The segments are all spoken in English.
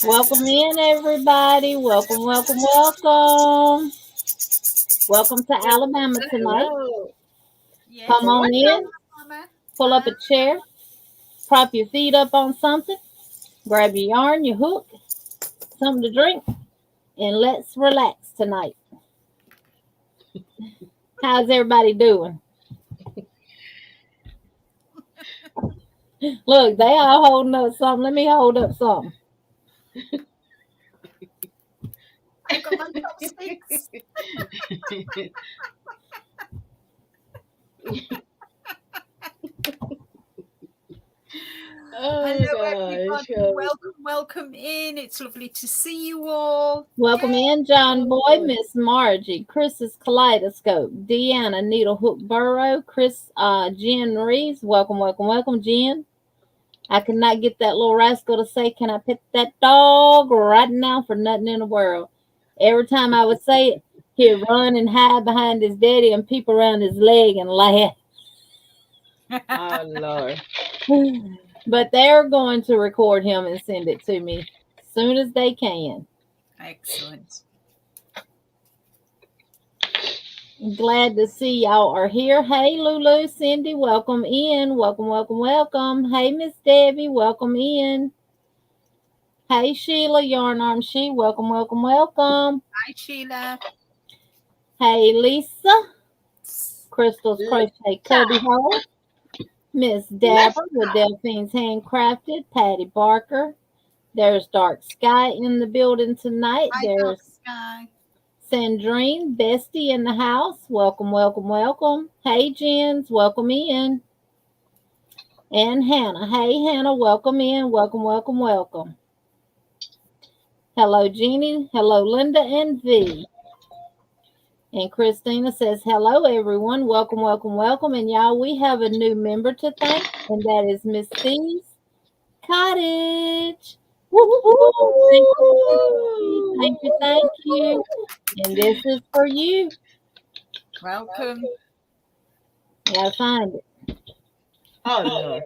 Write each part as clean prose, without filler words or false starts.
Welcome in, everybody. Welcome, welcome, welcome. Welcome to Alabama tonight. Hello. Yes, Come on in, Mama. pull up a chair, prop your feet up on something, grab your yarn, your hook, something to drink, and let's relax tonight. How's everybody doing? Look, they all holding up something. Let me hold up something. I've got my chopsticks. Oh Hello, gosh. everybody. Welcome in. It's lovely to see you all. Welcome Yay. in, John Boy, Miss Margie, Chris's Kaleidoscope, Deanna, Needlehook Burrow, Chris, Jen Reeves. Welcome, welcome, welcome, Jen. I could not get that little rascal to say, "Can I pet that dog?" right now for nothing in the world. Every time I would say it, he'd run and hide behind his daddy and peep around his leg and laugh. Oh Lord. But they're going to record him and send it to me as soon as they can. Excellent. Glad to see y'all are here. Hey, Lulu, Cindy, welcome in. Welcome, welcome, welcome. Hey, Miss Debbie, welcome in. Hey, Sheila, Yarn Arm She, welcome, welcome, welcome. Hi, Sheila. Hey, Lisa, Crystal's Crochet Cubby Hole. Miss Deborah with Delphine's Handcrafted. Patty Barker. There's Dark Sky in the building tonight. Hi, There's Dark Sky. Sandrine, Bestie in the house. Welcome, welcome, welcome. Hey, Jens, welcome in. And Hannah. Hey, Hannah, welcome in. Welcome, welcome, welcome. Hello, Jeannie. Hello, Linda and V. And Christina says, hello, everyone. Welcome, welcome, welcome. And y'all, we have a new member to thank, and that is Miss C's Cottage. Woo-hoo. Thank you, thank you, thank you. And this is for you. Welcome. Gotta find it. Oh Lord.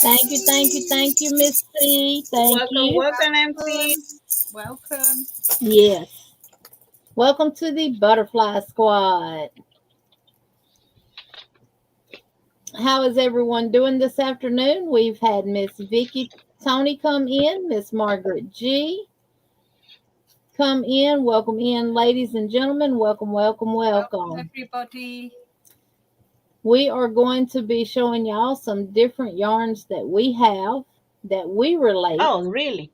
Thank you, thank you, thank you, Miss C. Thank you. Welcome, MC. Welcome. Yes. Welcome to the Butterfly Squad. How is everyone doing this afternoon? We've had Miss Vicky Tony come in, Miss Margaret G come in. Welcome in, ladies and gentlemen. Welcome, welcome, welcome. Welcome, everybody. We are going to be showing y'all some different yarns that we have that we relate. Oh, really?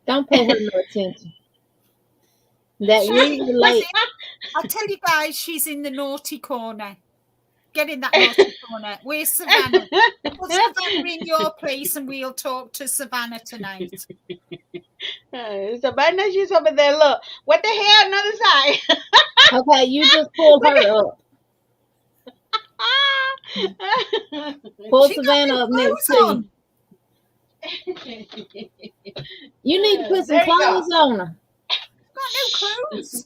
Don't pay her no attention. That we relate. I'll tell you guys, she's in the naughty corner. Get in that naughty corner. Where's Savannah? Put Savannah in your place and we'll talk to Savannah tonight. Savannah, she's over there. Look. What the hell? Another side. Okay, you just pulled her up. Pull She got Savannah new up next to clothes you. on. You need to put some There you go. clothes on her. Got new clothes.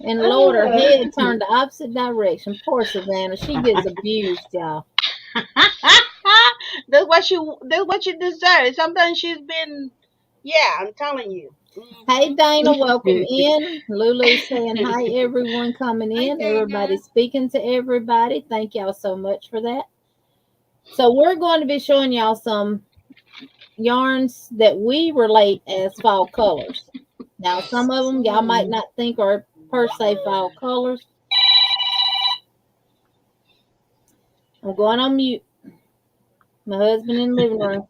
And Lord, her head turned the opposite direction. Poor Savannah. She gets abused, y'all. That's what you deserve. Sometimes she's been, yeah, I'm telling you. Hey, Dana, welcome in. Lulu saying hi, everyone coming Hi, in. Dana. Everybody speaking to everybody. Thank y'all so much for that. So we're going to be showing y'all some yarns that we relate as fall colors. Now, some of them y'all might not think are per se fall colors. I'm going on mute. My husband in the living room.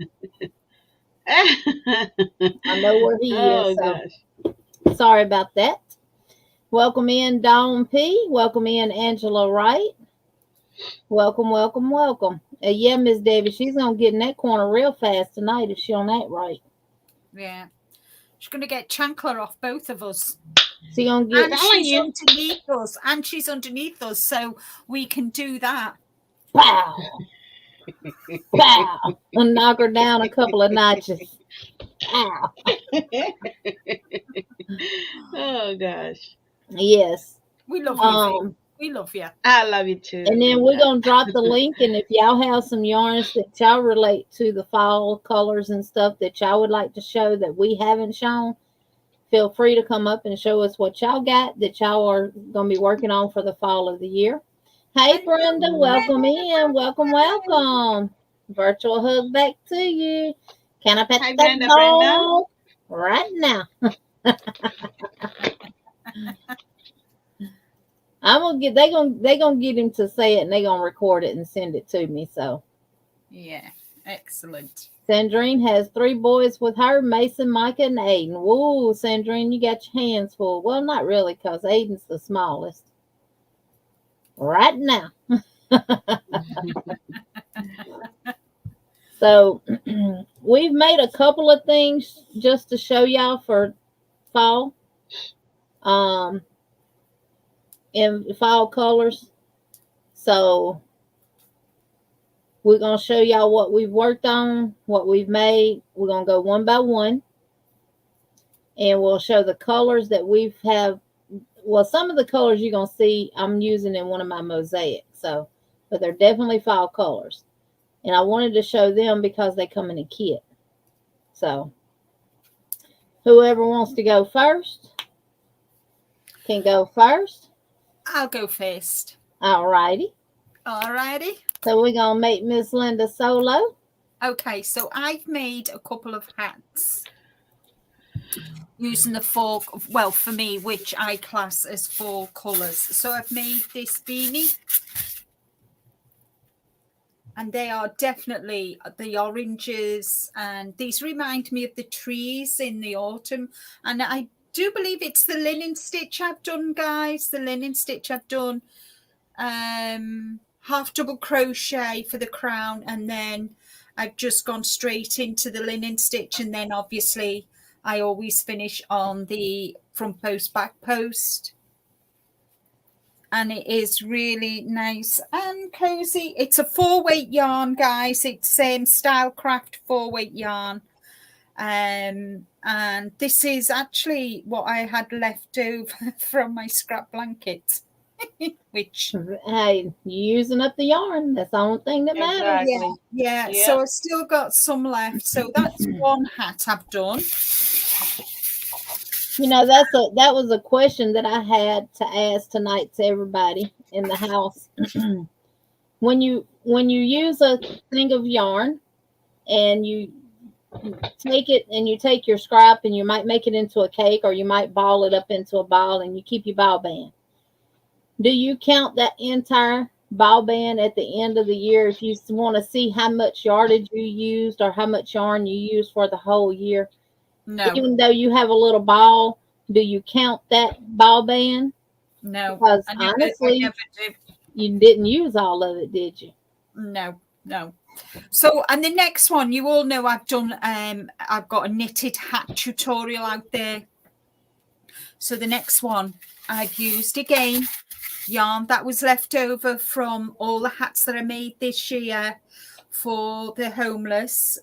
I know where he is. So Gosh. sorry about that. Welcome in Dawn P. Welcome in Angela Wright. Welcome, welcome, welcome. Yeah, Miss Debbie, she's gonna get in that corner real fast tonight if she on that right. Yeah. She's going to get chancler off both of us. So you're gonna get And Telling she's you. underneath us. And she's underneath us, so we can do that. pow, pow, and knock her down a couple of notches. Pow. Oh gosh. Yes. We love you, Vic. Um, We love you. I love you and too, then we're Linda. gonna drop the link, and if y'all have some yarns that y'all relate to the fall colors and stuff that y'all would like to show that we haven't shown, feel free to come up and show us what y'all got that y'all are gonna be working on for the fall of the year. Hey And Brenda, Mhm. welcome in. Welcome, welcome. Virtual hug back to you. Can I pet Hi, that Brenda. dog right now? I'm gonna get they gonna get him to say it and they gonna record it and send it to me. So yeah, excellent. Sandrine has 3 boys with her, Mason, Micah, and Aiden. Woo, Sandrine, you got your hands full. Well, not really, because Aiden's the smallest. Right now. So we've made a couple of things just to show y'all for fall. Um in fall colors. So we're gonna show y'all what we've worked on, what we've made. We're gonna go one by one and we'll show the colors that we've have. Well, some of the colors you're gonna see I'm using in one of my mosaics. So but they're definitely fall colors. And I wanted to show them because they come in a kit. So whoever wants to go first can go first. I'll go first. All righty. Alrighty. So we're gonna make Miss Linda solo. Okay, so I've made a couple of hats using the four, well, for me, which I class as 4 colors. So I've made this beanie, and they are definitely the oranges, and these remind me of the trees in the autumn. And I do believe it's the linen stitch I've done, guys. The linen stitch I've done. Half double crochet for the crown, and then I've just gone straight into the linen stitch, and then obviously I always finish on the front post, back post. And it is really nice and cozy. It's a 4-weight yarn, guys. It's Stylecraft 4-weight yarn. And this is actually what I had left over from my scrap blanket. Which, Hey, you using up the yarn. That's the only thing that matters. yeah, Exactly. yeah. Yep. So I still got some left. So that's one hat I've done. You know, that was a question that I had to ask tonight to everybody in the house. When you use a thing of yarn and you take it and you take your scrap and you might make it into a cake or you might ball it up into a ball and you keep your ball band. Do you count that entire ball band at the end of the year if you want to see how much yardage you used or how much yarn you used for the whole year? No, Even though you have a little ball, do you count that ball band? no. Because I honestly, never do. you didn't use all of it, did you? No, no. So, and the next one, you all know I've done, I've got a knitted hat tutorial out there. So the next one I've used again, yarn that was left over from all the hats that I made this year for the homeless,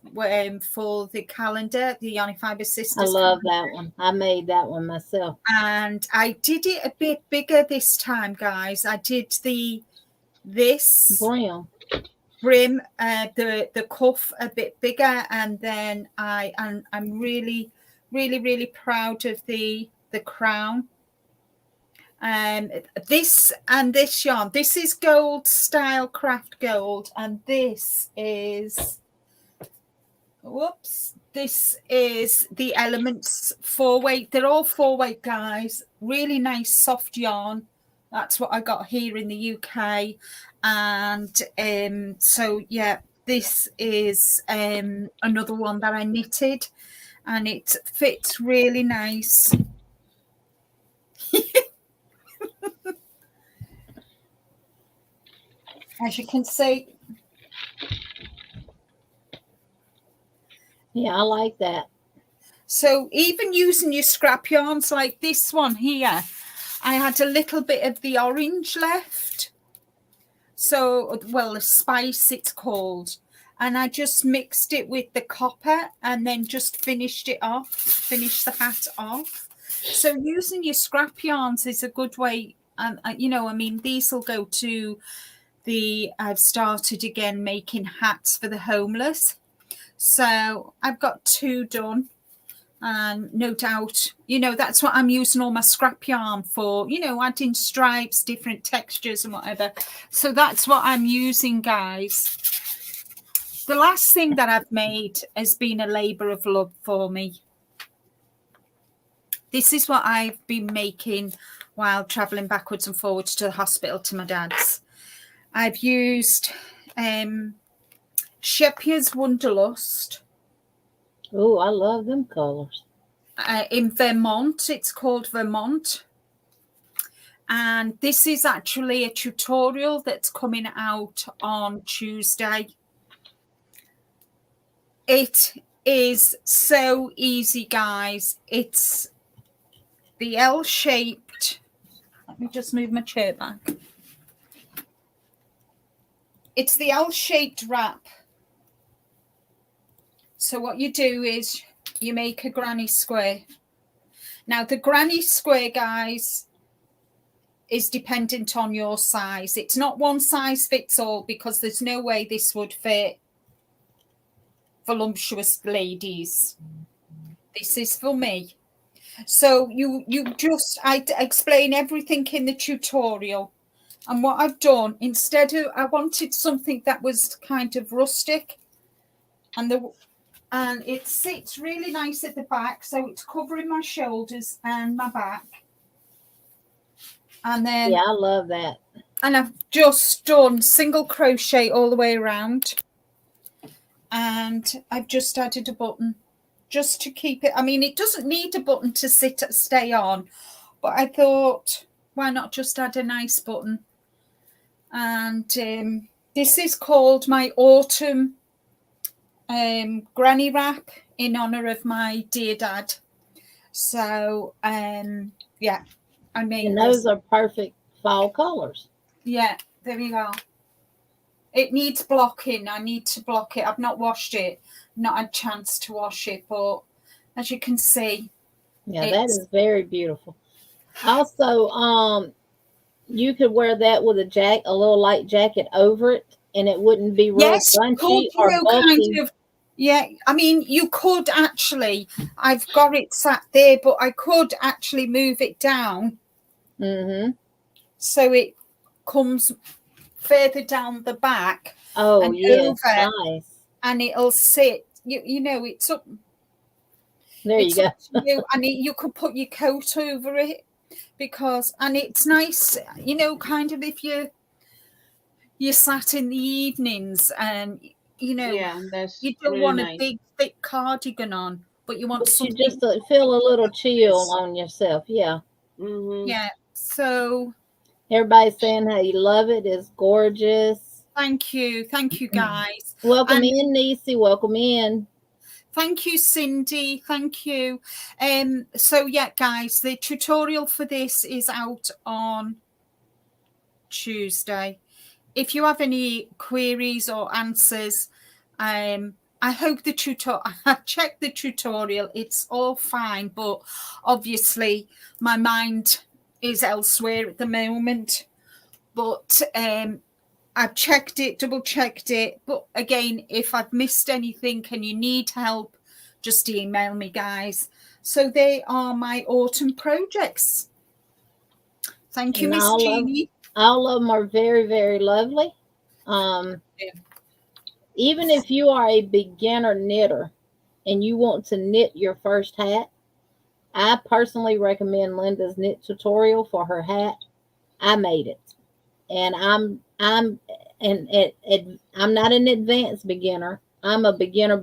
for the calendar, the Yarny Fiber I Sisters love calendar. that one. I made that one myself. And I did it a bit bigger this time, guys. I did this Brim. brim, the cuff a bit bigger, and then I'm really, really, really proud of the crown. This and this yarn, this is gold Stylecraft gold, and this is this is the Elements 4-weight. They're all 4-weight, guys. Really nice soft yarn. That's what I got here in the UK. And so yeah, this is another one that I knitted, and it fits really nice. As you can see. Yeah, I like that. So even using your scrap yarns like this one here, I had a little bit of the orange left. So, well, the spice it's called. And I just mixed it with the copper and then just finished the hat off. So using your scrap yarns is a good way. And, I mean, these will go to I've started again making hats for the homeless. So I've got 2 done. And no doubt, that's what I'm using all my scrap yarn for, adding stripes, different textures and whatever. So that's what I'm using, guys. The last thing that I've made has been a labor of love for me. This is what I've been making while traveling backwards and forwards to the hospital to my dad's. I've used Shepier's Wonderlust. Oh, I love them colors. In Vermont, it's called Vermont. And this is actually a tutorial that's coming out on Tuesday. It is so easy, guys. It's the L-shaped. Let me just move my chair back. It's the L-shaped wrap. So what you do is you make a granny square. Now, the granny square, guys, is dependent on your size. It's not one size fits all because there's no way this would fit voluptuous ladies. This is for me. So I explain everything in the tutorial. And what I've done, I wanted something that was kind of rustic. And it sits really nice at the back, so it's covering my shoulders and my back. And then I love that. And I've just done single crochet all the way around. And I've just added a button just to keep it. I mean, it doesn't need a button to stay on, but I thought, why not just add a nice button? And this is called my autumn granny wrap in honor of my dear dad. So yeah, I made and those are perfect fall colors. Yeah, there we go. It needs blocking. I need to block it. I've not washed it, not had a chance to wash it, but as you can see, that is very beautiful. Also, you could wear that with a little light jacket over it, and it wouldn't be real bunchy or bulky. Kind of. Yeah, I mean, you could actually. I've got it sat there, but I could actually move it down, so it comes further down the back. Oh, and yes, over, nice. And it'll sit. It's up. There you go. And you could put your coat over it and it's nice. Kind of if you sat in the evenings and. You don't really want a big, thick cardigan on, but you want something. You just feel a little chill on yourself. Yeah. Yeah. So. Everybody's saying how you love it. It's gorgeous. Thank you. Thank you, guys. Welcome in, Nisi. Welcome in. Thank you, Cindy. Thank you. So, yeah, guys, the tutorial for this is out on Tuesday. If you have any queries or answers, I hope I checked the tutorial. It's all fine, but obviously my mind is elsewhere at the moment. But I've checked it, double checked it. But again, if I've missed anything and you need help, just email me, guys. So they are my autumn projects. Thank you, Miss Jeannie. All of them are very, very lovely. Even if you are a beginner knitter and you want to knit your first hat, I personally recommend Linda's knit tutorial for her hat. I made it, and I'm not an advanced beginner. I'm a beginner.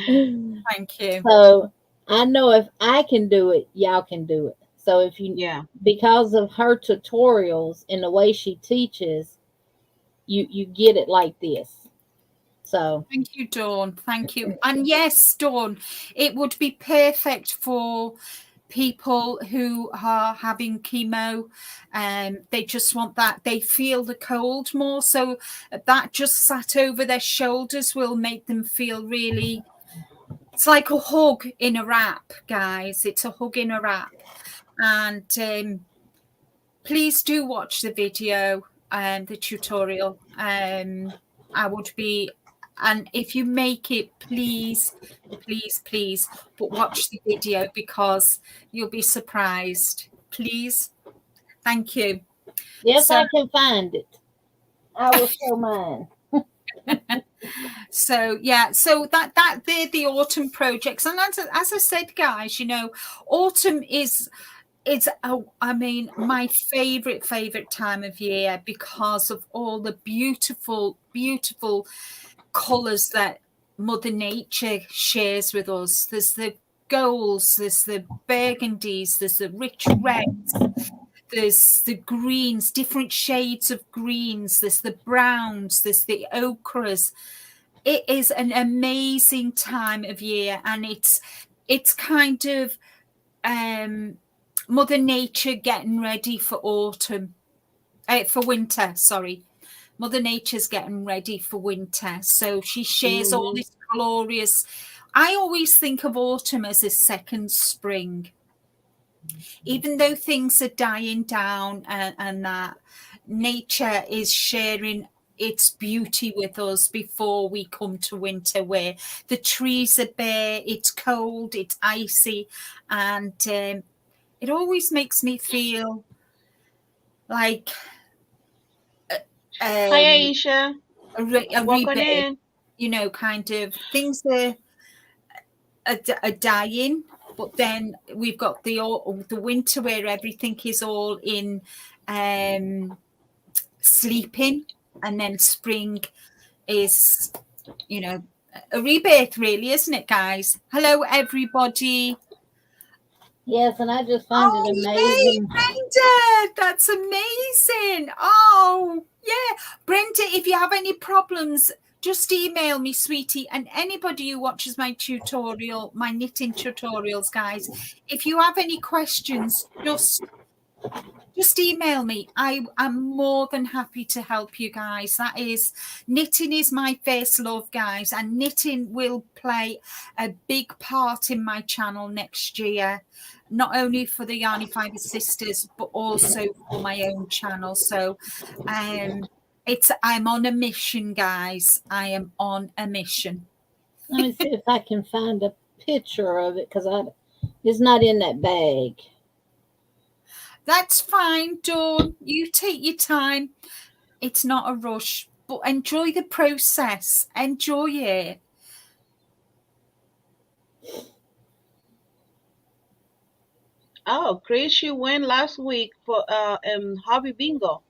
Thank you. So I know if I can do it, y'all can do it. So if you, because of her tutorials and the way she teaches, you get it like this. So Thank you, Dawn. Thank you. And yes, Dawn, it would be perfect for people who are having chemo. They just want that. They feel the cold more. So that just sat over their shoulders will make them feel really, it's like a hug in a wrap, guys. It's a hug in a wrap. And please do watch the video and the tutorial. I would be, and if you make it, please, but watch the video because you'll be surprised. Please. Thank you. yes, So, I can find it. I will show mine. so they're the autumn projects. And as I said, guys, you know, autumn is I mean, my favorite time of year because of all the beautiful colors that Mother Nature shares with us. There's the golds, there's the burgundies, there's the rich reds, there's the greens, different shades of greens, there's the browns, there's the ochres. It is an amazing time of year, and it's kind of Mother Nature getting ready for autumn, for winter, sorry. Mother Nature's getting ready for winter. So she shares all this glorious, I always think of autumn as a second spring. Even though things are dying down and that, nature is sharing its beauty with us before we come to winter, where the trees are bare, it's cold, it's icy, and it always makes me feel like Hi, Aisha. a Welcome rebirth. in. You know, kind of things are dying, but then we've got the winter where everything is all in sleeping, and then spring is, you know, a rebirth, really, isn't it, guys? Hello, everybody. Yes, and I just find it amazing. Brenda, that's amazing. Oh, yeah. Brenda, if you have any problems, just email me, sweetie. And anybody who watches my tutorial, my knitting tutorials, guys, if you have any questions, just email me. I am more than happy to help you guys. Knitting is my first love, guys, and knitting will play a big part in my channel next year, not only for the Yarny Fiber Sisters, but also for my own channel. So I'm on a mission, guys. I am on a mission. Let me see if I can find a picture of it, because it's not in that bag. That's fine, Dawn. You take your time. It's not a rush, but enjoy the process. Enjoy it. Oh, Chris, you went last week for hobby bingo.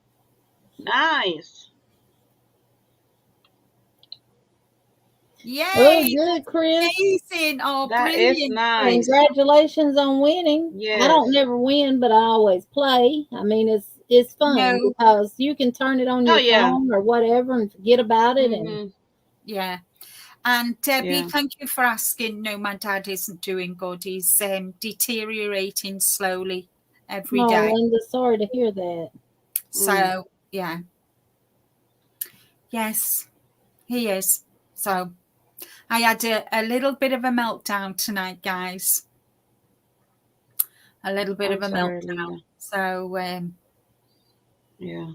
Nice. Yay! Oh, good, Chris. Amazing. Oh, That brilliant. is nice. Congratulations on winning. Yes. I don't never win, but I always play. I mean, it's fun because you can turn it on your phone or whatever and forget about it. And yeah. And Debbie, thank you for asking. No, my dad isn't doing good. He's deteriorating slowly every day. Oh, Linda, sorry to hear that. So, yeah. Yes, he is. So I had a little bit of a meltdown tonight, guys. A little bit of a meltdown. So, yeah.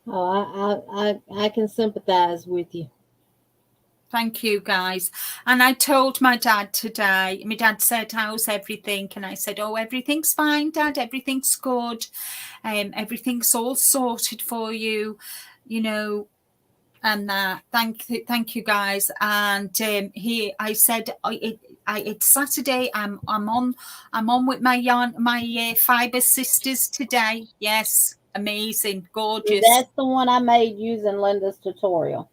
Oh, I can sympathize with you. Thank you, guys. And I told my dad today, my dad said, how's everything? And I said, oh, everything's fine, Dad. Everything's good. Everything's all sorted for you, you know. And thank you, guys. And I said, it's Saturday. I'm on with my Fiber Sisters today. Yes, amazing, gorgeous. That's the one I made using Linda's tutorial.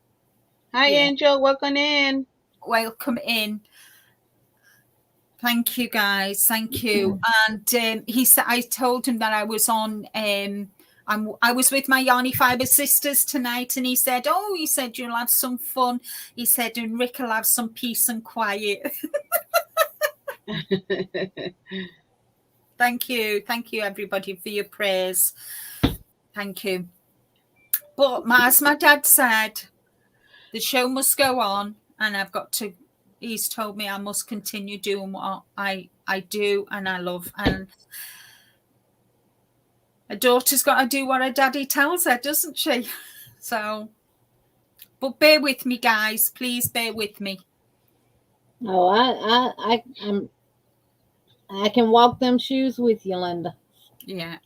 Hi, Angel. Welcome in. Welcome in. Thank you, guys. Thank you. And he said, I told him that I was on I was with my Yarny Fiber sisters tonight, and he said, you'll have some fun. He said, and Rick will have some peace and quiet. Thank you everybody for your prayers. Thank you. But as my dad said, the show must go on, and he's told me I must continue doing what I do and I love. And a daughter's got to do what her daddy tells her, doesn't she? So, but bear with me, guys. Please bear with me. Oh, I can walk them shoes with you, Linda. Yeah.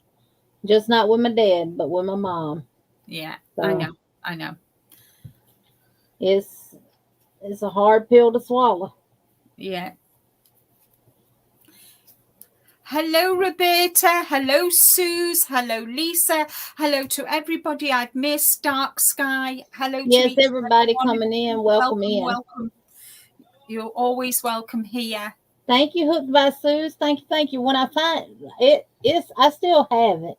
Just not with my dad, but with my mom. Yeah, So I know. It's a hard pill to swallow. Yeah. Hello, Roberta. Hello, Suze. Hello, Lisa. Hello to everybody I've missed. Dark Sky. Hello to yes, everybody coming in. Welcome in. Welcome. You're always welcome here. Thank you, Hooked by Suze. Thank you. When I find it, I still have it.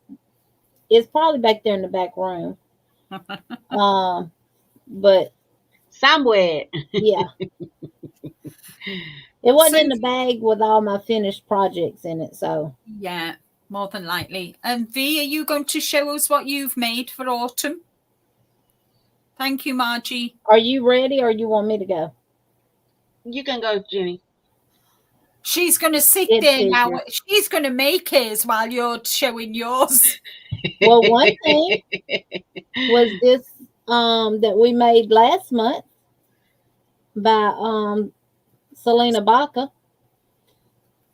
It's probably back there in the back room. But somewhere. Yeah. It wasn't in the bag with all my finished projects in it, so. Yeah, more than likely. And V, are you going to show us what you've made for autumn? Thank you, Margie. Are you ready, or you want me to go? You can go, Jenny. She's going to sit there now. She's going to make hers while you're showing yours. Well, one thing was this that we made last month by Selena Baca.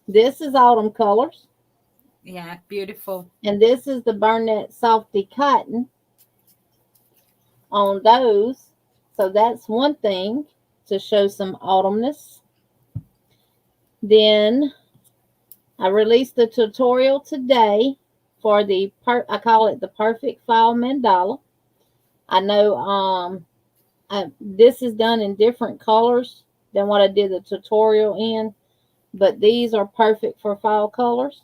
This is autumn colors. Yeah, beautiful. And this is the Burnett Softy Cotton on those. So that's one thing to show some autumnness. Then I released the tutorial today for the I call it the Perfect Fall Mandala. I know this is done in different colors than what I did the tutorial in, but these are perfect for fall colors.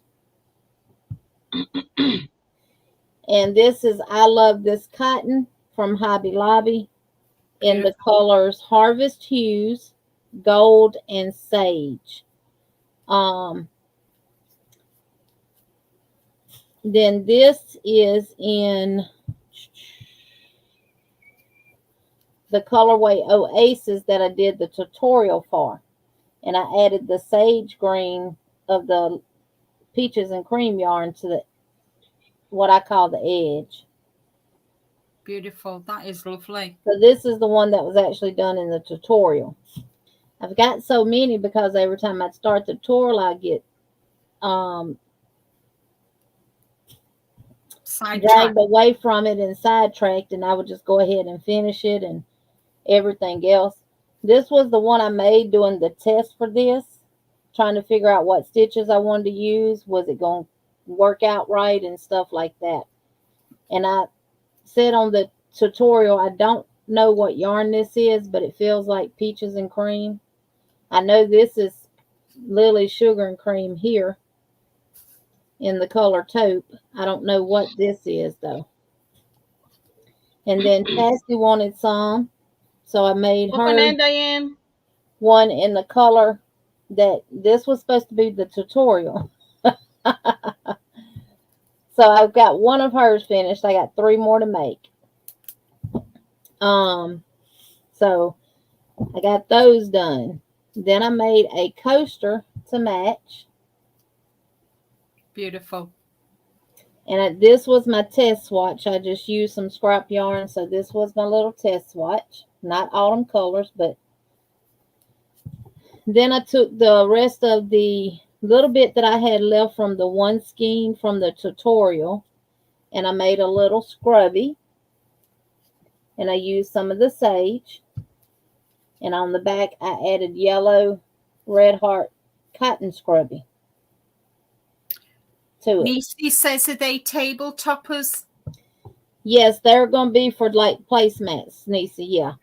And this is I Love This Cotton from Hobby Lobby in the colors Harvest Hues, Gold, and Sage. Then this is in the colorway Oasis that I did the tutorial for. And I added the sage green of the peaches and cream yarn to the what I call the edge. Beautiful. That is lovely. So this is the one that was actually done in the tutorial. I've got so many because every time I start the tutorial, I get dragged away from it and sidetracked, and I would just go ahead and finish it and everything else. This was the one I made doing the test for this, trying to figure out what stitches I wanted to use. Was it going to work out right and stuff like that? And I said on the tutorial, I don't know what yarn this is, but it feels like peaches and cream. I know this is Lily Sugar and Cream here in the color taupe. I don't know what this is though. And then Cassie wanted some, so I made her Diane? One in the color that this was supposed to be the tutorial. So I've got one of hers finished. I got 3 more to make. So I got those done. Then I made a coaster to match. Beautiful. And this was my test swatch. I just used some scrap yarn. So this was my little test swatch. Not autumn colors, but then I took the rest of the little bit that I had left from the one skein from the tutorial, and I made a little scrubby. And I used some of the sage. And on the back, I added yellow Red Heart cotton scrubby to it. Nisi says, are they table toppers? Yes, they're going to be for like placemats, Nisi, yeah.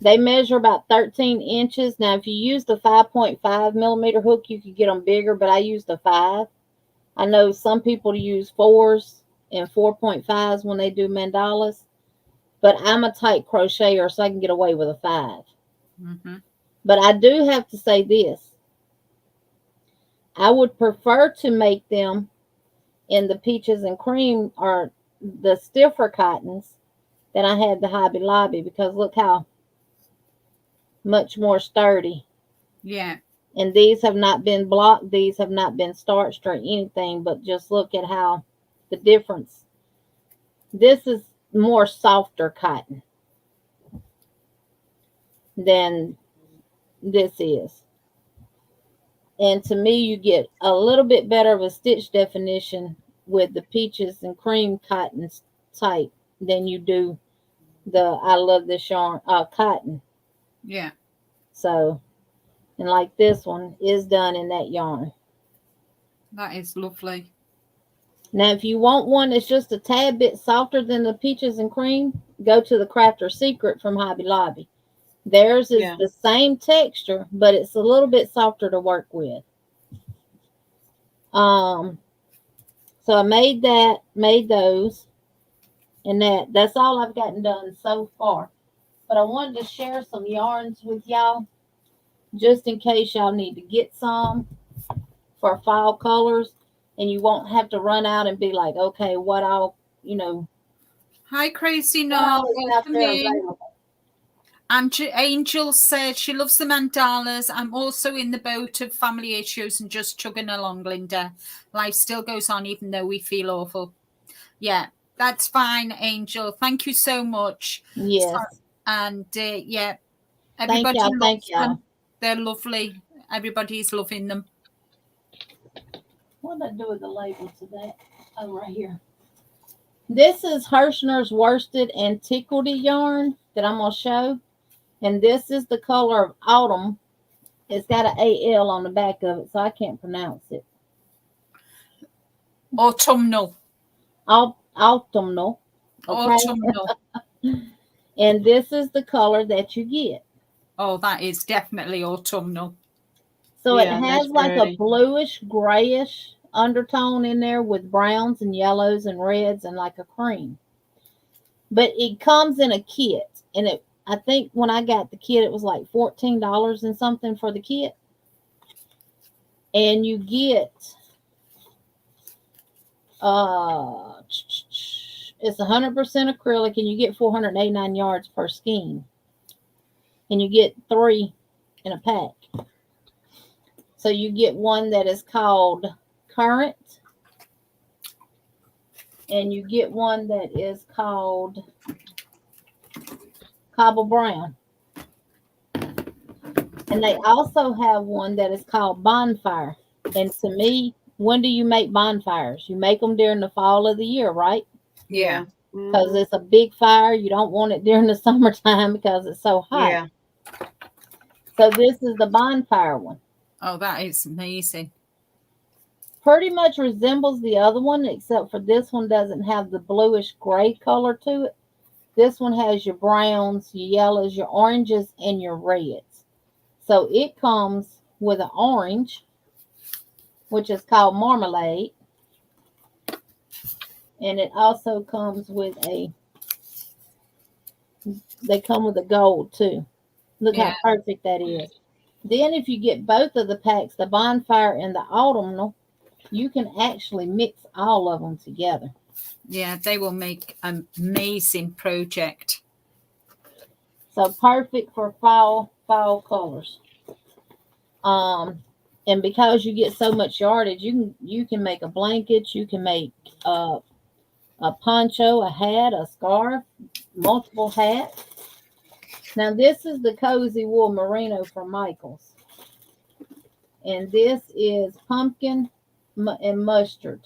They measure about 13 inches. Now, if you use the 5.5 millimeter hook, you could get them bigger, but I used the 5. I know some people use 4s, and 4.5s when they do mandalas. But I'm a tight crocheter, so I can get away with a 5. Mm-hmm. But I do have to say this. I would prefer to make them in the peaches and cream or the stiffer cottons than I had the Hobby Lobby, because look how much more sturdy. Yeah. And these have not been blocked. These have not been starched or anything, but just look at how the difference. This is more softer cotton than this is. And to me, you get a little bit better of a stitch definition with the peaches and cream cottons type than you do the I love this yarn cotton. Yeah. So, and like this one is done in that yarn. That is lovely. Now, if you want one that's just a tad bit softer than the peaches and cream, go to the Crafter Secret from Hobby Lobby. Theirs is Yeah. the same texture, but it's a little bit softer to work with. So I made those, and that's all I've gotten done so far. But I wanted to share some yarns with y'all, just in case y'all need to get some for fall colors, and you won't have to run out and be like, okay, what all, Hi, Crazy what Knob. all is out Welcome there in. available. Angel said she loves the mandalas. I'm also in the boat of family issues and just chugging along, Linda. Life still goes on even though we feel awful. Yeah, that's fine, Angel. Thank you so much. Yes. And yeah, Thank everybody y'all. Thank loves y'all. them. They're lovely. Everybody's loving them. What did I do with the label today? Oh, right here. This is Hirschner's Worsted Antiquity yarn that I'm going to show. And this is the color of autumn. It's got an AL on the back of it, so I can't pronounce it. Autumnal. Autumnal. Okay. Autumnal. And this is the color that you get. Oh, that is definitely autumnal. So Yeah, it that's has like a pretty. bluish, grayish undertone in there with browns and yellows and reds and like a cream. But it comes in a kit, and I think when I got the kit, it was like $14 and something for the kit. And you get it's 100% acrylic, and you get 489 yards per skein, and you get 3 in a pack. So you get one that is called Current, and you get one that is called Cobble Brown. And they also have one that is called Bonfire. And to me, when do you make bonfires? You make them during the fall of the year, right? Yeah. Because it's a big fire. You don't want it during the summertime because it's so hot. Yeah. So this is the bonfire one. Oh, that is amazing. Pretty much resembles the other one, except for this one doesn't have the bluish gray color to it. This one has your browns, your yellows, your oranges, and your reds. So it comes with an orange, which is called Marmalade. And it also comes with they come with a gold too. Look how perfect that is. Then if you get both of the packs, the bonfire and the autumnal, you can actually mix all of them together. Yeah, they will make an amazing project. So perfect for fall colors. And because you get so much yardage, you can make a blanket, you can make a poncho, a hat, a scarf, multiple hats. Now this is the Cozy Wool Merino from Michaels. And this is pumpkin and mustard.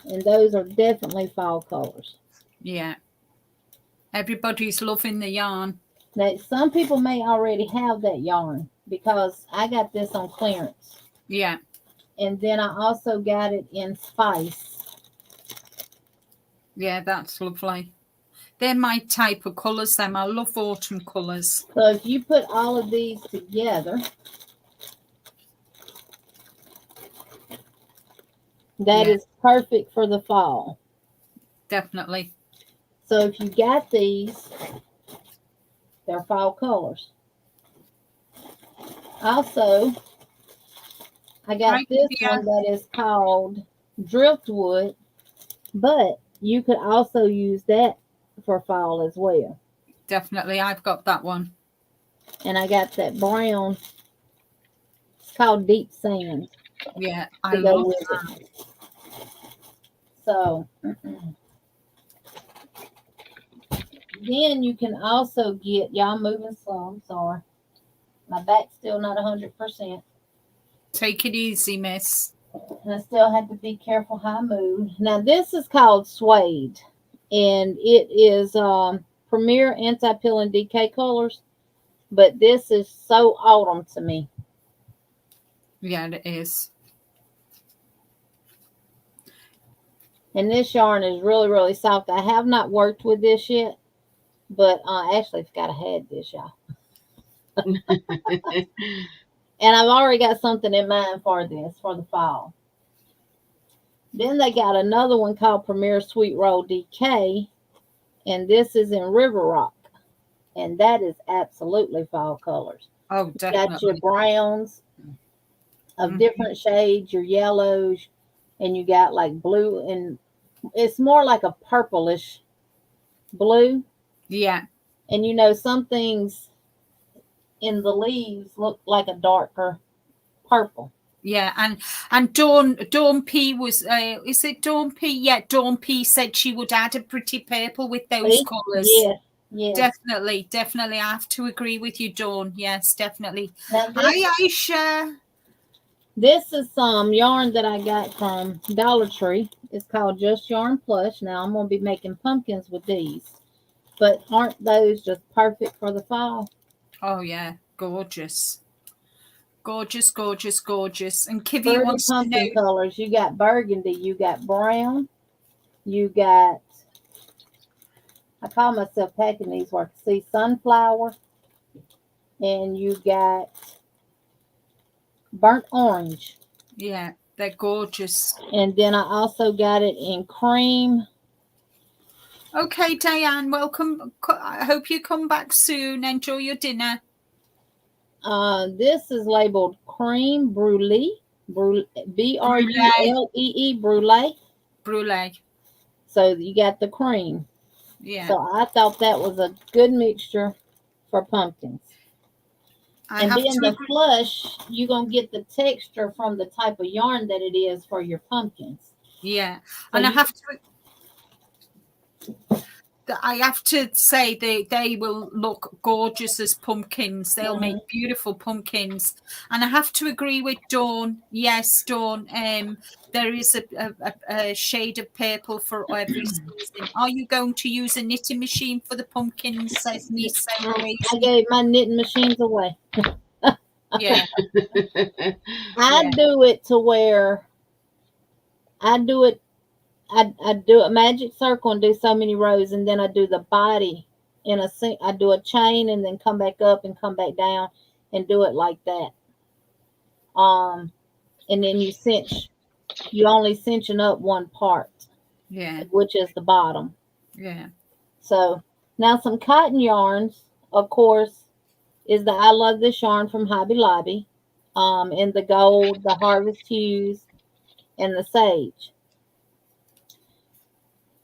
And those are definitely fall colors. Yeah. Everybody's loving the yarn. Now, some people may already have that yarn because I got this on clearance. Yeah. And then I also got it in spice. Yeah, that's lovely. They're my type of colours, them. I love autumn colours. So if you put all of these together, That Yeah, is perfect for the fall. definitely. So if you got these, they're fall colors. Also, I Hi, got this one Divya. that is called driftwood, but you could also use that for fall as well. Definitely, I've got that one. And I got that brown, it's called deep sand Yeah, I to go love with it. So then you can also get, y'all moving slow, I'm sorry. My back's still not 100%. Take it easy, miss. And I still have to be careful how I move. Now this is called Suede, and it is Premier Anti-Pill and Decay Colors. But this is so autumn to me. Yeah, it is. And this yarn is really, really soft. I have not worked with this yet, but I actually forgot I had this, y'all. And I've already got something in mind for this for the fall. Then they got another one called Premier Sweet Roll Decay, and this is in River Rock, and that is absolutely fall colors. Oh, You got your definitely. browns of Hmm. different shades, your yellows, and you got like blue, and it's more like a purplish blue. Yeah, And some things in the leaves look like a darker purple. yeah, and Dawn P was is it Dawn P? Yeah, Dawn P said she would add a pretty purple with those See? colours. Yes, yes. Definitely, definitely. I have to agree with you, Dawn. Yes, definitely. Now Hi, Aisha. this is some yarn that I got from Dollar Tree. It's called Just Yarn Plush. Now I'm gonna be making pumpkins with these. But aren't those just perfect for the fall? Oh yeah, gorgeous, gorgeous, gorgeous, gorgeous. And Kivy Pretty wants to know. pumpkin colors. You got burgundy, you got brown, you got, I call myself packing these where I can see sunflower, and you got burnt orange. Yeah, they're gorgeous. And then I also got it in cream. Okay, Diane, welcome. I hope you come back soon. Enjoy your dinner. This is labeled cream brulee, Brulee, Brulee, brulee. brulee. So you got the cream. Yeah, So I thought that was a good mixture for pumpkins. I And have being to the agree. flush, you're going to get the texture from the type of yarn that it is for your pumpkins. Yeah, So and you I have to say they will look gorgeous as pumpkins. They'll make Mhm. beautiful pumpkins. And I have to agree with Dawn. Yes, Dawn. There is a shade of purple for every season. Are you going to use a knitting machine for the pumpkins? Says Niece I Crazy. gave my knitting machines away. Yeah, I yeah, do it to where I do it. I do a magic circle and do so many rows, and then I do the body in a I do a chain and then come back up and come back down and do it like that. Um, and then you only cinching up one part, yeah, which is the bottom. yeah. So now some cotton yarns, of course, is the I Love This Yarn from Hobby Lobby, in the gold, the harvest hues, and the sage.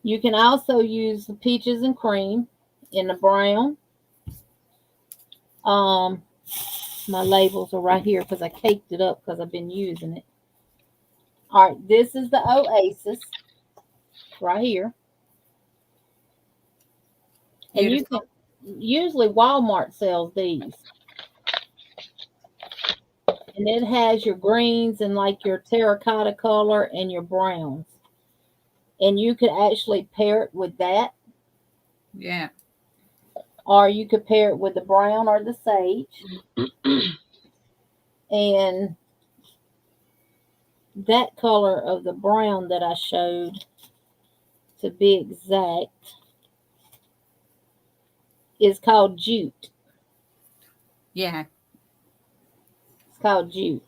You can also use the peaches and cream in the brown. Um, my labels are right here because I caked it up because I've been using it. All right, this is the Oasis right here, and you can Beautiful. usually Walmart sells these, and it has your greens and like your terracotta color and your browns, and you could actually pair it with that, Yeah, or you could pair it with the brown or the sage, and that color of the brown that I showed, to be exact, is called jute. yeah, It's called jute.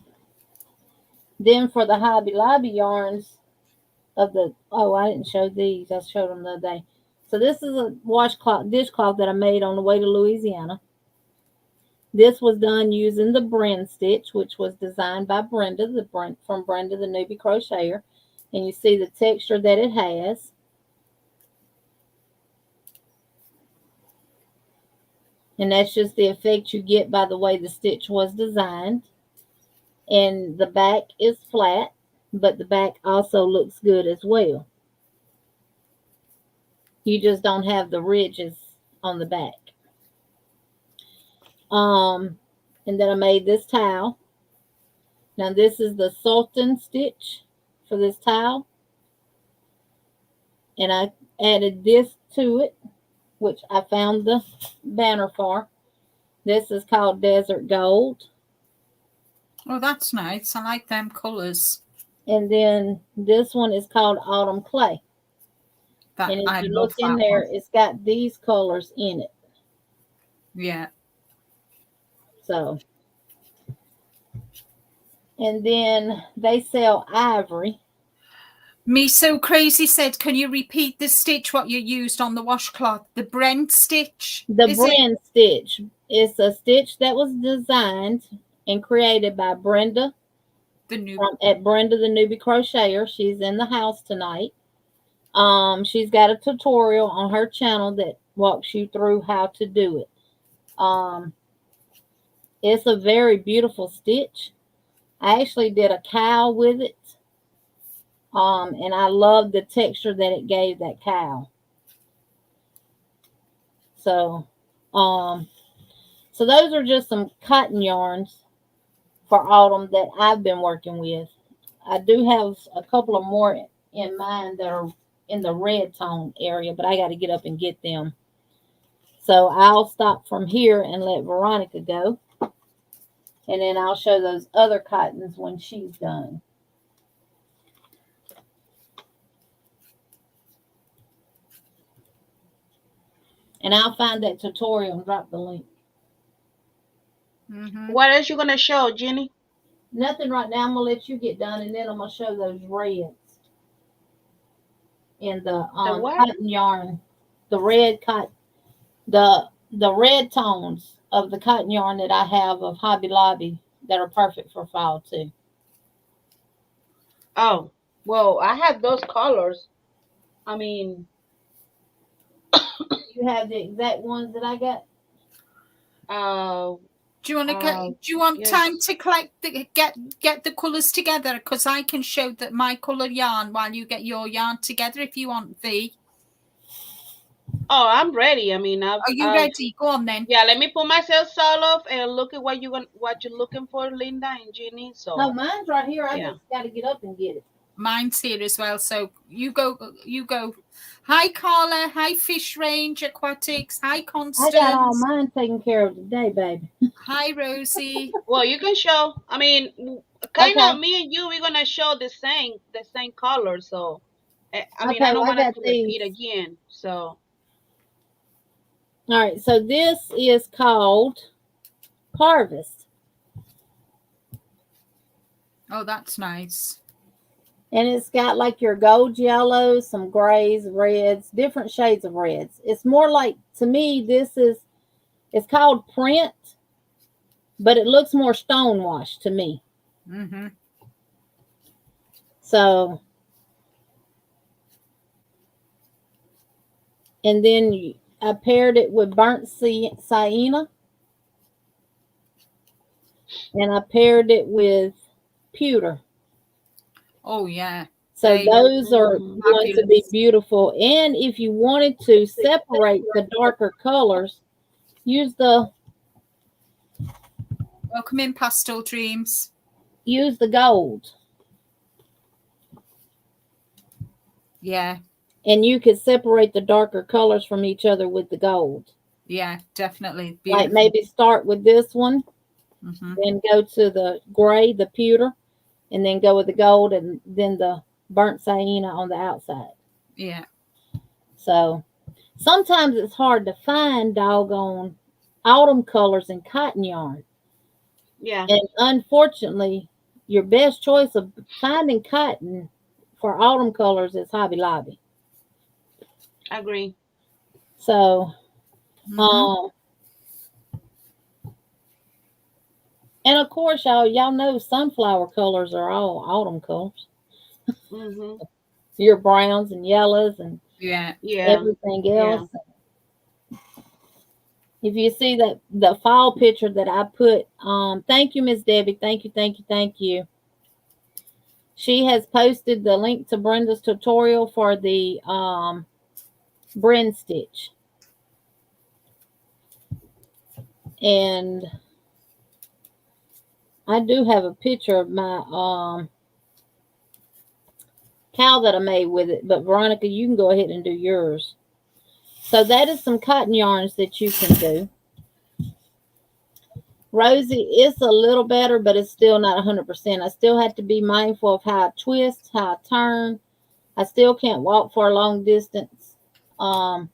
Then for the Hobby Lobby yarns, of the. Oh, I didn't show these. I showed them the other day. So this is a washcloth, dishcloth that I made on the way to Louisiana. This was done using the Brend stitch, which was designed by Brenda, from Brenda the Newbie Crocheter. And you see the texture that it has. And that's just the effect you get by the way the stitch was designed. And the back is flat, but the back also looks good as well. You just don't have the ridges on the back. And then I made this towel. Now this is the Sultan stitch for this towel. And I added this to it, which I found the banner for. This is called Desert Gold. Oh, that's nice. I like them colours. And then this one is called Autumn Clay. And if you look in there, it's got these colors in it. Yeah. So, and then they sell ivory. Me So Crazy said, can you repeat the stitch what you used on the washcloth? The Brent stitch? The Brend stitch is a stitch that was designed and created by Brenda at Brenda the Newbie Crocheter. She's in the house tonight. She's got a tutorial on her channel that walks you through how to do it. It's a very beautiful stitch. I actually did a cowl with it. And I love the texture that it gave that cowl. So those are just some cotton yarns for autumn that I've been working with. I do have a couple of more in mind that are in the red tone area, but I got to get up and get them. So I'll stop from here and let Veronica go. And then I'll show those other cottons when she's done. And I'll find that tutorial and drop the link. What else you going to show, Jenny? Nothing right now. I'm going to let you get done, and then I'm going to show those reds. In the cotton yarn. The red cotton. The red tones of the cotton yarn that I have of Hobby Lobby that are perfect for fall too. Oh, well, I have those colors. I mean, you have the exact ones that I got. Do you want to do you want time to get the colours together? Because I can show that my colour yarn while you get your yarn together if you want, V. Oh, I'm ready. I mean, are you ready? Go on then. Yeah, let me put myself off and look at what you're looking for, Linda and Jenny. So no, mine's right here. I just got to get up and get it. Mine's here as well. So you go. Hi, Carla. Hi, Fish Range Aquatics. Hi, Constance. I got all mine taken care of today, baby. Hi, Rosie. Well, you can show. I mean, kind of me and you, we're gonna show the same color. So, I mean, I don't want to repeat again. So, all right. So this is called Harvest. Oh, that's nice. And it's got like your gold yellows, some grays, reds, different shades of reds. It's more like, to me, it's called print, but it looks more stonewash to me. So, and then I paired it with burnt sienna. And I paired it with pewter. Oh, yeah. So those are going to be beautiful. And if you wanted to separate the darker colors, use the... Welcome in, Pastel Dreams. Use the gold. Yeah. And you could separate the darker colors from each other with the gold. Yeah, definitely. Beautiful. Like maybe start with this one, then go to the gray, the pewter, and then go with the gold, and then the burnt sienna on the outside. Yeah. So sometimes it's hard to find doggone autumn colors in cotton yarn. Yeah. And unfortunately, your best choice of finding cotton for autumn colors is Hobby Lobby. Agree. So, Mhm. um, and of course, y'all know sunflower colors are all autumn colors. Mhm. Your browns and yellows and Yeah. Yeah. everything Yeah. else. If you see that the fall picture that I put, thank you, Miss Debbie. Thank you, thank you, thank you. She has posted the link to Brenda's tutorial for the Bren stitch. And I do have a picture of my cow that I made with it, but Veronica, you can go ahead and do yours. So that is some cotton yarns that you can do. Rosie, it's a little better, but it's still not 100%. I still have to be mindful of how I twist, how I turn. I still can't walk for a long distance. Um,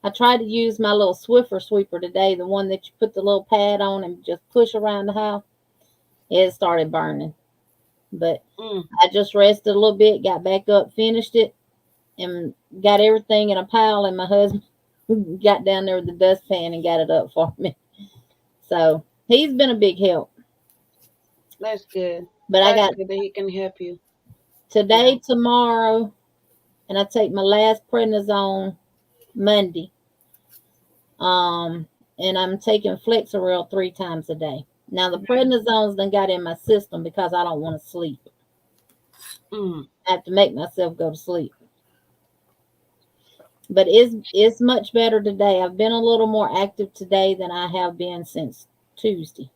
I tried to use my little Swiffer sweeper today, the one that you put the little pad on and just push around the house. It started burning. But Mm. I just rested a little bit, got back up, finished it, and got everything in a pile. And my husband got down there with the dustpan and got it up for me. So he's been a big help. That's good. But I That's got good that he can help you. Yeah. today, tomorrow, and I take my last prednisone Monday. And I'm taking Flexeril 3 times a day. Now the prednisone's done got in my system because I don't want to sleep. Mm. I have to make myself go to sleep. But it's much better today. I've been a little more active today than I have been since Tuesday.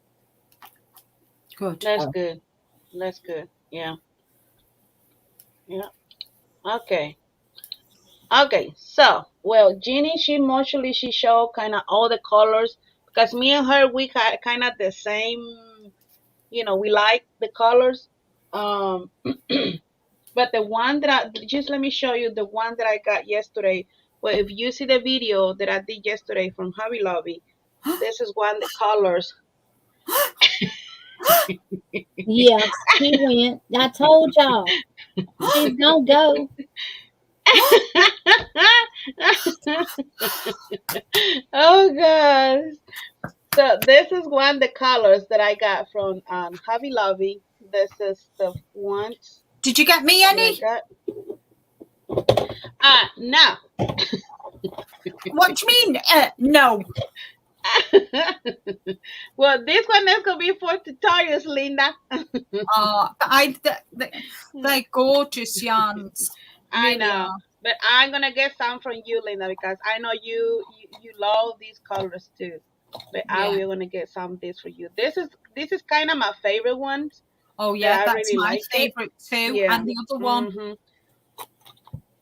Good. That's So, good. That's good. Yeah. Yeah. Okay. Okay. So, well, Jeannie, she mostly she showed kind of all the colors because me and her we kind of the same. We like the colors. Um, but the one that just let me show you the one that I got yesterday. Well, if you see the video that I did yesterday from Hobby Lobby, this is one the colors. yeah, she went. I told y'all she's gonna go. Oh gosh. So this is one the colors that I got from Hobby Lobby. This is the ones Did you get me that I any? got. Now. What do you mean? No. Well, this one is gonna be for tutorials, Linda. They're gorgeous yarns. I Really know, are. but I'm gonna get some from you, Linda, because I know you love these colors too. But I Yeah. will gonna get some of this for you. This is kind of my favorite ones Oh that yeah, I that's really my like it. favorite too. Yeah. And the other one. Mhm.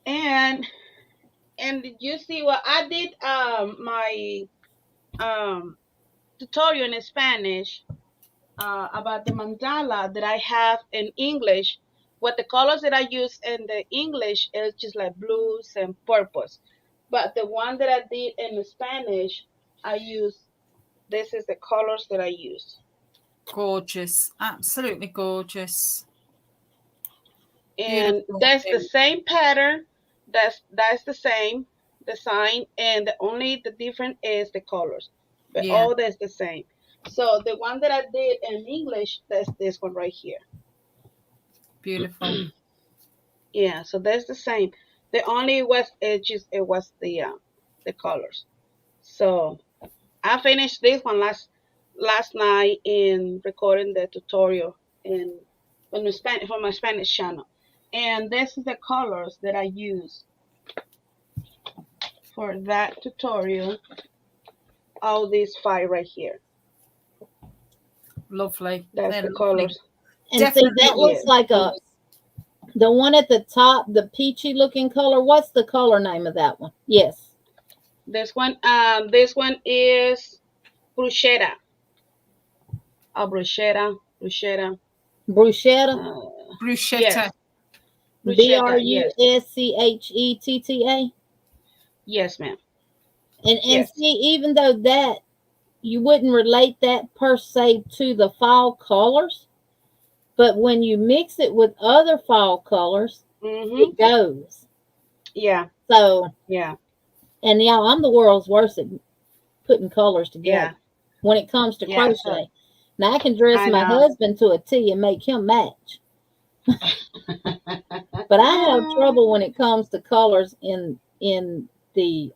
And did you see what I did? My um tutorial in Spanish about the mandala that I have in English. What the colors that I use in the English is just like blues and purples. But the one that I did in Spanish, I use this is the colors that I use. Gorgeous. Absolutely gorgeous. And Beautiful that's the too. same pattern. That's the same design, and the only the difference is the colors. But Yeah. all that's the same. So the one that I did in English, that's this one right here. Beautiful. Yeah, so that's the same. The only was it was the colors. So I finished this one last night in recording the tutorial in on the Spanish for my Spanish channel. And this is the colors that I use for that tutorial. All these five right here. Lovely. That's They're the lovely. colors. And see, Definitely that autumn Yeah. looks like colours. the one at the top, the peachy looking color. What's the color name of that one? Yes, This one is bruschetta. Bruschetta. bruschetta. Bruschetta. Yes, B R bruschetta. U Yes, S C H E T T A. yes, ma'am. And Yes. see, even though that you wouldn't relate that per se to the fall colors, but when you mix it with other fall colors, Mhm. it goes. Yeah. So, Yeah. and y'all, I'm the world's worst at putting colors together Yeah. when it comes to Yeah. So crochet. Now I can dress I my know. husband to a T and make him match, but I have trouble when it comes to colors in the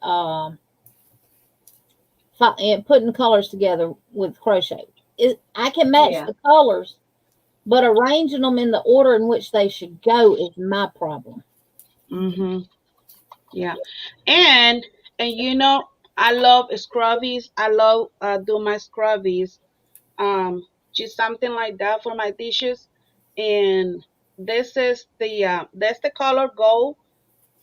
and putting colors together with crochet. I can match Yeah. the colors, but arranging them in the order in which they should go is my problem. Mhm. Yeah. And you know, I love scrubbies. I love do my scrubbies. Just something like that for my dishes. And this is the that's the color gold.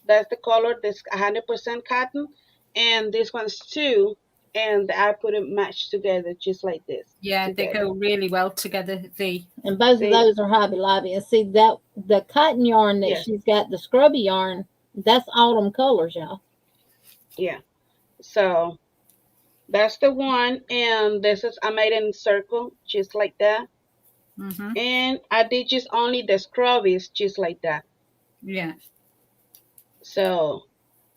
That's the color. This 100% cotton. And this one's too. And I put it matched together just like this Yeah, they together. go really well together, V. And both of See? those are Hobby Lobby. And see that the cotton yarn that Yes. she's got, the scrubby yarn, that's autumn colors, y'all. Yeah. So that's the one. And this is I made it in circle just like that. Mm-hmm. And I did just only the scrubbies just like that. Yeah. So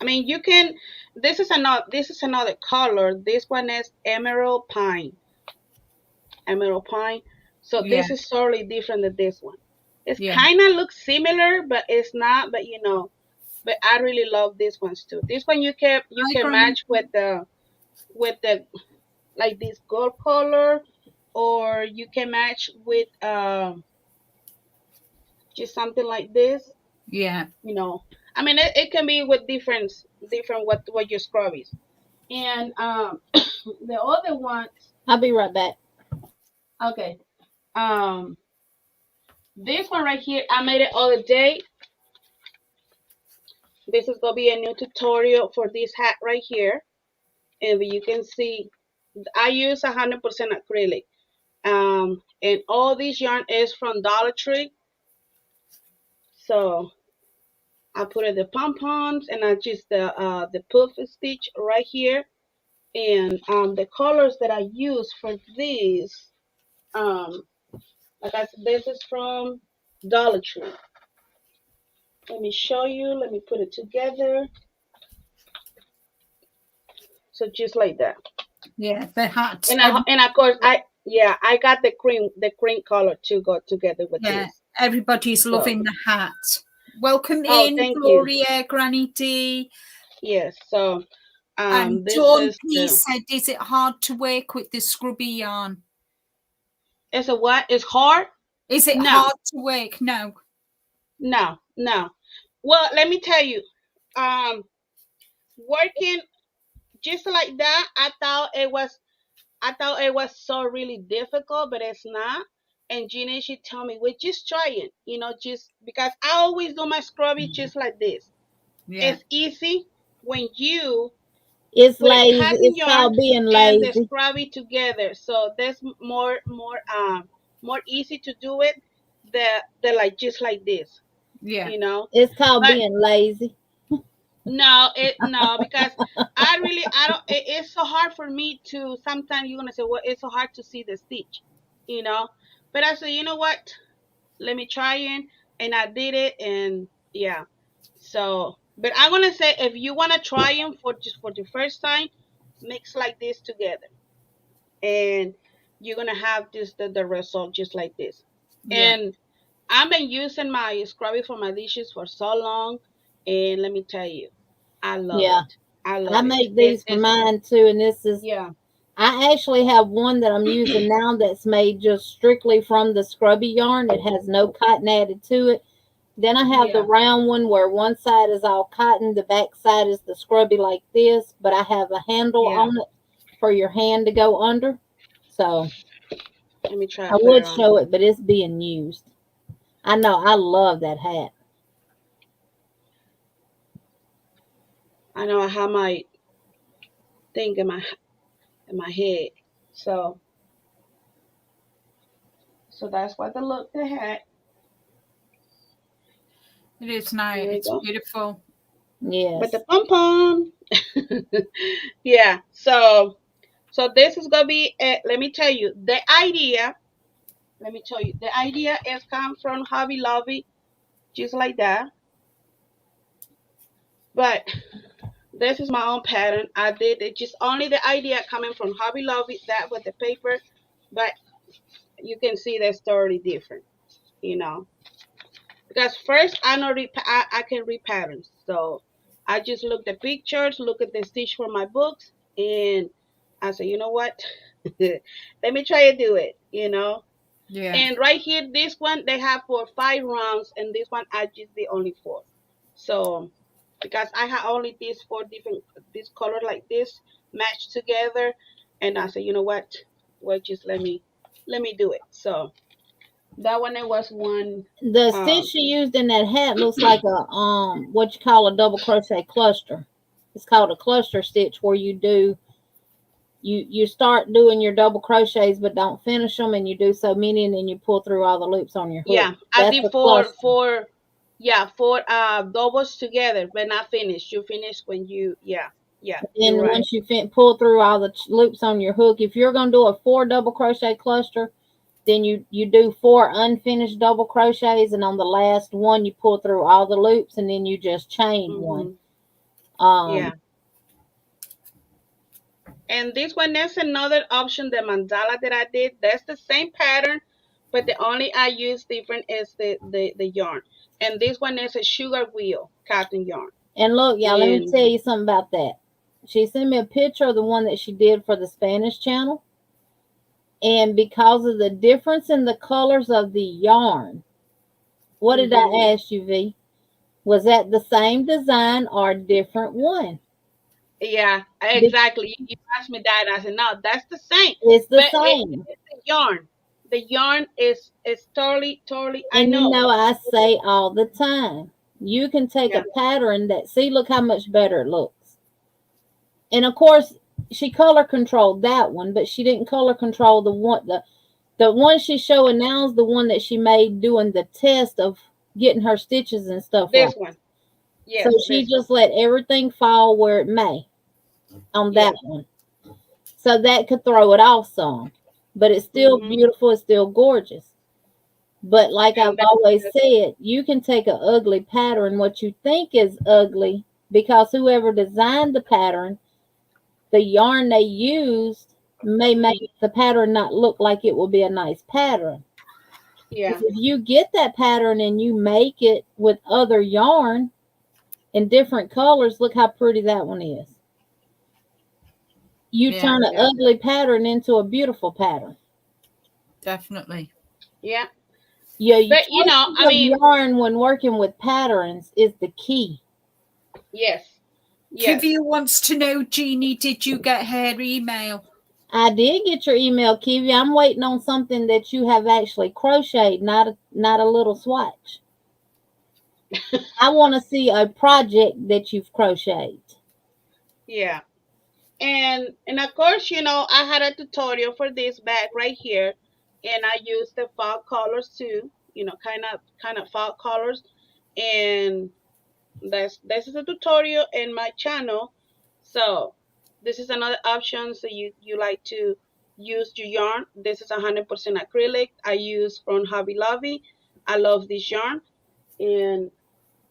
I mean you can this is another color. This one is emerald pine. Emerald pine. So Yeah. this is totally different than this one. It's Yeah. kinda looks similar, but it's not, but you know, but I really love these ones too. This one you Hi, can Granny. match with the like this gold color, or you can match with just something like this. Yeah. You know, I mean, it can be with different what your scrub is. And the other ones, I'll be right back. okay, um, this one right here, I made it other day. This is gonna be a new tutorial for this hat right here, and you can see I use 100% acrylic. And all this yarn is from Dollar Tree. So I put in the pom poms and I just the puff stitch right here. And the colors that I use for these, um, like I said, this is from Dollar Tree. Let me show you. Let me put it together. So just like that. Yeah. The hat. And of course I got the cream color to go together with Yeah. this. Everybody's So loving the hat. Welcome oh, in, thank you. Gloria, Granny D. Yes. So And this Dawn is P the said, is it hard to work with the scrubby yarn? it's a what? It's hard? Is it No, hard to work? No. no, no. Well, let me tell you, um, working just like that, I thought it was so really difficult, but it's not. And Gina, she told me, "We just try it, you know, just because I always do my scrubby just like this. Yeah. It's easy when you It's put a lazy. cotton It's yarn called being and the lazy. scrubby together. So that's more easy to do it. The like just like this, Yeah. you know. It's called But being lazy. no, because I don't. It's so hard for me to. Sometimes you're gonna say, well, it's so hard to see the stitch, you know. But I said, you know what? Let me try it, and I did it, and yeah. So, but I'm gonna say if you wanna try them for just for the first time, mix like this together, and you're gonna have the result just like this. Yeah. And I've been using my scrubby for my dishes for so long, and let me tell you, I love Yeah. it. I I love it. make these for It's mine too, and this is yeah, I actually have one that I'm using now that's made just strictly from the scrubby yarn. It has no cotton added to it. Then I have the yeah, round one where one side is all cotton, the back side is the scrubby like this, but I have a handle yeah. on it for your hand to go under. So Let me try I to put it would on. show it, but it's being used. I know I love that hat. I know I have my thing in my head, so that's what the look they had. It is now. There we It's go. beautiful. But the Yes. pom pom, yeah. So this is gonna be. Let me tell you the idea. Let me tell you the idea is come from Hobby Lobby, just like that. But this is my own pattern. I did it just only the idea coming from Hobby Lobby, that with the paper, but you can see that's totally different, you know. Because first I know I can read patterns, so I just look at the pictures, look at the stitch for my books, and I say, you know what, let me try to do it, you know. Yeah. And right here, this one they have for 5 rounds, and this one I just did only 4. So because I have only these 4 different this color like this matched together, and I said, you know what, well just let me do it. So that one it was one. The stitch um she used in that hat looks like a what you call a double crochet cluster. It's called a cluster stitch where you start doing your double crochets but don't finish them, and you do so many and then you pull through all the loops on your hook. Yeah, I That's did a four, cluster. four, yeah, 4 doubles together, but not finished. You finish when you, yeah, yeah, you're And right. once you pull through all the loops on your hook, if you're going to do a 4 double crochet cluster, then you do 4 unfinished double crochets, and on the last one you pull through all the loops, and then you just chain one. Mm-hmm. Um, Yeah. And this one is another option, the mandala that I did. That's the same pattern, but the only I use different is the yarn. And this one is a sugar wheel cotton yarn. and look, y'all, let me And tell you something about that. She sent me a picture of the one that she did for the Spanish channel, and because of the difference in the colors of the yarn, what did I hmm ask you, V? Was that the same design or a different one? yeah, Be- exactly. You asked me that, and I said, no, that's the same. It's the But same. it's the yarn. The yarn is totally, totally. I And you know. know, I say all the time, you can take a Yeah, pattern that, see, look how much better it looks. And of course, she color controlled that one, but she didn't color control the one she's showing now is the one that she made doing the test of getting her stitches and stuff right. this one. So Yes, she this one. just let everything fall where it may on that Yes. one. So that could throw it off some. But it's still hmm beautiful, it's still gorgeous. But like I've And always said, you can take an ugly pattern, what you think is ugly, because whoever designed the pattern, the yarn they used may mhm, make the pattern not look like it will be a nice pattern. But yeah, if you get that pattern and you make it with other yarn in different colors, look how pretty that one is. You Yeah, turn an yeah, ugly pattern into a beautiful pattern. definitely. yeah. Yeah, your But choices I of mean, yarn when working with patterns is the key. yes, yes. Kivia wants to know, Jeannie, did you get her email? I did get your email, Kiwi. I'm waiting on something that you have actually crocheted, not a little swatch. I want to see a project that you've crocheted. Yeah. And of course, I had a tutorial for this bag right here, and I used the fall colors too, kind of fall colors. And this is a tutorial in my channel. So this is another option. So you like to use your yarn. This is 100% acrylic. I use from Hobby Lobby. I love this yarn. And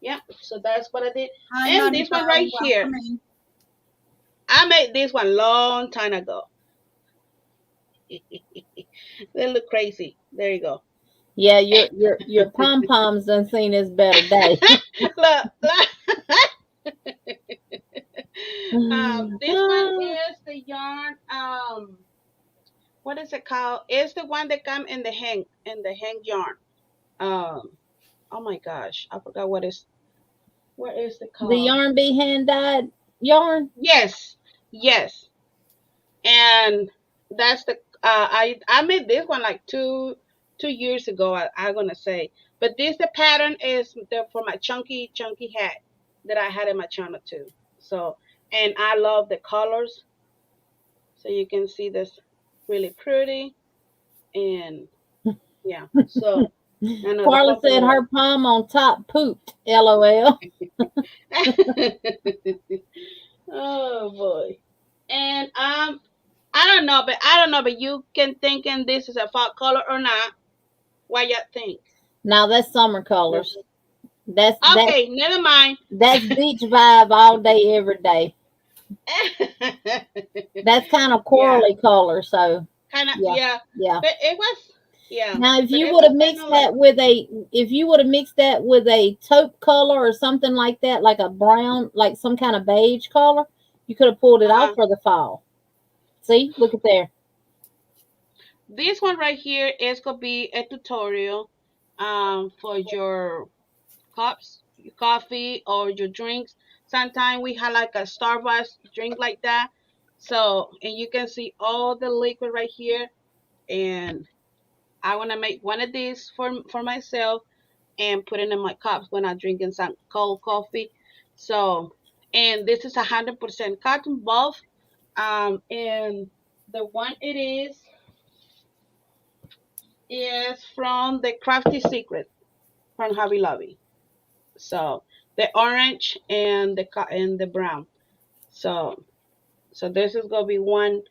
yeah, so that's what I did. Hi, And Nanny this one right Bell, here, welcome in. I made this one long time ago. They look crazy. There you go. Yeah, your pom poms done seen this better day. Look. This one is the yarn. What is it called? It's the one that come in the hang yarn. Um, oh my gosh, I forgot what is it The called? yarn bee hand dyed yarn. Yes, yes, and that's the I made this one like 2 years ago. I'm gonna say, but this the pattern is for my chunky hat that I had in my channel too. So, and I love the colors. So you can see this really pretty, and yeah. So I know the Carla pumpkin said one. her palm on top pooped. LOL. Oh boy. And I don't know, but you can thinking this is a fall color or not. What you think? Now that's summer No. colors. That's Okay, never mind. that's beach vibe all day, every day. That's kind of Yeah, corally color, so kind of. yeah, Yeah, yeah. but it was. Yeah, Now, if but you it would was have kind mixed of like. that with a, if you would have mixed that with a taupe color or something like that, like a brown, like some kind of beige color, you could have pulled it off Uh-huh. for the fall. See, look at there. This one right here is gonna be a tutorial, for your cups, your coffee, or your drinks. Sometimes we have like a Starbucks drink like that. So, and you can see all the liquid right here. And I want to make one of these for myself and put it in my cups when I'm drinking some cold coffee. So, and this is 100% cotton buff. And the one it is from the Crafty Secret from Hobby Lobby. So the orange and and the brown. So so this is gonna be one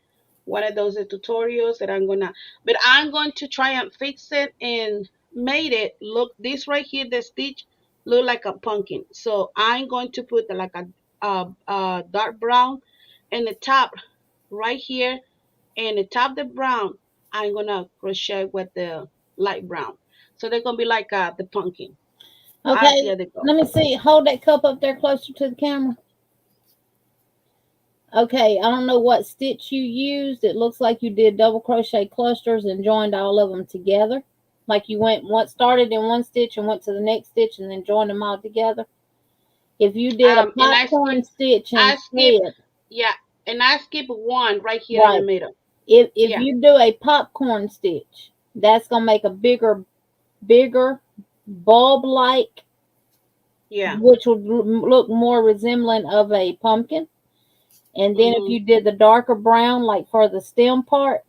of those tutorials that I'm going to try and fix it and made it look this right here, the stitch look like a pumpkin. So I'm going to put like a dark brown in the top right here, and the top the brown I'm gonna crochet with the light brown. So they're gonna be like the pumpkin. I'll see Okay, how they go. let me see. Hold that cup up there closer to the camera. Okay, I don't know what stitch you used. It looks like you did double crochet clusters and joined all of them together. Like you went once, started in one stitch and went to the next stitch and then joined them all together. If you did a And popcorn stitch I skip, instead, yeah, and I skip one right here in the right? middle. If Yeah, you do a popcorn stitch, that's gonna make a bigger bulb like, yeah. which would look more resembling of a pumpkin. And then if Hmm. you did the darker brown, like for the stem part,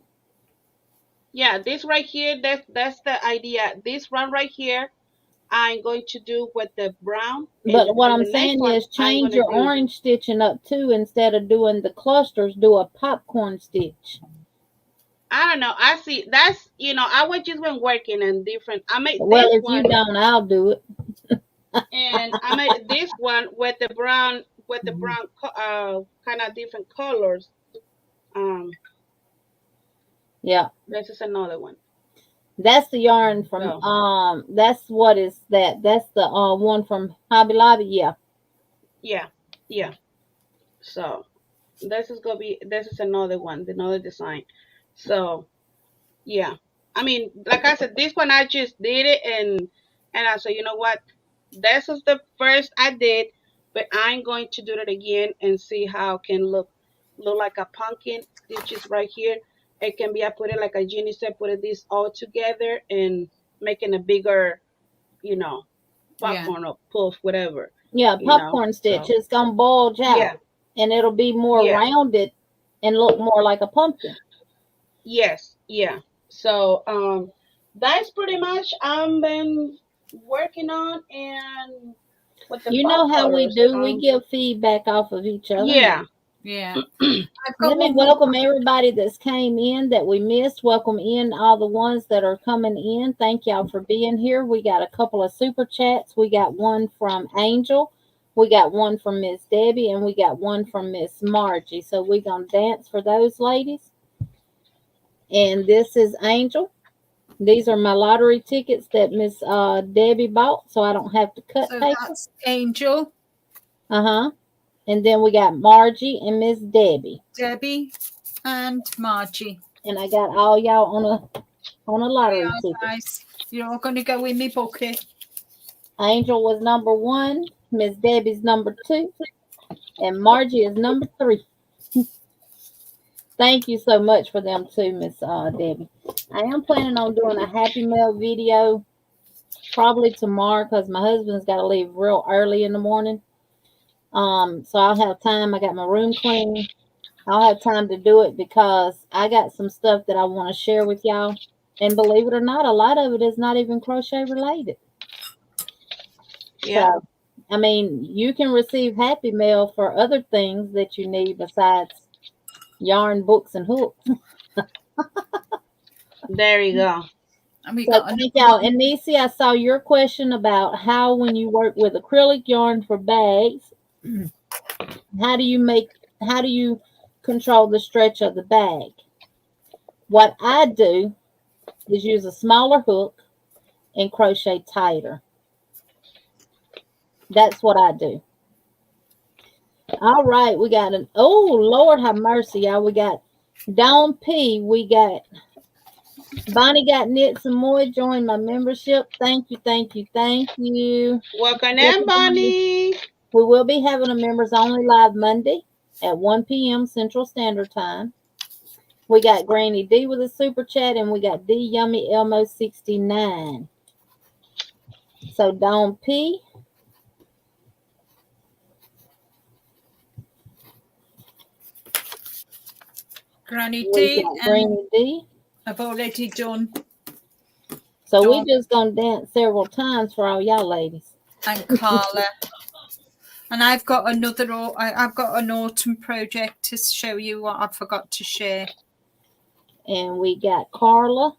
Yeah, this right here, that's the idea. This one right here, I'm going to do with the brown, but what and I'm the next saying one is I'm change gonna your do. orange stitching up too. Instead of doing the clusters, do a popcorn stitch. I don't know. I see. That's I was just been working in different. I made Well, this if you one, don't, I'll do it. and I made this one with the brown, kind of different colors. Um, Yeah, this is another one. that's the yarn from So That's what is that? That's the one from Hobby Lobby. Yeah. yeah, yeah. So this is another one, another design. So yeah, I mean, like I said, this one I just did it, and I said, you know what, this is the first I did, but I'm going to do it again and see how it can look like a pumpkin stitches right here. It can be, I put it like a Jenny said, put it this all together and making a bigger, you know, Yeah. popcorn or puff, whatever, Yeah, popcorn stitch. So It's gonna bulge yeah, out, and it'll be more yeah. rounded and look more like a pumpkin. Yes, yeah. So that's pretty much I'm been working on, and with the You fall know how we colors. do. We give feedback off of each other. Yeah. Yeah. I've got Let me one more. welcome everybody that's came in that we missed. Welcome in all the ones that are coming in. Thank y'all for being here. We got a couple of super chats. We got one from Angel. We got one from Miss Debbie, and we got one from Miss Margie. So we're gonna dance for those ladies. And this is Angel. These are my lottery tickets that Miss Debbie bought, so I don't have to cut So paper. that's Angel, Uh-huh. And then we got Margie and Miss Debbie. Debbie, and Margie. And I got all y'all on a They lottery are ticket. nice. You're all going to go in my bucket. Angel was number one, Miss Debbie's number two, and Margie is number three. Thank you so much for them too, Miss Debbie. I am planning on doing a Happy Mail video probably tomorrow because my husband's got to leave real early in the morning. So I'll have time. I got my room clean. I'll have time to do it because I got some stuff that I want to share with y'all. And believe it or not, a lot of it is not even crochet related. Yeah. So, I mean, you can receive Happy Mail for other things that you need besides yarn, books, and hooks. There you go. And we So got thank another y'all. one. And Nisi, I saw your question about how when you work with acrylic yarn for bags, how do you make how do you control the stretch of the bag? What I do is use a smaller hook and crochet tighter. That's what I do. All right, we got an oh Lord have mercy, y'all. We got Dawn P. We got Bonnie got knit some more. Join my membership. Thank you, thank you, thank you. Welcome in, Bonnie. We will be having a members only live Monday at 1 p.m. Central Standard Time. We got Granny D with a super chat, and we got D Yummy Elmo 69. So Dawn P. Granny We D, got and Granny D. I've already done So we Dawn just gonna dance several times for all y'all ladies. and Carla. And I've got I've got an autumn project to show you what I forgot to share. And we got Carla.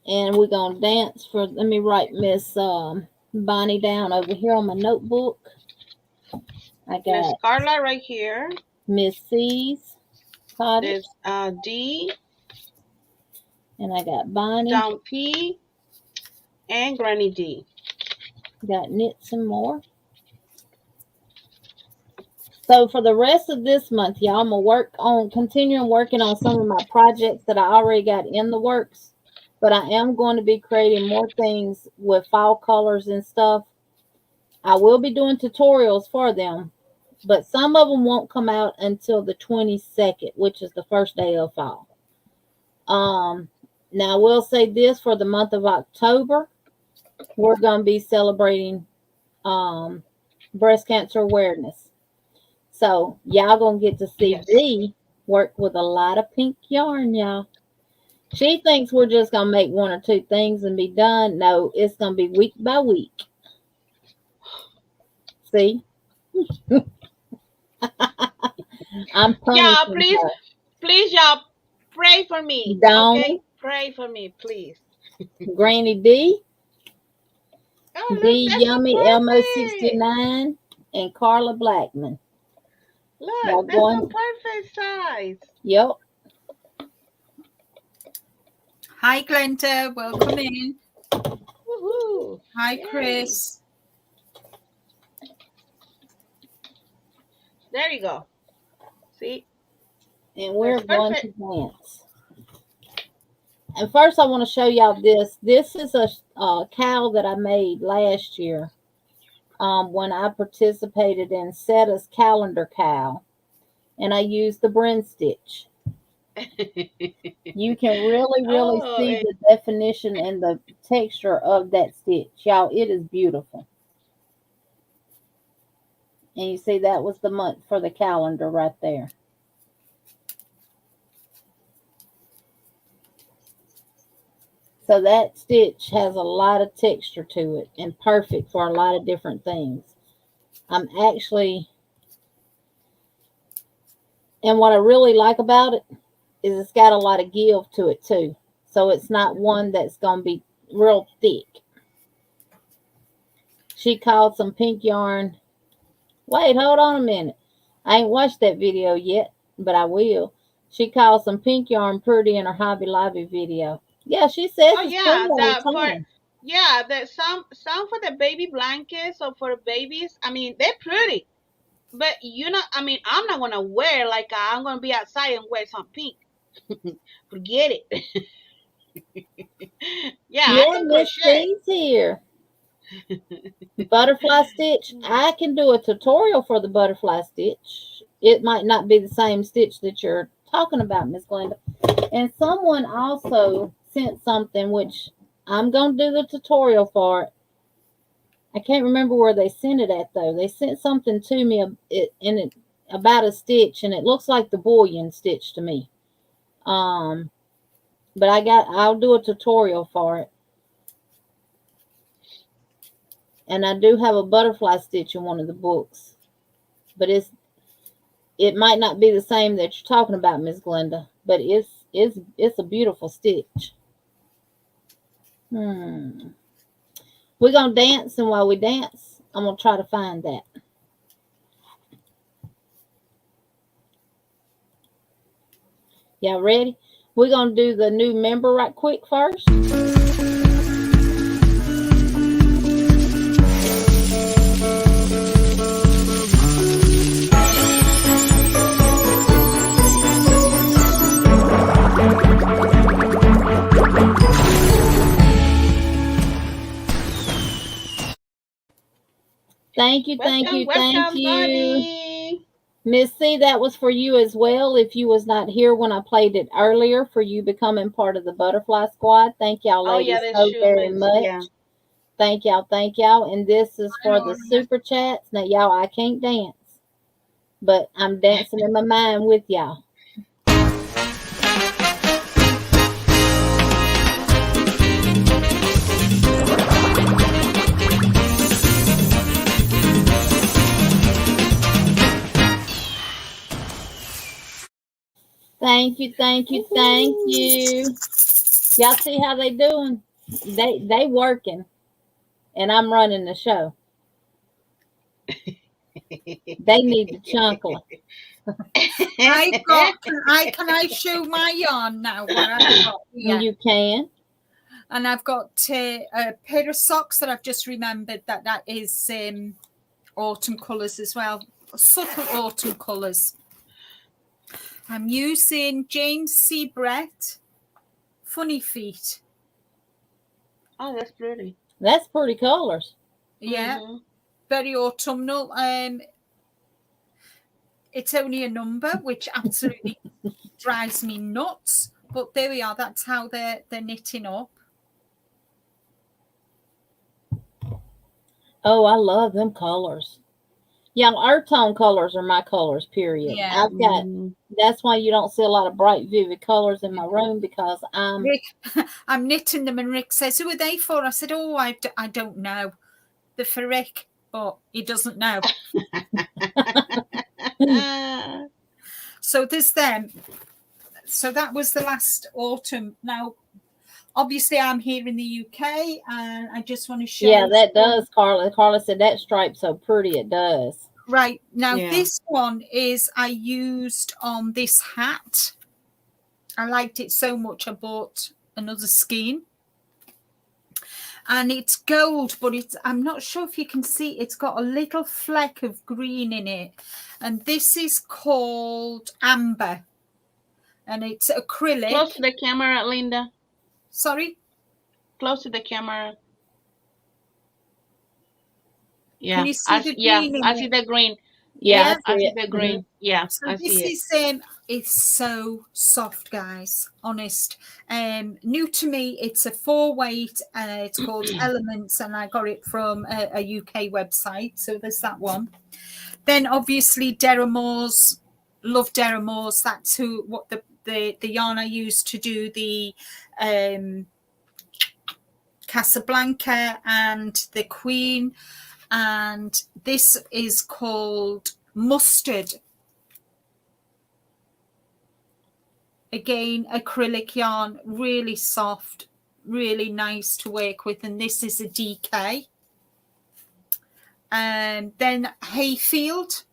And we're gonna dance for. Let me write Miss Bonnie down over here on my notebook. I Miss got Carla right here. Miss C's cottage, There's D, and I got Bonnie. Dawn P, and Granny D. Got knit some more. So for the rest of this month, y'all, I'm gonna continuing working on some of my projects that I already got in the works. But I am going to be creating more things with fall colors and stuff. I will be doing tutorials for them, but some of them won't come out until the 22nd, which is the first day of fall. Now I will say this: for the month of October, we're going to be celebrating breast cancer awareness. So y'all gonna get to see Yes. V work with a lot of pink yarn, y'all. She thinks we're just gonna make one or two things and be done. No, it's gonna be week by week. See, I'm Y'all, punishing please, please, y'all, pray for her. me. Okay? Donnie, Pray for me, please. Granny D, Oh, look, D that's so Yummy Elmo perfect. 69, and Carla Blackman. Y'all Look, that's so going? perfect size. Yep. Hi Glenda, welcome in. Woohoo. Hi Yay. Chris. There you go. See? And we're That's going to perfect. dance. And first, I want to show y'all this. This is a cowl that I made last year when I participated in Setta's calendar cowl, and I used the Bren stitch. You can really Oh, see the definition and the texture of that stitch, y'all. It is beautiful. And you see that was the month for the calendar right there. So that stitch has a lot of texture to it and perfect for a lot of different things. I'm actually, and what I really like about it is it's got a lot of give to it too. So it's not one that's going to be real thick. She called some pink yarn. Wait, hold on a minute. I ain't watched that video yet, but I will. She called some pink yarn pretty in her Hobby Lobby video. Yeah, she says oh it's pretty yeah, all that the for time. yeah, that some for the baby blankets or for the babies. I mean, they're pretty, but I mean, I'm not gonna wear like I'm gonna be outside and wear some pink. Forget it. Yeah, I Yeah, can Miss crochet. C's here. Butterfly stitch. I can do a tutorial for the butterfly stitch. It might not be the same stitch that you're talking about, Miss Glenda. And someone also sent something which I'm going to do the tutorial for it. I can't remember where they sent it at though. They sent something to me about a stitch, and it looks like the bullion stitch to me. But I'll do a tutorial for it. And I do have a butterfly stitch in one of the books, but It might not be the same that you're talking about, Miss Glenda, but it's a beautiful stitch. Hmm. We're gonna dance, and while we dance, I'm gonna try to find that. Y'all ready? We're gonna do the new member right quick first. Thank you, thank Welcome, you, thank welcome, you. buddy. Miss C, that was for you as well. If you was not here when I played it earlier, for you becoming part of the Butterfly Squad. Thank y'all Oh yeah, ladies that's so true, very Miss. Yeah. much. Thank y'all, thank y'all. And this is I for the know. super chats. Now y'all, I can't dance, but I'm dancing in my mind with y'all. Thank you, thank you, thank you. Y'all see how they doing? They working, and I'm running the show. They need the chunkle. I've got. Can I show my yarn now? What I've got here, You can. and I've got a pair of socks that I've just remembered that is autumn colours as well, subtle autumn colours. I'm using Jane C. Brett Funny Feet. Oh, that's pretty. That's pretty colors. Yeah, Mm-hmm. very autumnal. It's only a number, which absolutely drives me nuts. But there we are. That's how they're knitting up. Oh, I love them colors. Yeah, earth tone colors are my colors, period. Yeah. I've got Mm-hmm. That's why you don't see a lot of bright, vivid colors in my room because Rick, I'm knitting them, and Rick says, "Who are they for?" I said, "Oh, I don't know. They're for Rick, but he doesn't know." So there's them. So that was the last autumn. Now, obviously, I'm here in the UK, and I just want to show. Yeah, that some. does, Carla. Carla said that stripe's so pretty, it does. Right now, Yeah. this one is I used on this hat. I liked it so much, I bought another skein. And it's gold, but I'm not sure if you can see, it's got a little fleck of green in it. And this is called amber. And it's acrylic. Close to the camera, Linda. Sorry? Close to the camera. Yeah. Can you see the green in I see it? the green. Yeah, Yeah. I I see see it. the green. Yeah, So I this see it. is it's so soft, guys. Honest. New to me, it's a 4-weight. It's called Elements, and I got it from a UK website. So there's that one. Then obviously Deramores, love Deramores. That's what the yarn I used to do the Casablanca and the Queen. And this is called Mustard. Again, acrylic yarn, really soft, really nice to work with. And this is a DK. And then Hayfield.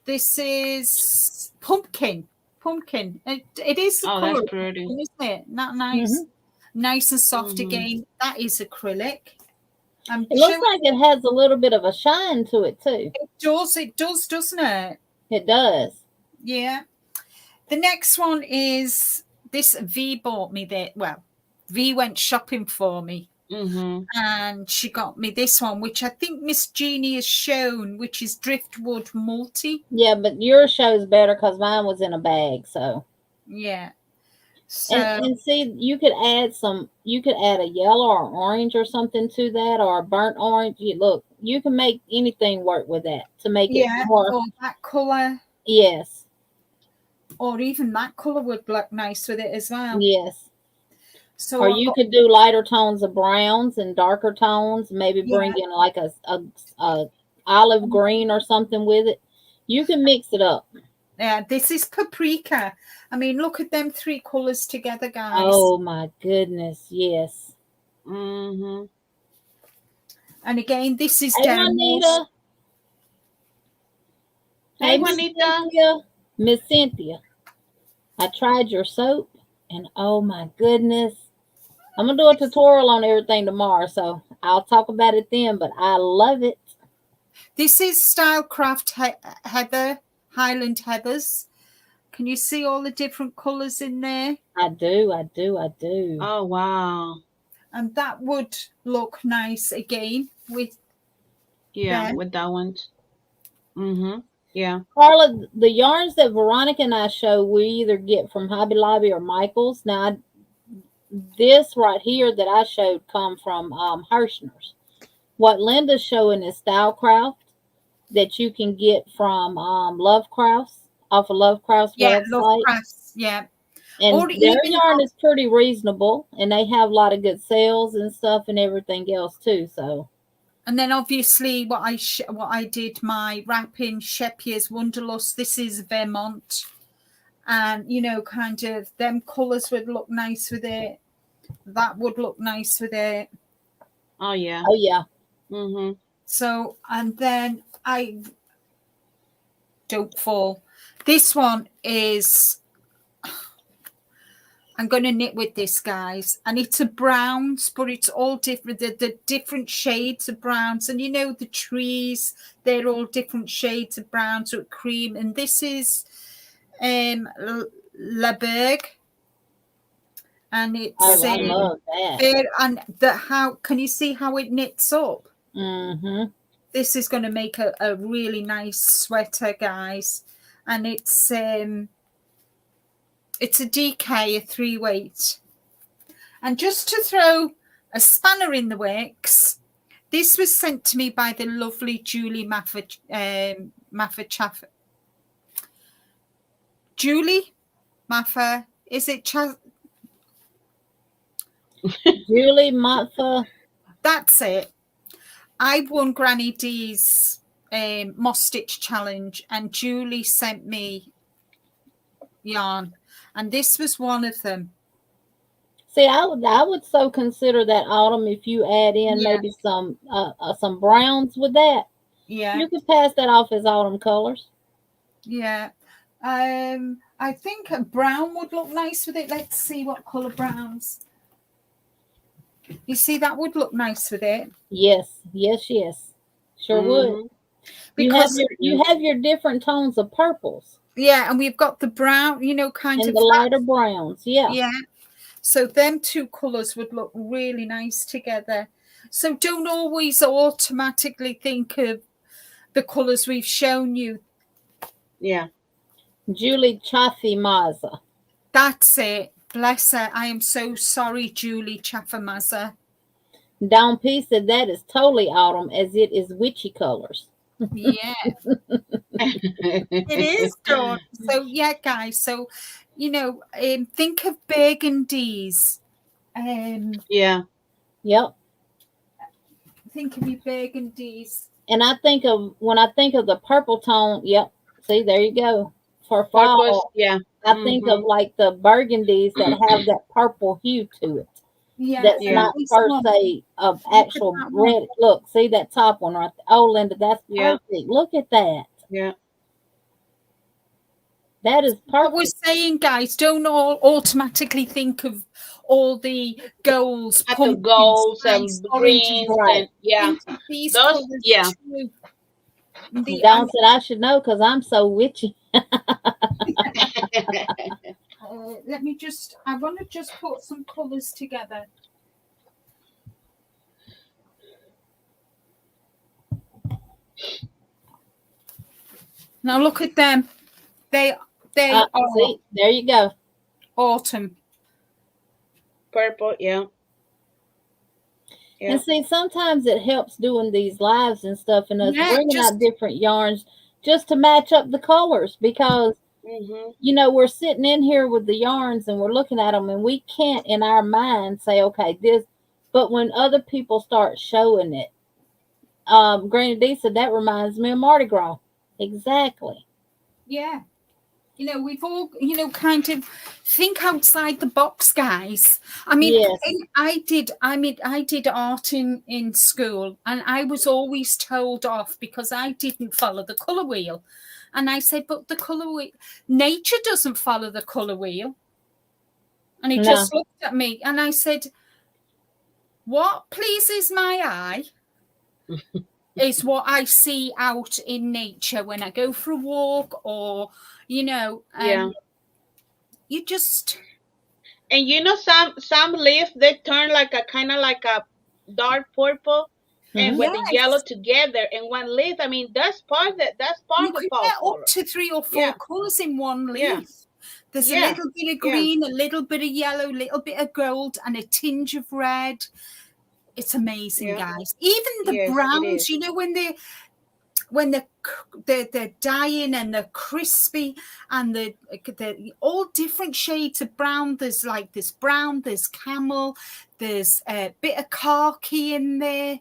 This is pumpkin. It is the Oh, colour, that's pretty. isn't it? Not nice. Nice and soft again. That is acrylic. It looks like it has a little bit of a shine to it too. It does, doesn't it? It does. Yeah. The next one is this. V bought me that. Well, V went shopping for me. And she got me this one, which I think Miss Jeannie has shown, which is Driftwood Multi. Yeah, but yours shows better because mine was in a bag. So yeah. So and see, you could add a yellow or orange or something to that, or a burnt orange. Look, you can make anything work with that to make it more. Or that color. Yes. Or even that color would look nice with it as well. Yes. So or you could do lighter tones of browns and darker tones. Maybe bring in like a olive green or something with it. You can mix it up. Yeah, this is paprika. I mean, look at them three colors together, guys. Oh my goodness, yes. Mm-hmm. And again, this is Hey demos. Juanita. Hey, Hey Miss Juanita. Cynthia. Miss Cynthia. I tried your soap and oh my goodness. I'm gonna do a tutorial on everything tomorrow, so I'll talk about it then, but I love it. This is Stylecraft Heather, Highland Heathers. Can you see all the different colors in there? I do, I do, I do. Oh, wow. And that would look nice again with Yeah, them. with that one. Mm-hmm. Yeah. Carla, the yarns that Veronica and I show, we either get from Hobby Lobby or Michaels. Now, this right here that I showed come from Hirschner's. What Linda's showing is Stylecraft that you can get from Lovecraft's off of Lovecraft's Yeah, website. Lovecrafts. Yeah. And Or their even yarn is pretty reasonable, and they have a lot of good sales and stuff and everything else too. So, and then obviously what I did my wrapping Shepier's Wonderlust. This is Vermont, and kind of them colors would look nice with it. That would look nice with it. Oh, yeah. oh yeah, Mm-hmm. So, and then I don't fall. This one is, I'm going to knit with this, guys, and it's a browns, but it's all different. The different shades of browns, and the trees, they're all different shades of browns with cream. And this is La Berg, and it's I love that. there. And how can you see how it knits up? Mm-hmm. This is going to make a really nice sweater, guys, and it's a DK, a 3-weight. And just to throw a spanner in the works, this was sent to me by the lovely Julie Maffa. Julie Maffa, is it? Julie Matfa. That's it. I won Granny D's Moss Stitch Challenge, and Julie sent me yarn, and this was one of them. See, I would so consider that autumn if you add in Yeah. maybe some browns with that. Yeah, You could pass that off as autumn colors. yeah. I think a brown would look nice with it. Let's see what color browns. You see, that would look nice with it. Yes, yes, yes. Sure would. Mm-hmm. Because You have your different tones of purples yeah, and we've got the brown, kind and of the lighter browns. Yeah. yeah. So them two colors would look really nice together. So don't always automatically think of the colors we've shown you. Yeah. Julie Chaffee Maza. That's it. Bless her. I am so sorry, Julie Chaffamaza. Dawn P said that is totally autumn as it is witchy colors. Yeah, it is, Dawn. So yeah, guys. So think of burgundies. Yeah. Yep. Think of your burgundies. And I think of when I think of the purple tone, yep. See, there you go. For Purpose. fall, Yeah. I think of like the burgundies that have that purple hue to it. Yeah, That's Yeah. not per se of actual that one. red. Look, see that top one right there. Oh, Linda, that's Yeah. perfect. Look at that. Yeah. That is What we're perfect. saying, guys, don't all automatically think of all the golds, At the pumpkins, golds nice and oranges. greens Right. and yeah. Think of these Those colors yeah. too. Dawn said I should know because I'm so witchy. Let me just, I want to just put some colors together. Now look at them. They are See, there you go. autumn. Purple, yeah. Yeah. And see, sometimes it helps doing these lives and stuff and us Yeah, bringing just out different yarns just to match up the colors because, Mm-hmm. we're sitting in here with the yarns and we're looking at them and we can't in our mind say, okay, this, but when other people start showing it, Granny D said that reminds me of Mardi Gras. Exactly. Yeah. We've all, kind of think outside the box, guys. I mean, Yes. I did art in school, and I was always told off because I didn't follow the color wheel. And I said, but the color wheel, nature doesn't follow the color wheel. And he No. just looked at me, and I said, what pleases my eye is what I see out in nature when I go for a walk, or, Yeah. and you just, And some leaves they turn like a kind of like a dark purple, and Hmm. with the yellow yes, together. And one leaf, I mean, that's part you of the can fall get up color. to 3 or 4 Yeah, colours in one yeah, leaf. There's a yeah, little bit of yeah, green, a little bit of yellow, a little bit of gold, and a tinge of red. It's amazing, yeah. guys. Even the Yes, it browns, is. when they're dying and they're crispy, and they're all different shades of brown. There's brown, there's camel, there's a bit of khaki in there.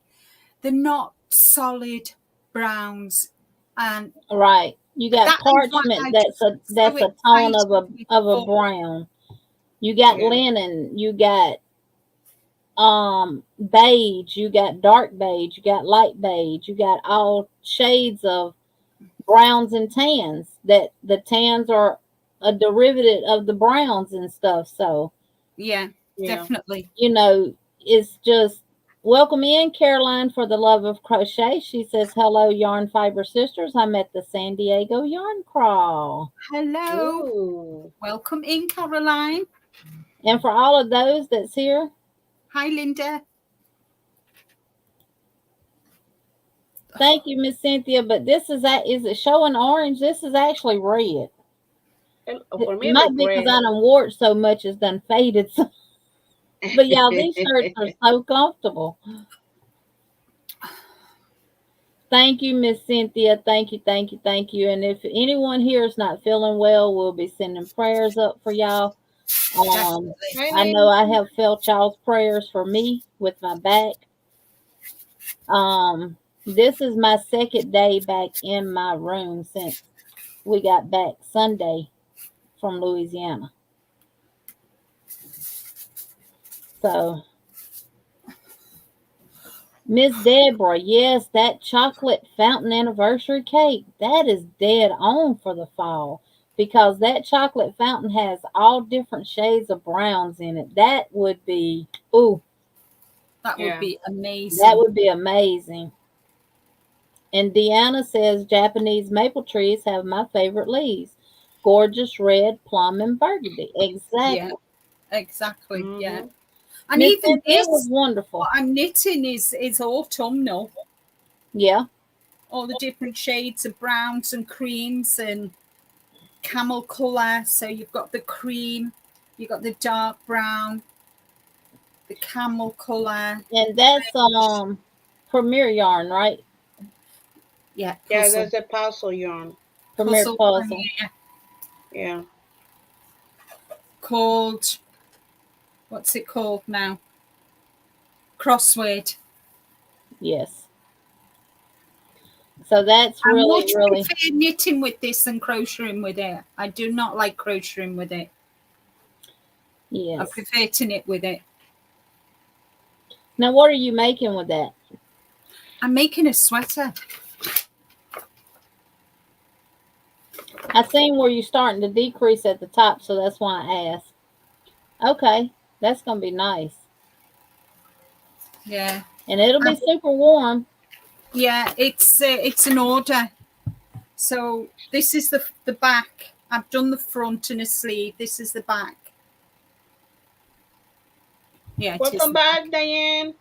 They're not solid browns, and Right. You got that is what parchment. I That's just a so tone excited with of a fall. brown. You got Yeah, linen. You got beige. You got dark beige. You got light beige. You got all shades of browns and tans. That the tans are a derivative of the browns and stuff. So Yeah, yeah. definitely. it's just welcome in Caroline for the love of crochet. She says, hello, Yarn Fiber Sisters. I'm at the San Diego Yarn Crawl. Hello, Ooh. welcome in, Caroline. And for all of those that's here, Hi, Linda. thank you, Miss Cynthia. But this is it showing orange? This is actually red. And It for me, it might look be because red. I done wore it so much it's done faded. But y'all, these shirts are so comfortable. Thank you, Miss Cynthia. Thank you, thank you, thank you. And if anyone here is not feeling well, we'll be sending prayers up for y'all. Definitely. Hi, I know I Nancy. have felt y'all's prayers for me with my back. This is my second day back in my room since we got back Sunday from Louisiana. So, Miss Deborah, yes, that chocolate fountain anniversary cake, that is dead on for the fall because that chocolate fountain has all different shades of browns in it. That would be, ooh, That would Yeah. be that amazing. would be amazing. And Deanna says Japanese maple trees have my favorite leaves. Gorgeous red, plum, and burgundy. Yeah, Exactly. exactly. Yeah, Mm-hmm. and Miss even Cynthia, it was this, what wonderful. I'm knitting is autumnal. Yeah. All the different shades of browns and creams and camel color. So you've got the cream, you've got the dark brown, the camel color. And that's Premier Yarn, right? Yeah, Yeah, puzzle, that's a puzzle yarn. Premier puzzle Puzzle. premier Yeah. called, what's it called now? Crossword. Yes. So that's I really, much really, prefer knitting with this than crocheting with it. I do not like crocheting with it. I yes. prefer to knit with it. Now, what are you making with that? I'm making a sweater. I seen where you're starting to decrease at the top, so that's why I asked. Okay, that's gonna be nice, Yeah, and it'll be super warm. yeah. It's an order. So this is the back. I've done the front and a sleeve. This is the back. Yeah, it is Welcome the back. back, Diane.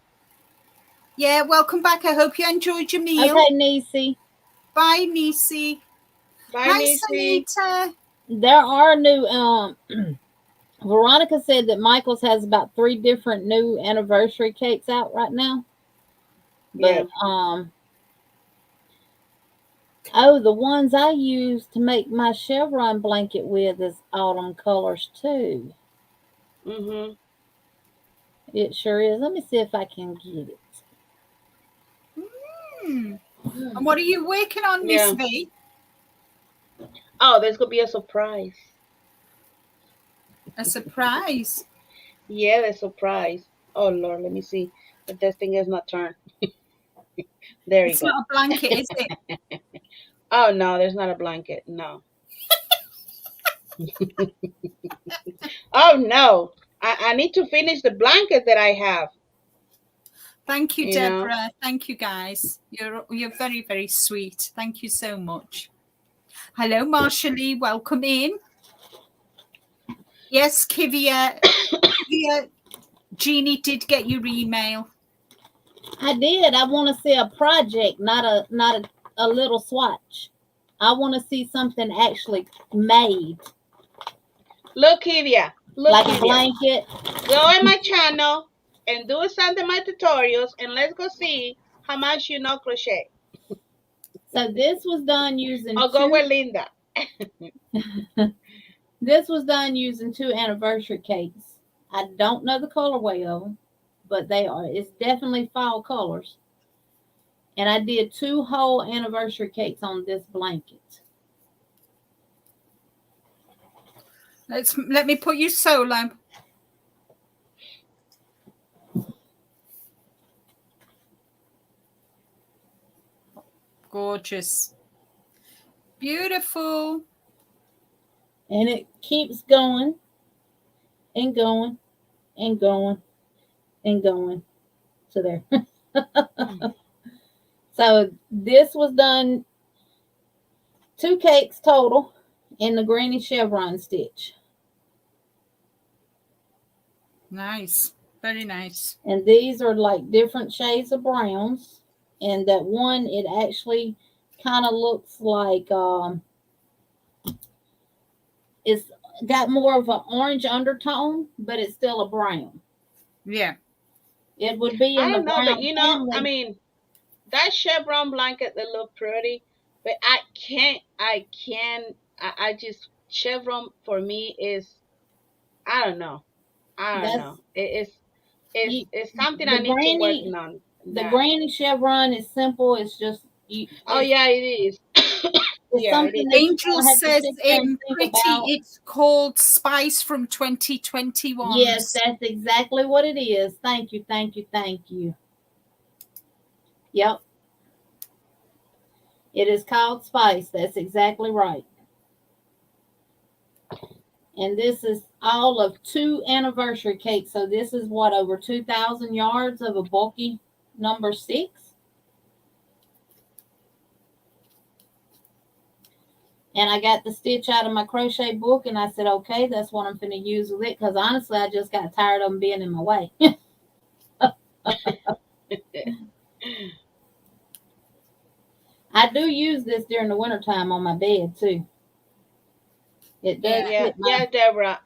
Yeah, welcome back. I hope you enjoyed your meal. Okay, Nisi. Bye, Nisi. Bye, Hi, Nisi. Sanita. There are new. Veronica said that Michael's has about 3 different new anniversary cakes out right now. Yeah. But oh, the ones I use to make my chevron blanket with is autumn colors too. Mm-hmm. It sure is. Let me see if I can get it. Hmm. And what are you working on, Miss Yeah. V? Oh, there's gonna be a surprise. A surprise. Yeah, the surprise. Oh Lord, let me see if this thing is not turned. There you It's go. not a blanket, is it? Oh no, there's not a blanket. No. Oh no. I need to finish the blanket that I have. Thank you, You know. Deborah. Thank you, guys. You're very, very sweet. Thank you so much. Hello, Marshallee. Welcome in. Yes, Kivia. Kivia, Jeannie did get your email. I did. I want to see a project, not a little swatch. I want to see something actually made, Look, Kivia. Look, like a Kivia. blanket. Go on my channel and do some of my tutorials, and let's go see how much you know crochet. So this was done using Or go two. with Linda. This was done using two anniversary cakes. I don't know the colorway of them, but they are. It's definitely fall colors. And I did two whole anniversary cakes on this blanket. Let me put you solo. Gorgeous. Beautiful. And it keeps going and going and going and going to there. So this was done two cakes total in the granny chevron stitch. Nice. Very nice. And these are like different shades of browns. And that one, it actually kind of looks like it's got more of an orange undertone, but it's still a brown. Yeah. It would be I in the don't know, but brown you know, I family. mean, that chevron blanket they look pretty, but I just chevron for me is I don't know. I don't That's know. It's you, it's something I the need to work granny. on The that. granny chevron is simple. It's just you. Oh yeah, it is. It's Yeah, it something is. that you Angel don't have to says sit there and think pretty, about. it's called Spice from Yes, 2021's. that's exactly what it is. Thank you, thank you, thank you. Yep, it is called Spice. That's exactly right. And this is all of two anniversary cakes. So this is what, over 2,000 yards of a bulky number six. And I got the stitch out of my crochet book, and I said, okay, that's what I'm going to use with it. Because honestly, I just got tired of them being in my way. I do use this during the wintertime on my bed too. It does Yeah. Yeah, fit my. yeah, Deborah.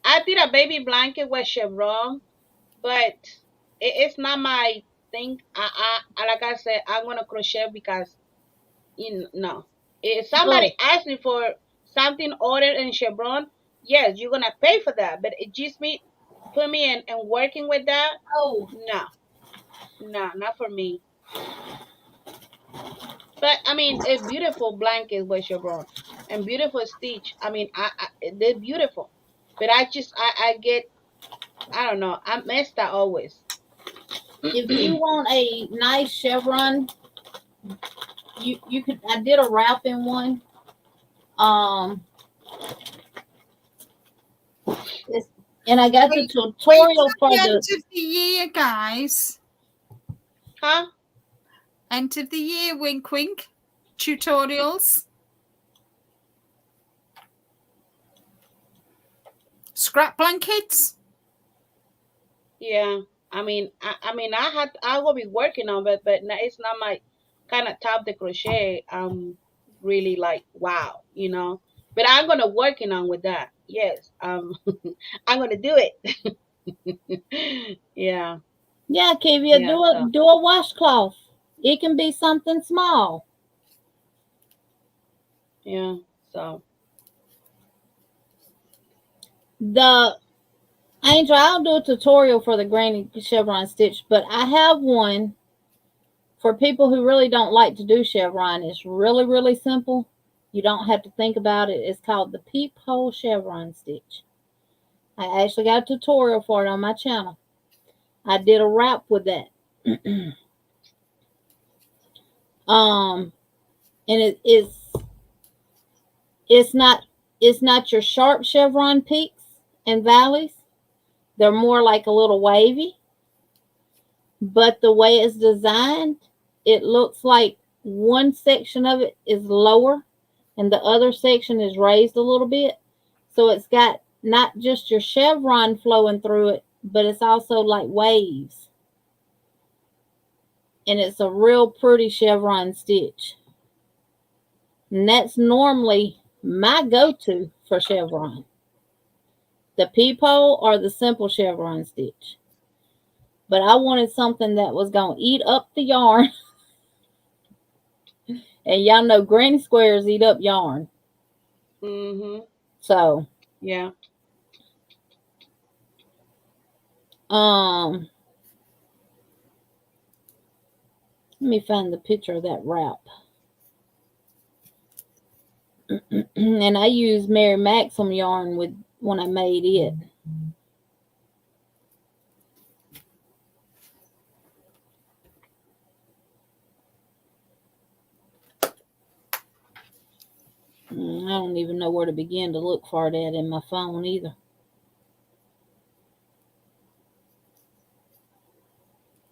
I did a baby blanket with chevron, but it's not my thing. Like I said, I'm gonna crochet because no. If somebody Look, asks me for something ordered in chevron, yes, you're gonna pay for that. But it just me put me in and working with that. oh, No, no, not for me. But I mean, a beautiful blanket with chevron and beautiful stitch. I mean, they're beautiful. But I get I don't know. I messed that always. if you want a nice chevron, you could. I did a wrapping one. Um, it's, and I got the Wait tutorial till for the end the. of the year, guys. Huh? End of the year, wink, wink. Tutorials. Scrap blankets. Yeah. I will be working on it, but it's not my kind of top de crochet. Really like wow. But I'm gonna working on with that. Yes. I'm gonna do it. Yeah. Yeah, Kivia, Yeah. do a So do a washcloth. It can be something small. yeah. So The Angel, I'll do a tutorial for the granny chevron stitch, but I have one for people who really don't like to do chevron. It's really, really simple. You don't have to think about it. It's called the peephole chevron stitch. I actually got a tutorial for it on my channel. I did a wrap with that. And it's not your sharp chevron peaks and valleys. They're more like a little wavy. But the way it's designed, it looks like one section of it is lower and the other section is raised a little bit. So it's got not just your chevron flowing through it, but it's also like waves. And it's a real pretty chevron stitch. And that's normally my go-to for chevron. The peephole or the simple chevron stitch. But I wanted something that was going to eat up the yarn. And y'all know granny squares eat up yarn. Mm-hmm. So, Yeah. let me find the picture of that wrap. And I used Mary Maxim yarn when I made it. I don't even know where to begin to look for that in my phone either.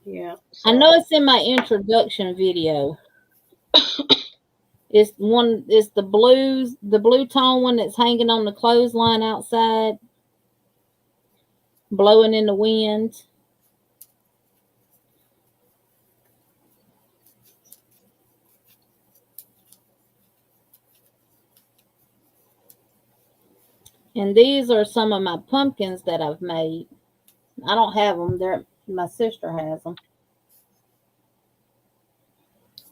Yeah. I know it's in my introduction video. It's the blue tone one that's hanging on the clothesline outside, blowing in the wind. And these are some of my pumpkins that I've made. I don't have them. My sister has them.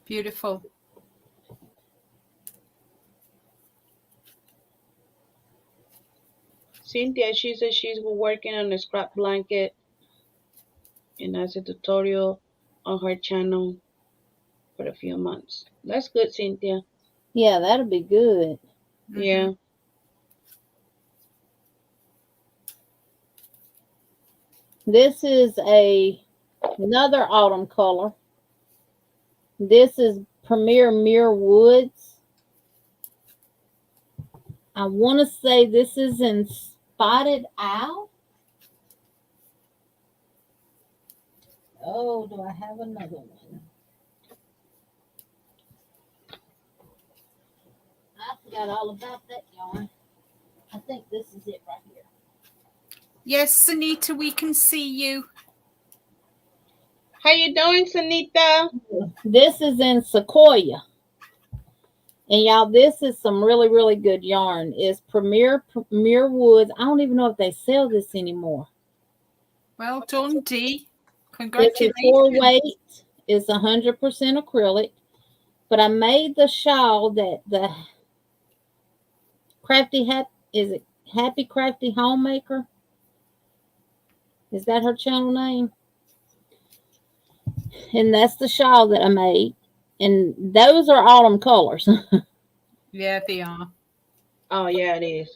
Beautiful. Cynthia, she says she's been working on a scrap blanket and has a tutorial on her channel for a few months. That's good, Cynthia. Yeah, that'll be good. Yeah. This is another autumn color. This is Premier Muir Woods. I want to say this is in Spotted Owl. Oh, do I have another one? I forgot all about that yarn. I think this is it right here. Yes, Sunita, we can see you. How you doing, Sunita? This is in Sequoia. And y'all, this is some really, really good yarn. It's Premier Woods. I don't even know if they sell this anymore. Well done, Dee. It's a Congratulations. 4-weight. It's 100% acrylic. But I made the shawl that the Happy Crafty Homemaker? Is that her channel name? And that's the shawl that I made. And those are autumn colors. Yeah, they are. Oh, yeah, it is.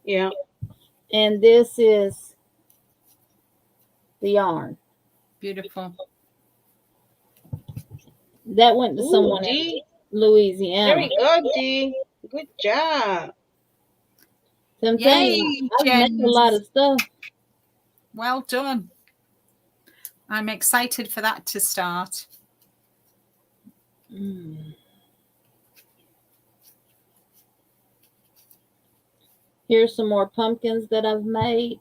Yeah. And this is the yarn. Beautiful. That went to Ooh, someone Dee. in Louisiana. There we go, Dee. Good job. So I'm telling you, I've made a lot of stuff. Well done. I'm excited for that to start. Here's some more pumpkins that I've made.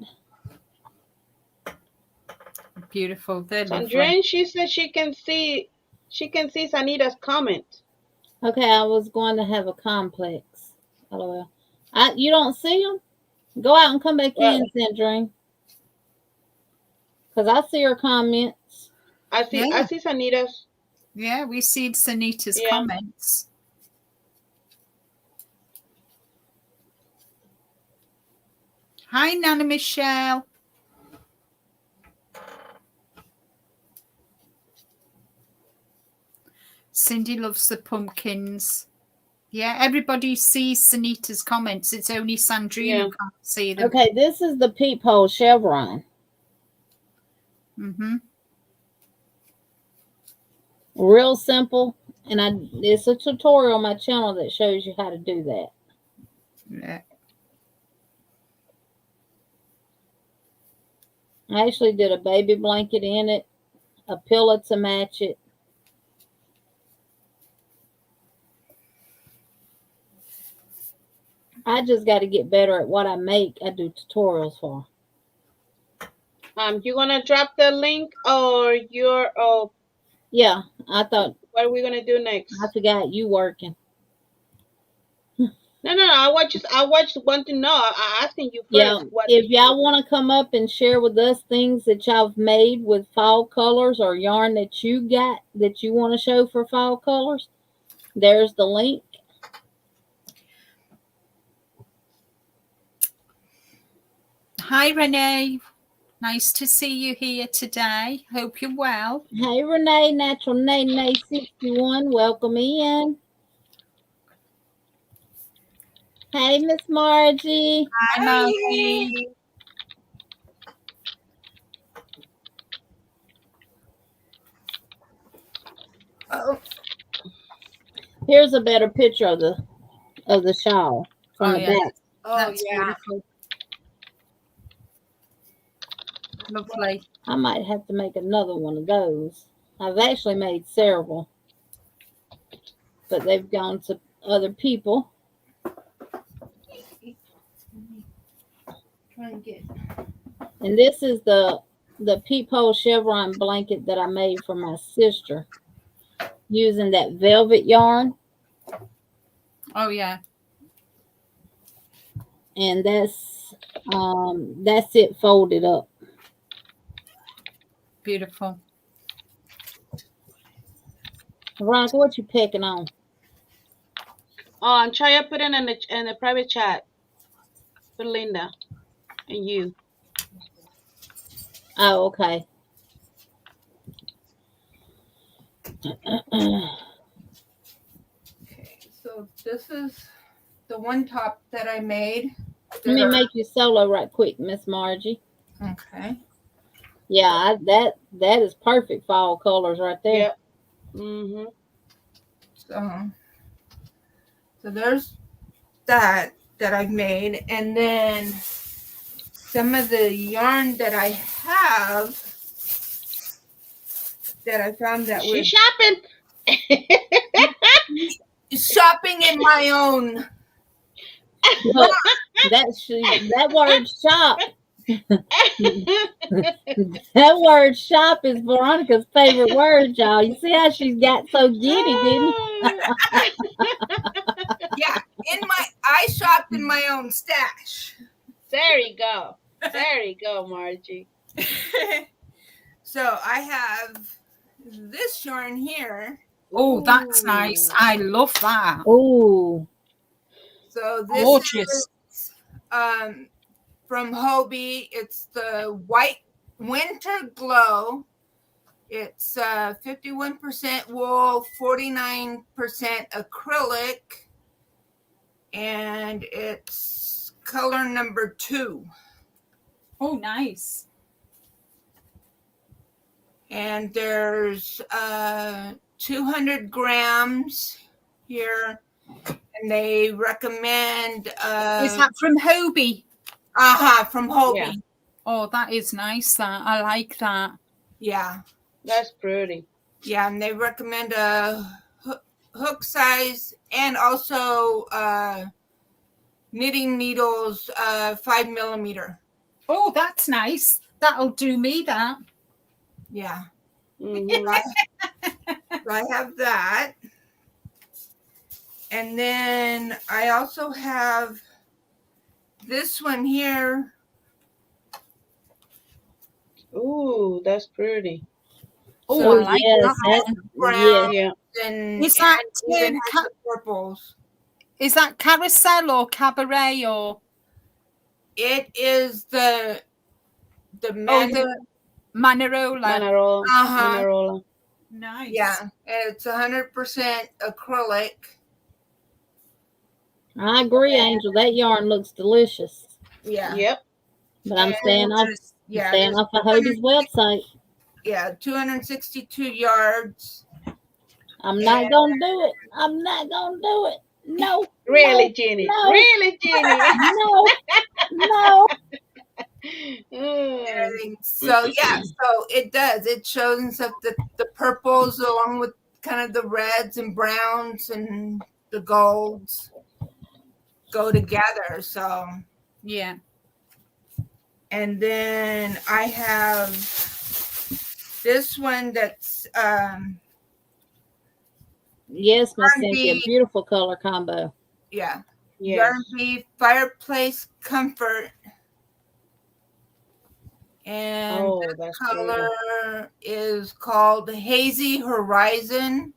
Beautiful. They're Sandrine, she says she can see Sanita's comment. Okay, I was going to have a complex. LOL. You don't see them? Go out and come back in, Sandrine. Because I see her comments. I see Sanita's. Yeah, we see Sanita's comments. Hi, Nana Michelle. Cindy loves the pumpkins. Yeah, everybody sees Sunita's comments. It's only Sandrine who can't see them. Okay, this is the peephole chevron. Mm-hmm. Real simple, and it's a tutorial on my channel that shows you how to do that. Yeah. I actually did a baby blanket in it, a pillow to match it. I just got to get better at what I make. I do tutorials for. You gonna drop the link or your Yeah, I thought. What are we gonna do next? I forgot you working. No. I want to know. I asking you first. Yeah, if y'all want to come up and share with us things that y'all have made with fall colors or yarn that you got that you want to show for fall colors, there's the link. Hi, Renee. Nice to see you here today. Hope you're well. Hey, Renee, Natural Nay 61. Welcome in. Hey, Miss Margie. Hi, Margie. Oh. Here's a better picture of the shawl from the back. Oh, that's beautiful. Lovely. I might have to make another one of those. I've actually made several, but they've gone to other people. And this is the peephole chevron blanket that I made for my sister using that velvet yarn. Oh yeah. And that's it folded up. Beautiful. Veronica, what you picking on? Oh, I'm trying to put it in the private chat for Linda and you. Oh, okay. Okay, so this is the one top that I made. Let me make you solo right quick, Miss Margie. Okay. Yeah, that is perfect fall colors right there. Yeah. Mm-hmm. So there's that I've made, and then some of the yarn that I have that I found that She's shopping in my own. Look, that word shop. That word shop is Veronica's favorite word, y'all. You see how she's got so giddy, didn't Yeah, I shopped in my own stash. There you go. There you go, Margie. So I have this yarn here. Oh, that's nice. I love that. Oh. So this gorgeous. Is from Hobie. It's the White Winter Glow. It's 51% wool, 49% acrylic, and it's color number 2. Oh, nice. And there's 200 grams here, and they recommend. Is that from Hobie? From Hobie. Yeah. Oh, that is nice. That I like that. Yeah. That's pretty. Yeah, and they recommend a hook size and also knitting needles 5 millimeter. Oh, that's nice. That'll do me that. Yeah. Mm-hmm. So I have that. And then I also have this one here. Ooh, that's pretty. Oh, So I like that. Brown Yeah. And Is that even has the purples? Is that carousel or cabaret or? It is the Manarola. Manarola. Nice. Yeah, it's 100% acrylic. I agree, Angel. That yarn looks delicious. Yeah. Yep. But And I'm yeah, staying there's off of Hobie's website. 262 yards. I'm And not gonna do it. I'm not gonna do it. No, Really, no, Jeannie? no, Really, Jeannie? no, no. Mm. so yeah, so it does. It shows up the purples along with kind of the reds and browns and the golds go together. So, Yeah. and then I have this one that's Yes, Miss yarn Cynthia, bee, beautiful color combo. yeah, Yes. yarn bee fireplace comfort, and Oh, this that's pretty. color is called hazy horizon.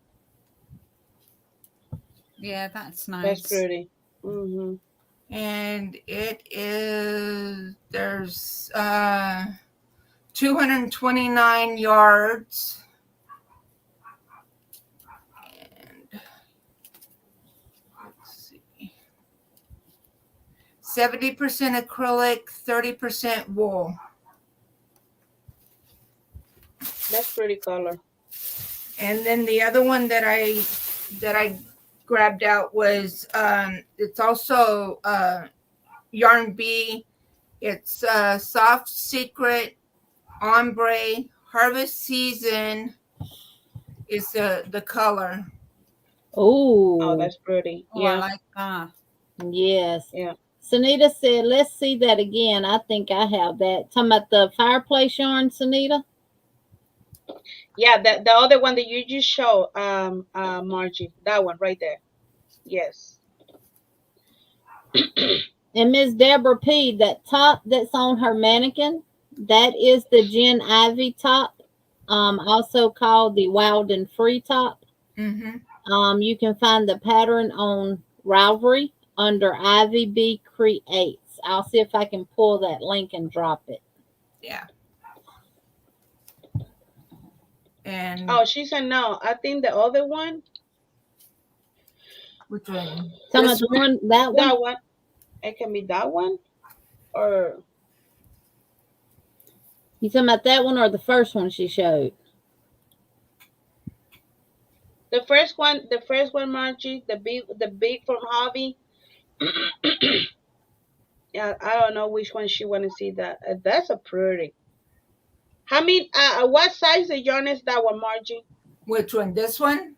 Yeah, that's That's nice. pretty. Mm-hmm. And it is there's 229 yards, and let's see, 70% acrylic, 30% wool. That's pretty color. And then the other one that I grabbed out was it's also yarn bee. It's soft secret ombre harvest season is the color. Oh, Oh, that's pretty. Oh, I Yeah. like that. yes. Yeah. Sunita said, let's see that again. I think I have that. Talking about the fireplace yarn, Sunita? Yeah, the other one that you just showed, Margie, that one right there. Yes. And Miss Deborah P, that top that's on her mannequin, that is the Jen Ivy top, also called the Wild and Free top. Mm-hmm. You can find the pattern on Ravelry under Ivy B Creates. I'll see if I can pull that link and drop it. Yeah. And Oh, she said no. I think the other one, which one? Talking This about the one, that one. that one, it can be that one, or You talking about that one or the first one she showed? the first one, Margie, the big from Hobby. Yeah, I don't know which one she want to see that. That's a pretty. How many? What size of yarn is that one, Margie? which one? This one?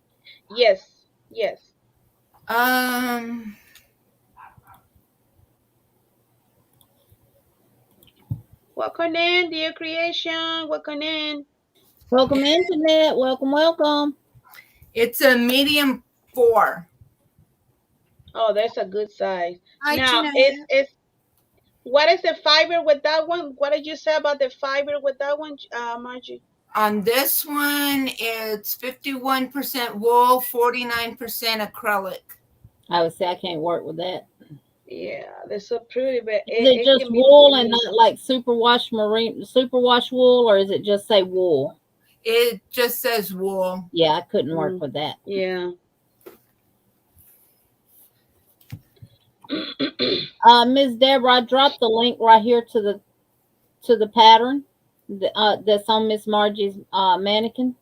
Yes, yes. Um, Welcome in, dear creation. Welcome in. Welcome, Internet. Welcome, welcome. it's a medium 4. Oh, that's a good size. Hi, Now, Jeanette. it's what is the fiber with that one? What did you say about the fiber with that one, Margie? On this one, it's 51% wool, 49% acrylic. I would say I can't work with that. Yeah, they're so pretty, but Is it it just can be for wool and me. not like superwash wool, or is it just say wool? It just says wool. Yeah, I couldn't work Mm, with that. yeah. Miss Deborah, I dropped the link right here to the pattern that's on Miss Margie's mannequin.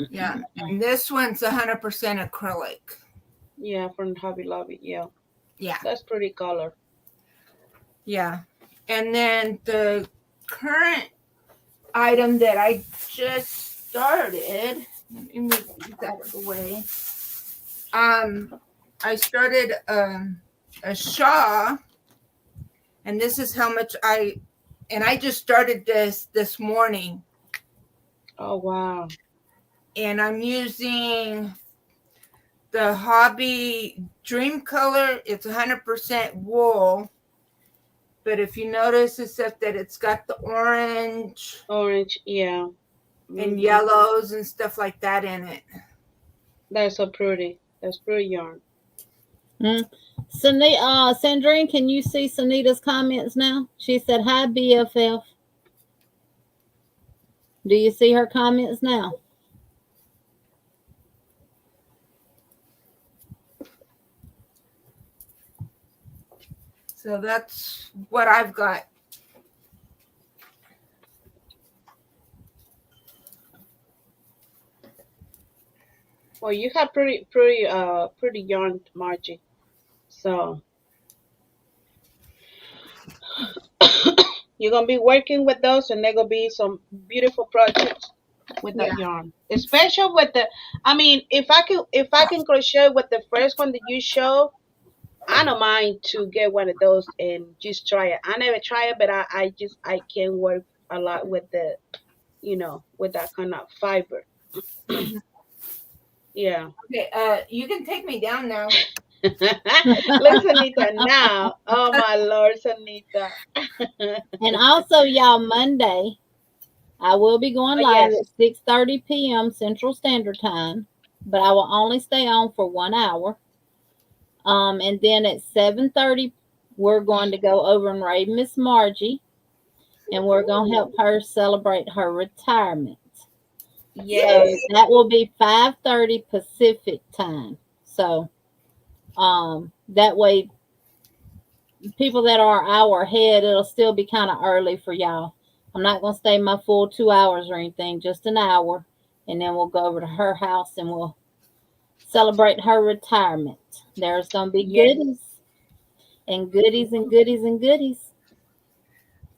Yeah. And this one's 100% acrylic. Yeah, from Hobby Lobby. Yeah, Yeah. that's pretty color. Yeah. And then the current item that I just started, let me move that out of the way. I started a shawl, and this is how much I just started this morning, Oh wow. and I'm using the Hobby Dream Color. It's 100% wool, but if you notice, except that it's got the orange Orange. Yeah. and Hmm. yellows and stuff like that in it. That's so pretty. That's pretty yarn. Sandrine, can you see Sunita's comments now? She said, "Hi BFF." Do you see her comments now? So that's what I've got. Well, you have pretty yarn, Margie. So you're gonna be working with those, and they're gonna be some beautiful projects with Yeah. that yarn. Especially with the, I mean, if I can crochet with the first one that you show, I don't mind to get one of those and just try it. I never try it, but I can work a lot with the, with that kind of fiber. Mhm. Yeah. Okay, you can take me down now. Look, Sanita, now. Oh my Lord, Sanita. And also, y'all, Monday, I will be going Oh live yes. at 6:30 p.m. Central Standard Time, but I will only stay on for 1 hour. And then at 7:30, we're going to go over and raid Miss Margie, and we're going to help her celebrate her retirement. So Yes. that will be 5:30 Pacific time. So that way, people that are an hour ahead, it'll still be kind of early for y'all. I'm not going to stay my full 2 hours or anything, just an hour. And then we'll go over to her house and we'll celebrate her retirement. There's going to be Yes. goodies and goodies and goodies and goodies.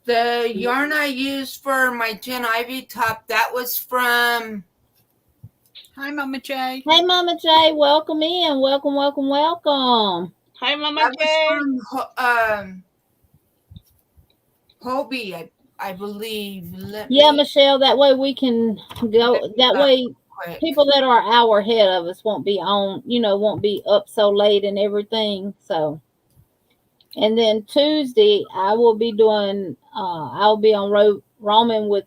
The yarn I used for my Jen Ivy top, that was from... Hi, Mama J. Hey, Mama J, welcome in. Welcome, welcome, welcome. Hi, Mama That was J. from Hobie, I believe. Yeah, Michelle, that way we can go. That way, Quick. people that are an hour ahead of us won't be on, won't be up so late and everything. So, and then Tuesday, I will be doing, I'll be on Roaming with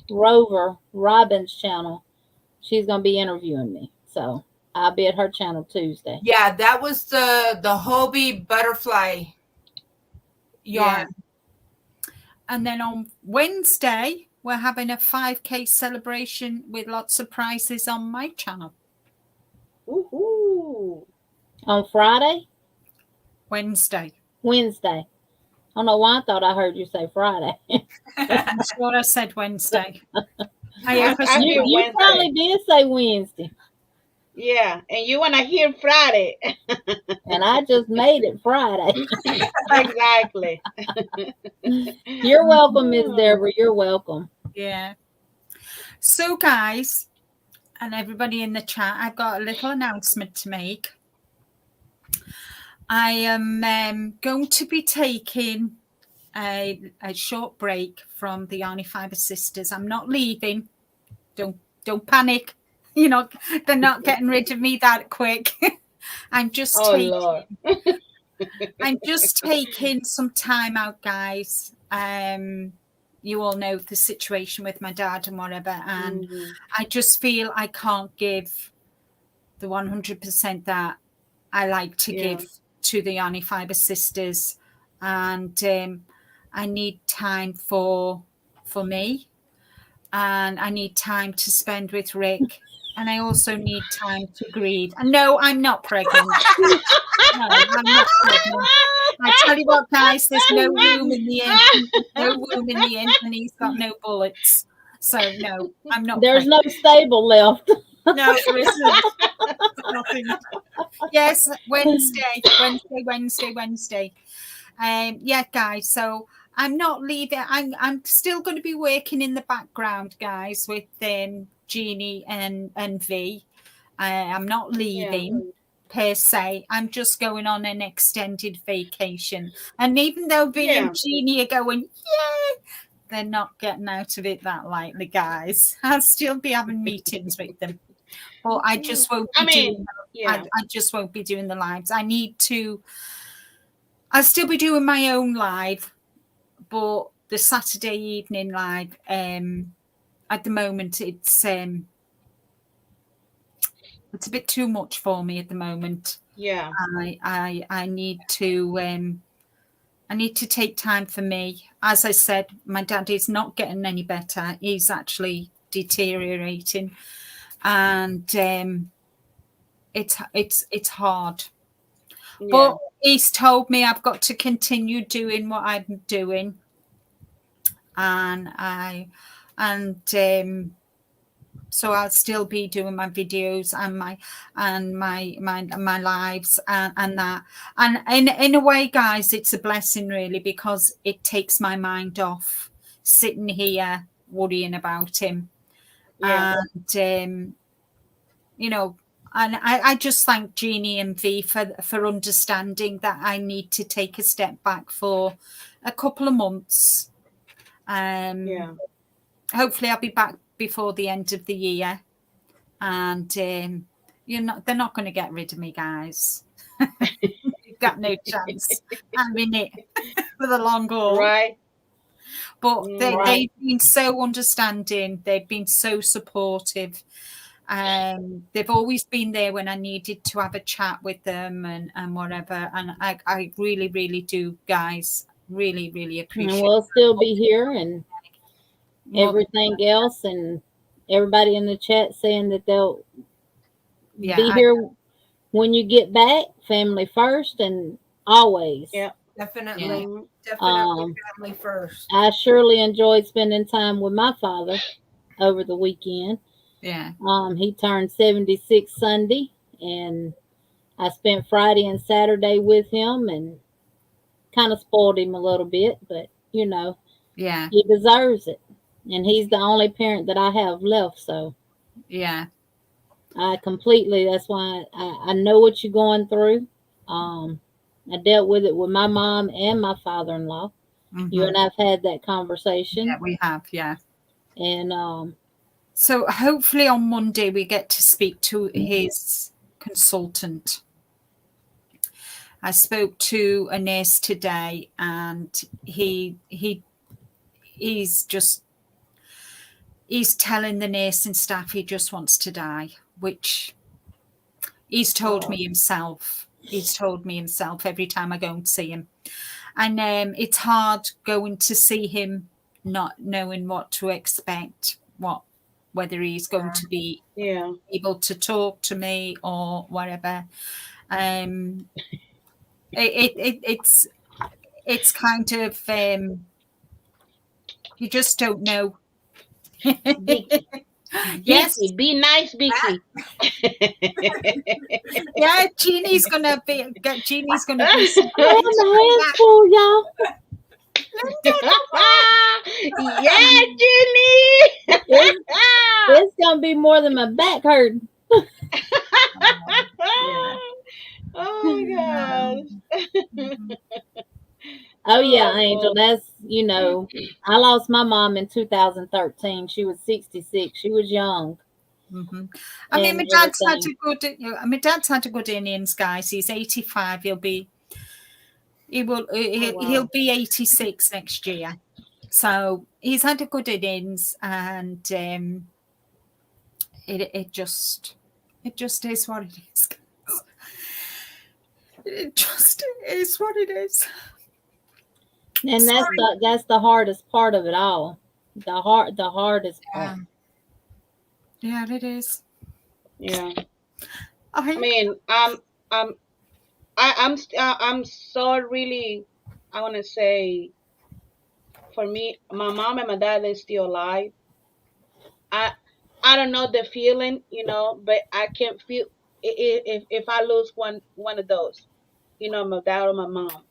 Rover Robin's channel. She's going to be interviewing me. So, I'll be at her channel Tuesday. Yeah, that was the Hobie butterfly yarn. And then on Wednesday, we're having a 5K celebration with lots of prizes on my channel. Woohoo. On Friday? Wednesday. Wednesday. I don't know why I thought I heard you say Friday. I'm sure I said Wednesday. I hear You Wednesday. probably did say Wednesday. Yeah, and you want to hear Friday. And I just made it Friday. Exactly. You're welcome, Miss Deborah. You're welcome. Yeah. So, guys, and everybody in the chat, I've got a little announcement to make. I am going to be taking a short break from the Yarny Fiber Sisters. I'm not leaving. Don't panic. They're not getting rid of me that quick. I'm just Lord. I'm just taking some time out, guys. You all know the situation with my dad and whatever, and I just feel I can't give the 100% that I like to give to the Yarny Fiber Sisters, and I need time for me, and I need time to spend with Rick, and I also need time to grieve. And no, I'm not pregnant. No, I'm not pregnant. I tell you what, guys, there's no room in the end. No room in the end, and he's got no bullets. So no, I'm not. There's pregnant. no stable left. No, there isn't. Nothing. Yes, Wednesday. Yeah, guys. So I'm not leaving. I'm still going to be working in the background, guys, with Jeannie and V. I'm not leaving per se. I'm just going on an extended vacation. And even though V and Jeannie are going, yeah, they're not getting out of it that lightly, guys. I'll still be having meetings with them. But I just won't be I just won't be doing the lives. I'll still be doing my own live, but the Saturday evening live, at the moment it's a bit too much for me at the moment. Yeah. I need to take time for me. As I said, my dad is not getting any better. He's actually deteriorating, and it's hard. Yeah. But he's told me I've got to continue doing what I'm doing, and so I'll still be doing my videos and my lives and that. And in a way, guys, it's a blessing really, because it takes my mind off sitting here worrying about him. Yeah. And you know, and I just thank Jeannie and V for understanding that I need to take a step back for a couple of months. Yeah. Hopefully I'll be back before the end of the year, and they're not going to get rid of me, guys. You've got no chance. I'm in it for the long haul. Right. But Right. they've been so understanding. They've been so supportive. They've always been there when I needed to have a chat with them and whatever. And I really, really do, guys. Really, really And appreciate we'll still be here and more than- everything else, and everybody in the chat saying that they'll yeah, be here when you get back. Family first and always. Yeah. Definitely. Yeah. Mhm. Definitely family first. I surely enjoyed spending time with my father over the weekend. yeah, He turned 76 Sunday, and I spent Friday and Saturday with him and kind of spoiled him a little bit, but yeah, he deserves it. And he's the only parent that I have left, so yeah, that's why I know what you're going through. I dealt with it with my mom and my father-in-law. You mhm. and I've had that Yeah, conversation, we have, yeah. and So hopefully on Monday we get to speak to his consultant. I spoke to a nurse today, and he's telling the nursing staff he just wants to die, which he's told me himself. He's told me himself every time I go and see him. And it's hard going to see him not knowing what to expect, whether he's going to be Yeah. able to talk to me or whatever. It's kind of you just don't know. Vicky. Yes, Vicky, be nice, Vicky. yeah. Jeannie's gonna be I have my hands full, y'all. Yeah, Jenny. It's gonna be more than my back hurting. Yeah. Oh my gosh. Oh yeah, Angel. Oh, That's I lost my mom in 2013. She was 66. She was young Mm-hmm. I mean, and everything. my dad's had a good innings, guys. He's 85. He'll be 86 next year. So he's had a good innings, and it just is what it is. It just is what it is. And that's the hardest part of it all. The hardest part. Yeah, it is. yeah. I I mean, I'm, I'm so really. I want to say, for me, my mom and my dad are still alive. I, I don't know the feeling, but I can feel if I lose one of those, my dad or my mom,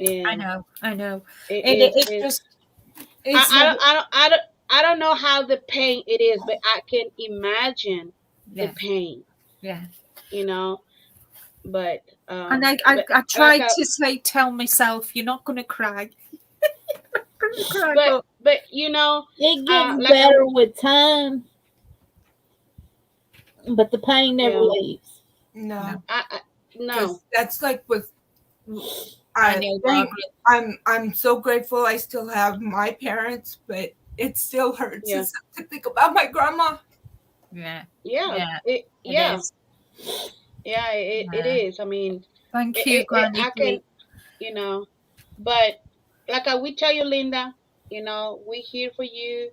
and know, I know. it It is it it's just it's never, I don't know how the pain it is, but I can imagine the yeah, pain, yeah. you know. But And but I like tried to tell myself, you're not going to cry. Gonna cry, but but but It gets like I better with time, but the pain never yeah leaves. No, I because no that's like with. I I know, think Margaret. I'm so grateful I still have my parents, but it still hurts yeah to think about my grandma. Yeah, yeah yeah, it it yeah is. yeah it Yeah. is. I mean Thank you, Granny I can P. you know but like I will tell you, Linda, we're here for you,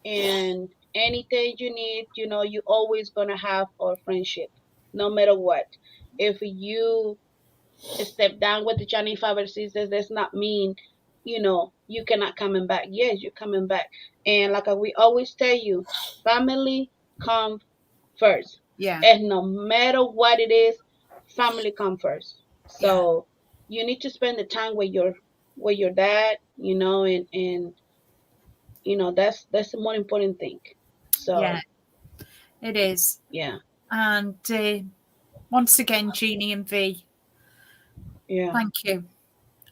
and anything you need, you always gonna have our friendship, no matter what. If you step down with the Chinese father sisters, does not mean, you cannot coming back. Yes, you're coming back. And like we always tell you, family come first. Yeah. And no matter what it is, family come first. Yeah. So you need to spend the time with your dad, and that's the more important thing. Yeah. So It is. yeah, And once again, Jeannie and V, yeah. thank you.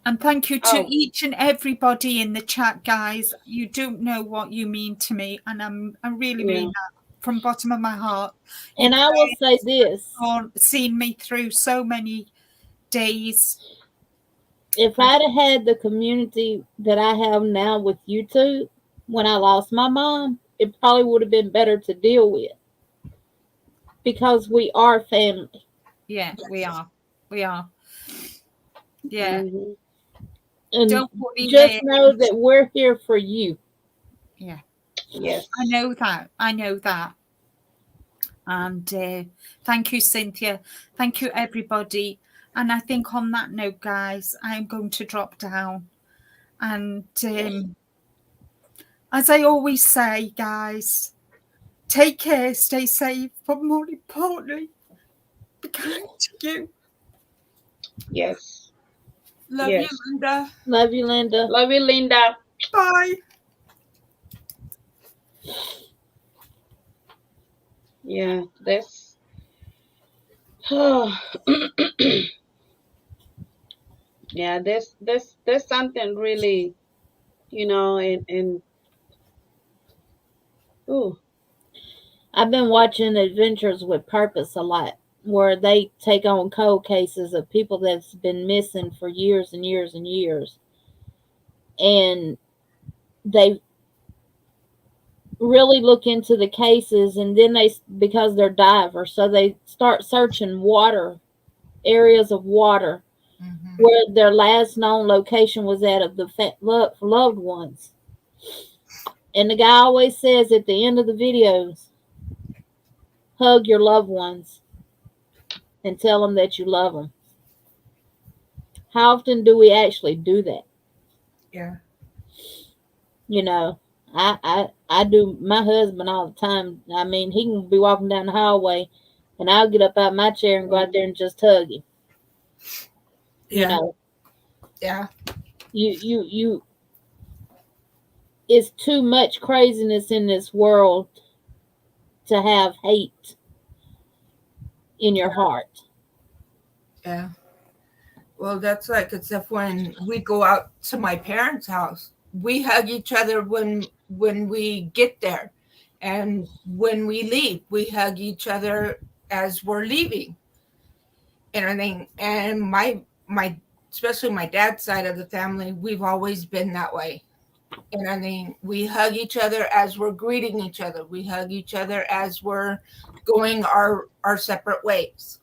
And thank you to Oh, each and everybody in the chat, guys. You don't know what you mean to me, and I really yeah, mean that from the bottom of my heart. You And I will say this. seen me through so many days. If I'd have had the community that I have now with YouTube when I lost my mom, it probably would have been better to deal with because we are family. Yeah, we are. We are. Yeah. hmm And Don't worry just there. know that we're here for you. Yeah. yes, I know that. I know that. And thank you, Cynthia. Thank you, everybody. And I think on that note, guys, I'm going to drop down. And as I always say, guys, take care, stay safe, but more importantly, be kind to you. yes, Love you, yes. Linda. Love you, Linda. Love you, Linda. Bye. Yeah, that's yeah, there's something really, and ooh, I've been watching Adventures with Purpose a lot, where they take on cold cases of people that's been missing for years and years and years. And they really look into the cases, and then because they're divers, so they start searching areas of water Mm-hmm. where their last known location was at of the loved ones. And the guy always says at the end of the videos, hug your loved ones and tell them that you love them. How often do we actually do that? Yeah. You know, I do my husband all the time. I mean, he can be walking down the hallway, and I'll get up out my chair and go out there and just hug him. You Yeah. know, Yeah. you. It's too much craziness in this world to have hate in your heart. Yeah. Well, that's like except when we go out to my parents' house, we hug each other when we get there, and when we leave, we hug each other as we're leaving. And I think, and my especially my dad's side of the family, we've always been that way. And I mean, we hug each other as we're greeting each other. We hug each other as we're going our separate ways.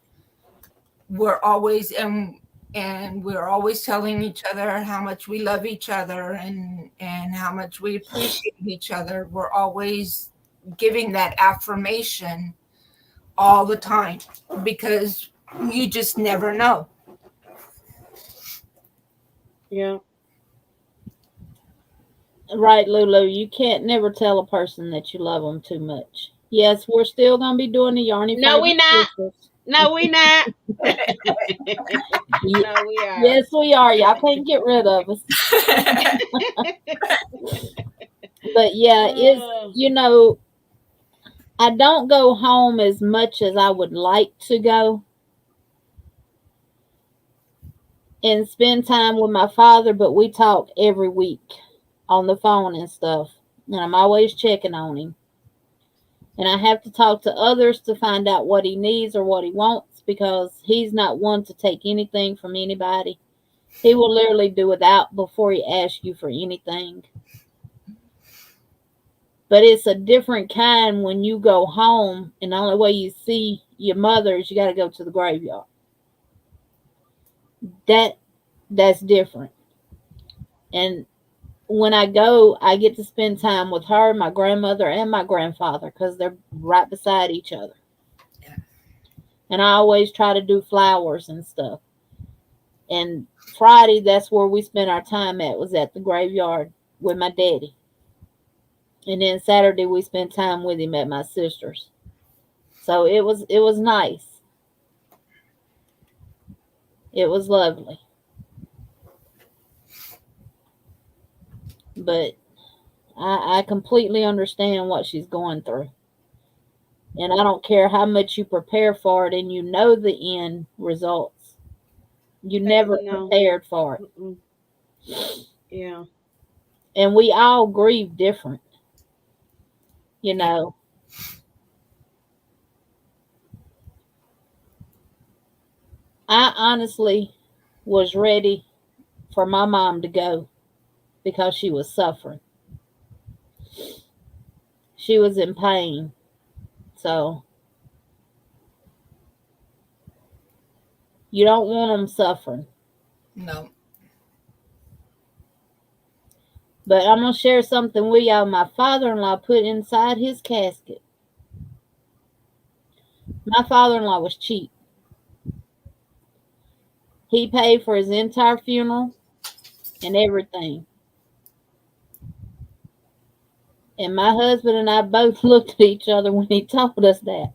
We're always and we're always telling each other how much we love each other and how much we appreciate each other. We're always giving that affirmation all the time because you just never know. yeah, Right, Lulu? You can't never tell a person that you love them too much. Yes, we're still gonna be doing the Yarny no, we favorite not. sisters. No, we not. Ye- No, we are. Yes, we are. Y'all can't get rid of us. But yeah, it's Oh, I don't go home as much as I would like to go and spend time with my father, but we talk every week on the phone and stuff. And I'm always checking on him. And I have to talk to others to find out what he needs or what he wants because he's not one to take anything from anybody. He will literally do without before he asks you for anything. But it's a different kind when you go home and the only way you see your mother is you got to go to the graveyard. That's different. And when I go, I get to spend time with her, my grandmother, and my grandfather because they're right beside each other. Yeah. And I always try to do flowers and stuff. And Friday, that's where we spent our time at, was at the graveyard with my daddy. And then Saturday we spent time with him at my sister's. So it was nice. It was lovely. But I completely understand what she's going through. And I don't care how much you prepare for it and you know the end results. You never No. prepared for it. Mm-mm. Yeah. And we all grieve different, you Yeah. know. I honestly was ready for my mom to go because she was suffering. She was in pain. So you don't want them suffering. No. But I'm going to share something with y'all. My father in law put inside his casket. My father in law was cheap. He paid for his entire funeral and everything. And my husband and I both looked at each other when he told us that.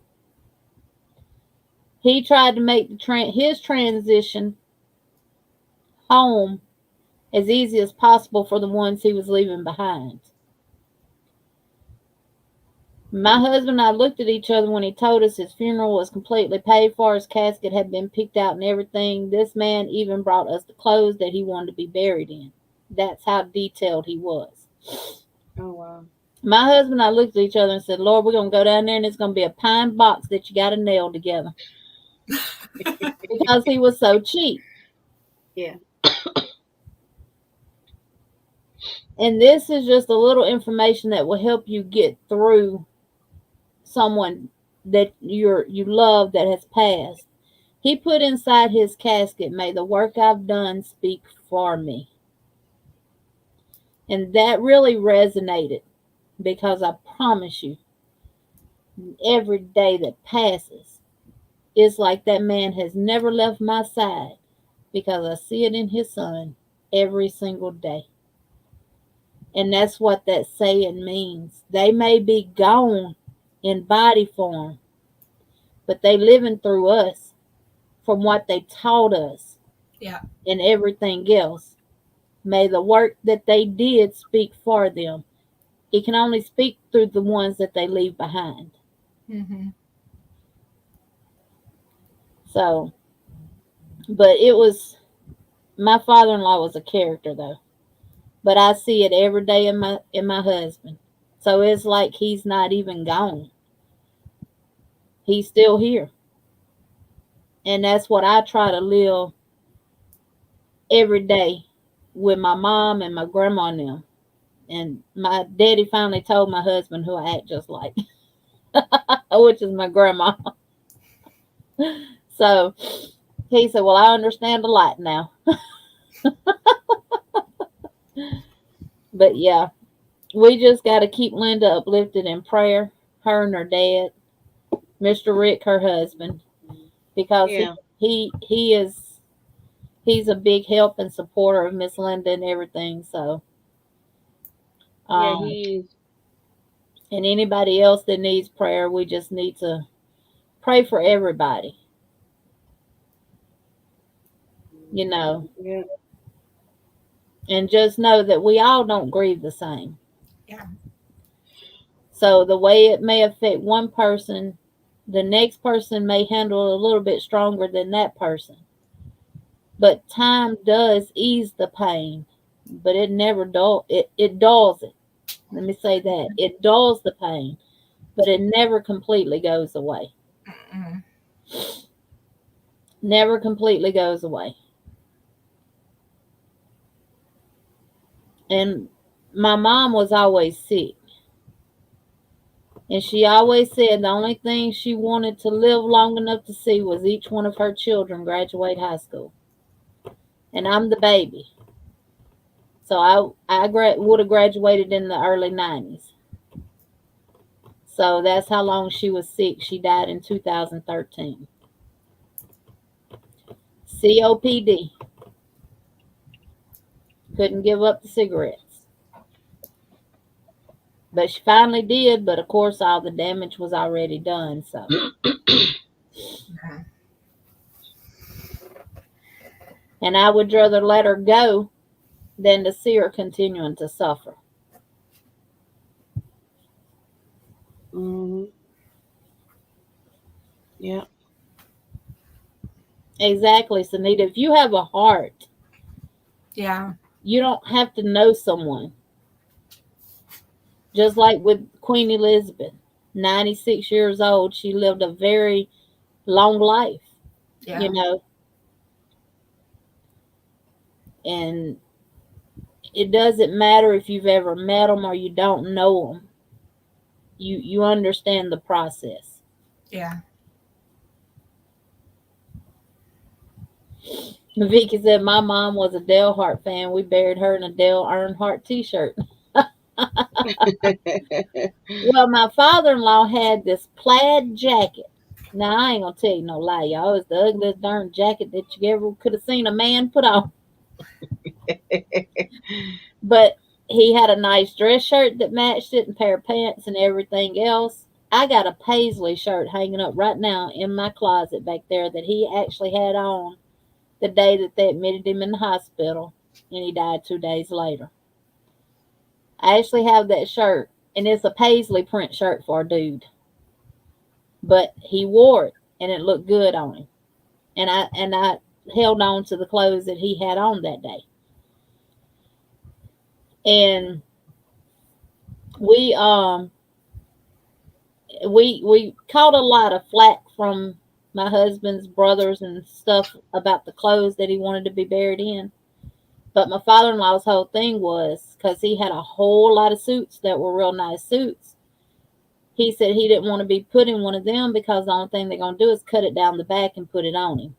He tried to make his transition home as easy as possible for the ones he was leaving behind. My husband and I looked at each other when he told us his funeral was completely paid for, his casket had been picked out and everything. This man even brought us the clothes that he wanted to be buried in. That's how detailed he was. Oh wow. My husband and I looked at each other and said, Lord, we're going to go down there and it's going to be a pine box that you got to nail together. Because he was so cheap. Yeah. And this is just a little information that will help you get through someone that you love that has passed. He put inside his casket, may the work I've done speak for me. And that really resonated because I promise you, every day that passes, it's like that man has never left my side because I see it in his son every single day. And that's what that saying means. They may be gone in body form, but they living through us from what they taught us Yeah. and everything else. May the work that they did speak for them. It can only speak through the ones that they leave behind. Mm-hmm. So, but it was, my father-in-law was a character though. But I see it every day in my husband. So it's like he's not even gone. He's still here. And that's what I try to live every day with my mom and my grandma and them. And my daddy finally told my husband who I act just like, which is my grandma. So he said, well, I understand a lot now. But yeah, we just got to keep Linda uplifted in prayer, her and her dad, Mr. Rick, her husband, because he, Yeah. he, he is, he's a big help and supporter of Miss Linda and everything. So, Yeah. um, He's. and anybody else that needs prayer, we just need to pray for everybody, you know, Yeah. and just know that we all don't grieve the same. Yeah. So the way it may affect one person, the next person may handle it a little bit stronger than that person. But time does ease the pain, but it never it dulls it. Let me say that. It dulls the pain, but it never completely goes away. Mm-mm. Never completely goes away. And my mom was always sick. And she always said the only thing she wanted to live long enough to see was each one of her children graduate high school. And I'm the baby. So I would have graduated in the early 90s. So that's how long she was sick. She died in 2013. COPD. Couldn't give up the cigarettes. But she finally did, but of course all the damage was already done, so. And I would rather let her go than to see her continuing to suffer. Mhm. Yeah. Exactly, Sunita. If you have a heart, Yeah. you don't have to know someone. Just like with Queen Elizabeth, 96 years old, she lived a very long life, Yeah. you know, and it doesn't matter if you've ever met them or you don't know them. You understand the process. Yeah. Vicky said my mom was a Dale Hart fan. We buried her in a Dale Earnhardt T-shirt. Well, my father-in-law had this plaid jacket. Now I ain't gonna tell you no lie, y'all. It's the ugliest darn jacket that you ever could have seen a man put on. But he had a nice dress shirt that matched it, and pair of pants and everything else. I got a paisley shirt hanging up right now in my closet back there that he actually had on the day that they admitted him in the hospital, and he died 2 days later. I actually have that shirt, and it's a paisley print shirt for a dude, but he wore it, and it looked good on him. And I held on to the clothes that he had on that day, and we um we caught a lot of flack from my husband's brothers and stuff about the clothes that he wanted to be buried in. But my father-in-law's whole thing was because he had a whole lot of suits that were real nice suits. He said he didn't want to be put in one of them because the only thing they're going to do is cut it down the back and put it on him.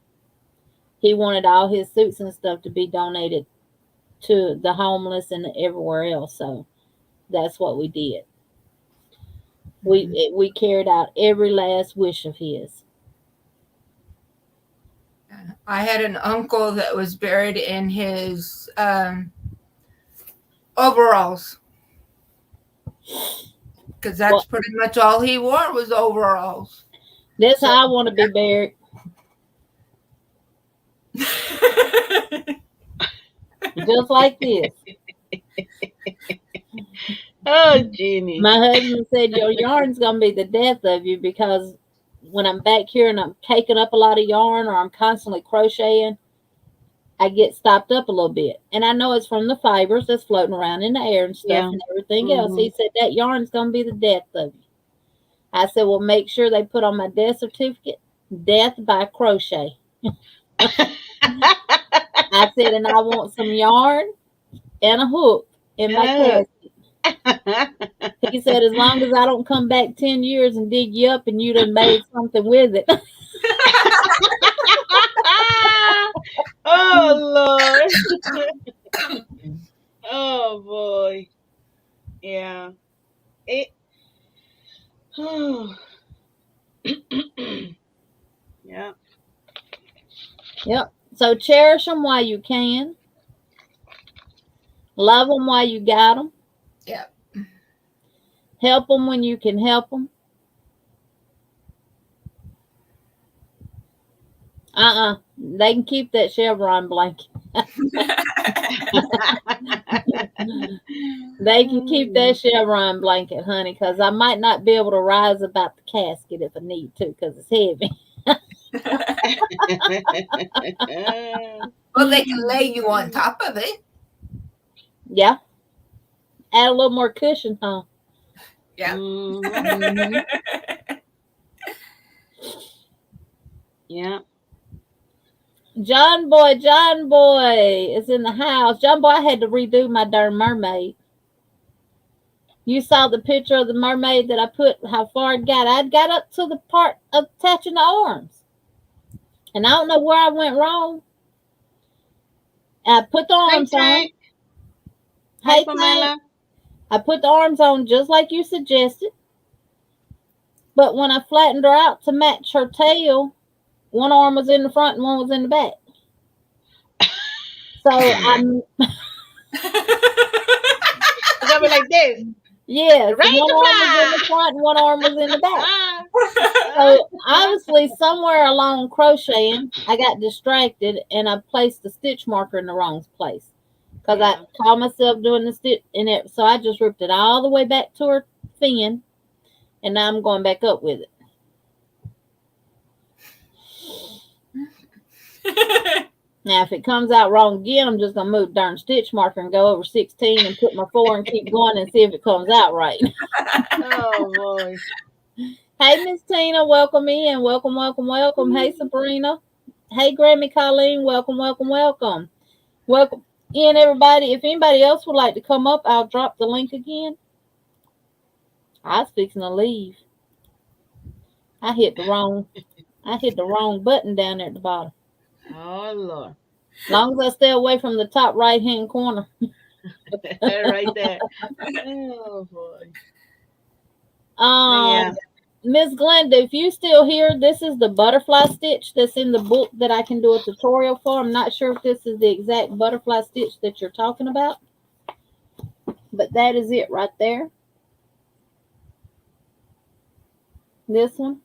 He wanted all his suits and stuff to be donated to the homeless and everywhere else. So that's what we did. We carried out every last wish of his. I had an uncle that was buried in his overalls, because that's Well, pretty much all he wore was overalls. that's So how I want to be buried. Just like this. Oh, Jeannie. My husband said your yarn's gonna be the death of you because when I'm back here and I'm taking up a lot of yarn or I'm constantly crocheting, I get stopped up a little bit. And I know it's from the fibers that's floating around in the air and stuff Yeah. and everything else. Mhm. He said that yarn's gonna be the death of you. I said, well, make sure they put on my death certificate, death by crochet. I said, and I want some yarn and a hook in my And casket. He said, as long as I don't come back 10 years and dig you up and you done made something with it. oh Lord. Oh boy. Yeah. It. yeah. Yep. So cherish them while you can. Love them while you got them. yeah. Help them when you can help them. They can keep that chevron blanket. They can keep that chevron blanket, honey, because I might not be able to rise about the casket if I need to because it's heavy. Well, they can lay you on top of it. Yeah. Add a little more cushion, huh? Yeah. Mhm. Yeah. John Boy is in the house. John Boy, I had to redo my darn mermaid. You saw the picture of the mermaid that I put, how far it got. I'd got up to the part of attaching the arms. And I don't know where I went wrong. I put the Hey arms on. Tank. Hi Hey, Tank. Pamela. I put the arms on just like you suggested. But when I flattened her out to match her tail, one arm was in the front and one was in the back. So gonna be like this. Yes, Ready one to arm was in the fly. front and one arm was in the back. Ah, So obviously, somewhere along crocheting, I got distracted and I placed the stitch marker in the wrong place because I yeah. caught myself doing the stitch in it. So I just ripped it all the way back to her fin, and now I'm going back up with it. Now, if it comes out wrong again, I'm just gonna move the darn stitch marker and go over 16 and put my 4 and keep going and see if it comes out right. Oh boy. Hey, Miss Tina, welcome in. Welcome, welcome, welcome. Hey, Sabrina. Hey, Grammy Colleen. Welcome, welcome, welcome. Welcome in, everybody. If anybody else would like to come up, I'll drop the link again. I was fixing to leave. I hit the wrong button down there at the bottom. Oh Lord. As long as I stay away from the top right hand corner. Right there. Oh boy. Um, Yeah. Miss Glenda, if you still here, this is the butterfly stitch that's in the book that I can do a tutorial for. I'm not sure if this is the exact butterfly stitch that you're talking about, but that is it right there. This one.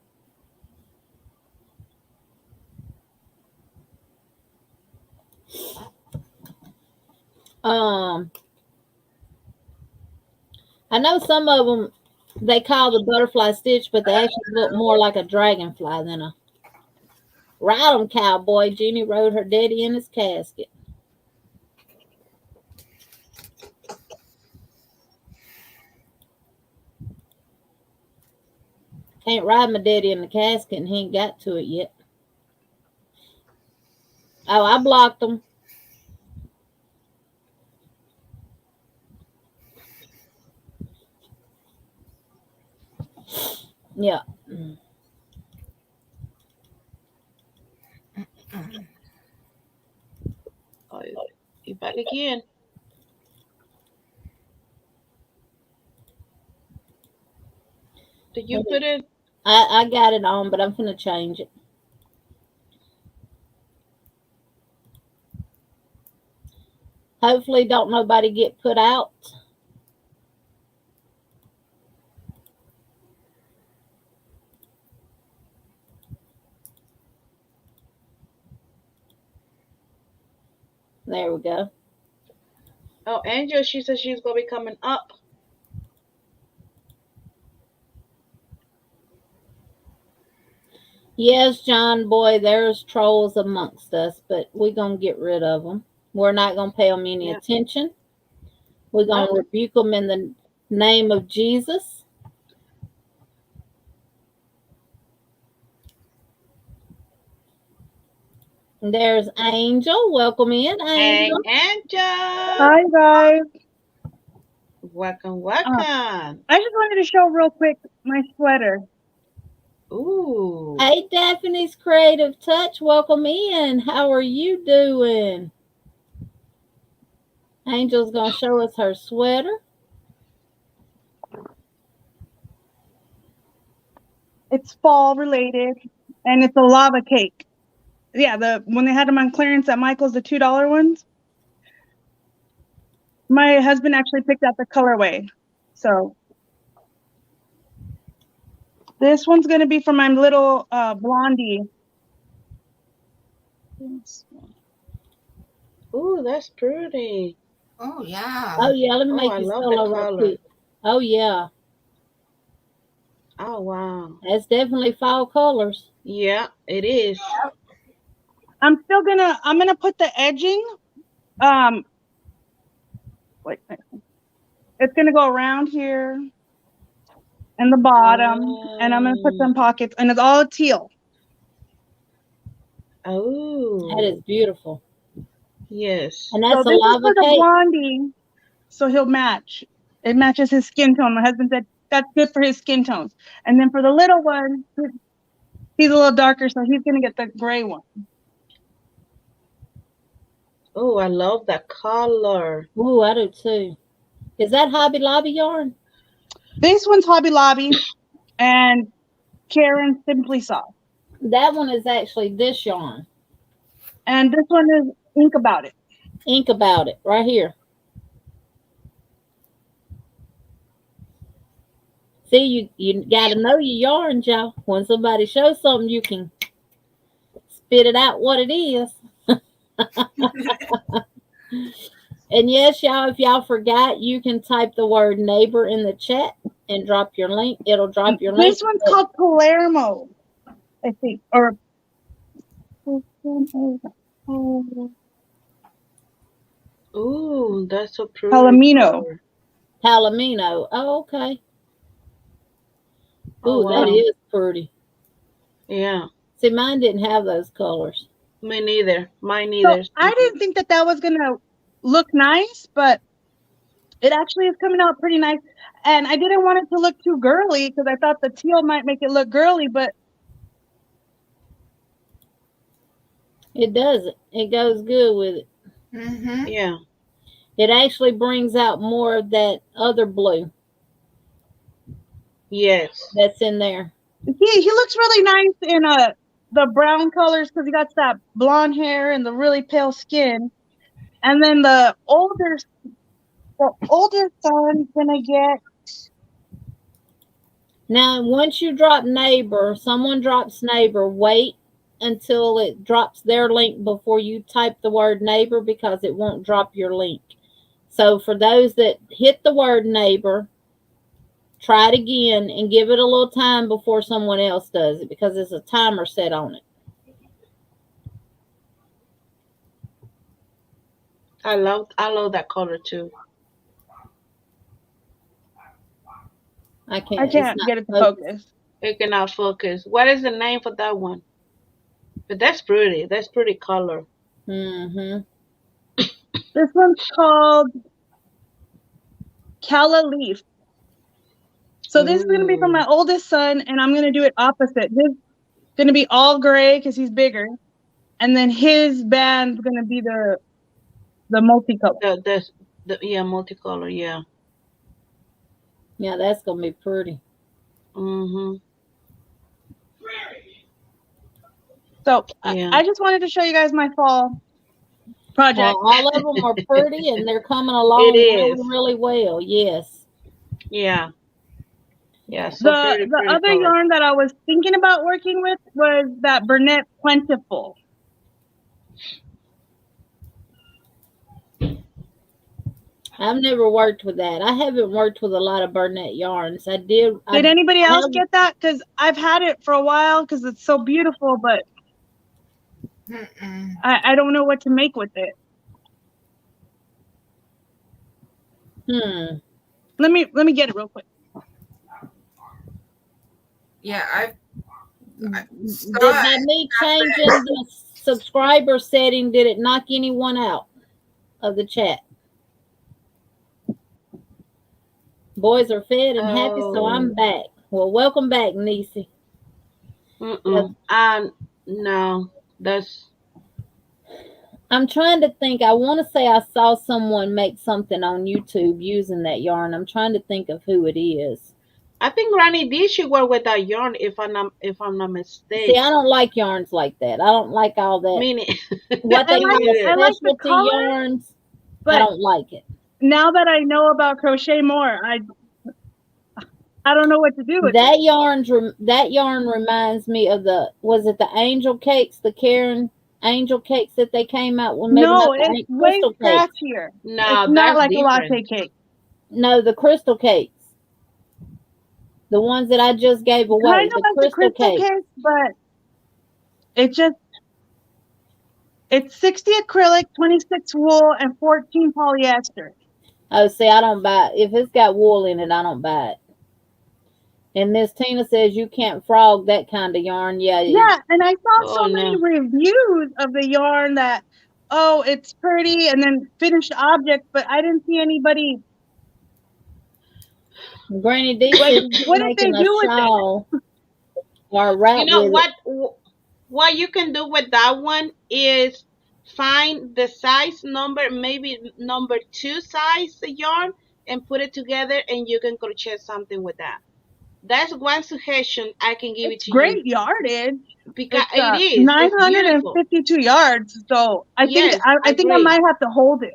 Um, I know some of them they call the butterfly stitch, but they actually look more like a dragonfly than a. Ride 'em, cowboy. Jeannie rode her daddy in his casket. Can't ride my daddy in the casket, and he ain't got to it yet. Oh, I blocked him. Yeah. Oh, you back again. Did you put it? I got it on, but I'm gonna change it. Hopefully, don't nobody get put out. There we go. Oh, Angel, she said she's gonna be coming up. Yes, John boy, there's trolls amongst us, but we're gonna get rid of them. We're not gonna pay them any Yeah. attention. We're gonna Oh, rebuke them in the name of Jesus. And there's Angel. Welcome in, hey, Angel. Angel. Hi guys. Welcome, Uh, welcome. I just wanted to show real quick my sweater. Ooh. Hey, Daphne's Creative Touch. Welcome in. How are you doing? Angel's gonna show us her sweater. It's fall related, and it's a lava cake. Yeah, the when they had them on clearance at Michael's, the $2 ones. My husband actually picked out the colorway, so this one's gonna be for my little blondie. Ooh, that's pretty. Oh yeah. Oh yeah, let me Oh, make I you love the solo real color. quick. Oh yeah, Oh wow. that's definitely fall colors. Yeah, it is. I'm gonna put the edging. Wait, it's gonna go around here and the bottom, and I'm gonna put some pockets, and it's all teal. Oh. That is beautiful. Yes. And So that's a this is lava for the cake. blondie, so he'll match. It matches his skin tone. My husband said that's good for his skin tones. And then for the little one, he's a little darker, so he's gonna get the gray one. Oh, I love that color. Ooh, I do too. Is that Hobby Lobby yarn? This one's Hobby Lobby, and Karen Simply Soft, That one is actually this yarn. and this one is Ink About It. Ink About It, right here. See, you got to know your yarns, y'all. When somebody shows something, you can spit it out what it is. And yes, y'all, if y'all forgot, you can type the word neighbor in the chat and drop your link. It'll drop your link. This one's called Palermo, I think, or Ooh, that's a pretty Palomino. color. Palomino. Oh, okay. Oh, Ooh, that wow. is pretty. Yeah, See, mine didn't have those colors. me neither. Mine So neither. I didn't think that was gonna look nice, but it actually is coming out pretty nice. And I didn't want it to look too girly because I thought the teal might make it look girly, but It doesn't. It goes good with it. Mm-hmm. Yeah. It actually brings out more of that other blue Yes. that's in there. he looks really nice in the brown colors because he got that blonde hair and the really pale skin. And then the older son's gonna get. Now, once you drop neighbor, someone drops neighbor, wait until it drops their link before you type the word neighbor because it won't drop your link. So for those that hit the word neighbor, try it again and give it a little time before someone else does it because there's a timer set on it. I love that color too. I It's can't not get it to focused. focus. It cannot focus. What is the name for that one? But that's pretty. That's pretty color. Mm-hmm. This one's called Calla Leaf. So this is going to be for my oldest son, and I'm going to do it opposite. His going to be all gray because he's bigger, and then his band's going to be the multicolor. Yeah, multicolor. Yeah. Yeah, that's gonna be pretty. Mhm. So Yeah. I just wanted to show you guys my fall project. Well, all of them are pretty, and they're coming along It really, is. really well. Yes. Yeah. Yeah. So pretty, The pretty other color. yarn that I was thinking about working with was that Burnett Plentiful. I've never worked with that. I haven't worked with a lot of Burnett yarns. I did. Did anybody else have, get that? Because I've had it for a while because it's so beautiful, but I don't know what to make with it. Let me get it real quick. Yeah, Did by me changing the subscriber setting, did it knock anyone out of the chat? Boys are fed and happy, so I'm back. Well, welcome back, Niecy. No, that's. I'm trying to think. I want to say I saw someone make something on YouTube using that yarn. I'm trying to think of who it is. I think Granny D should work with that yarn if I'm not mistaken. See, I don't like yarns like that. I don't like all that. Meaning, What they call I like the specialty color, yarns, but I don't like it. Now that I know about crochet more, I don't know what to do with that it. That yarn reminds me of was it the angel cakes, the Karen angel cakes that they came out with? Maybe No, not the it's way crystal cakes. scratchier. No, it's not like different. A latte cake. No, the crystal cakes. The ones that I just gave away. I know about the crystal cakes, but it's 60 acrylic, 26 wool, and 14 polyester. Oh, see, I don't buy it. If it's got wool in it, I don't buy it. And Miss Tina says you can't frog that kind of yarn. Yeah, and I saw so many reviews of the yarn that, oh, it's pretty, and then finished object, but I didn't see anybody. Granny D says what did they do with it? Or a wrap. You know what you can do with that one is find the size number, maybe number 2 size yarn, and put it together, and you can crochet something with that. That's one suggestion I can give it to great you. Great yardage. Because it is 952 yards. So I think I might have to hold it.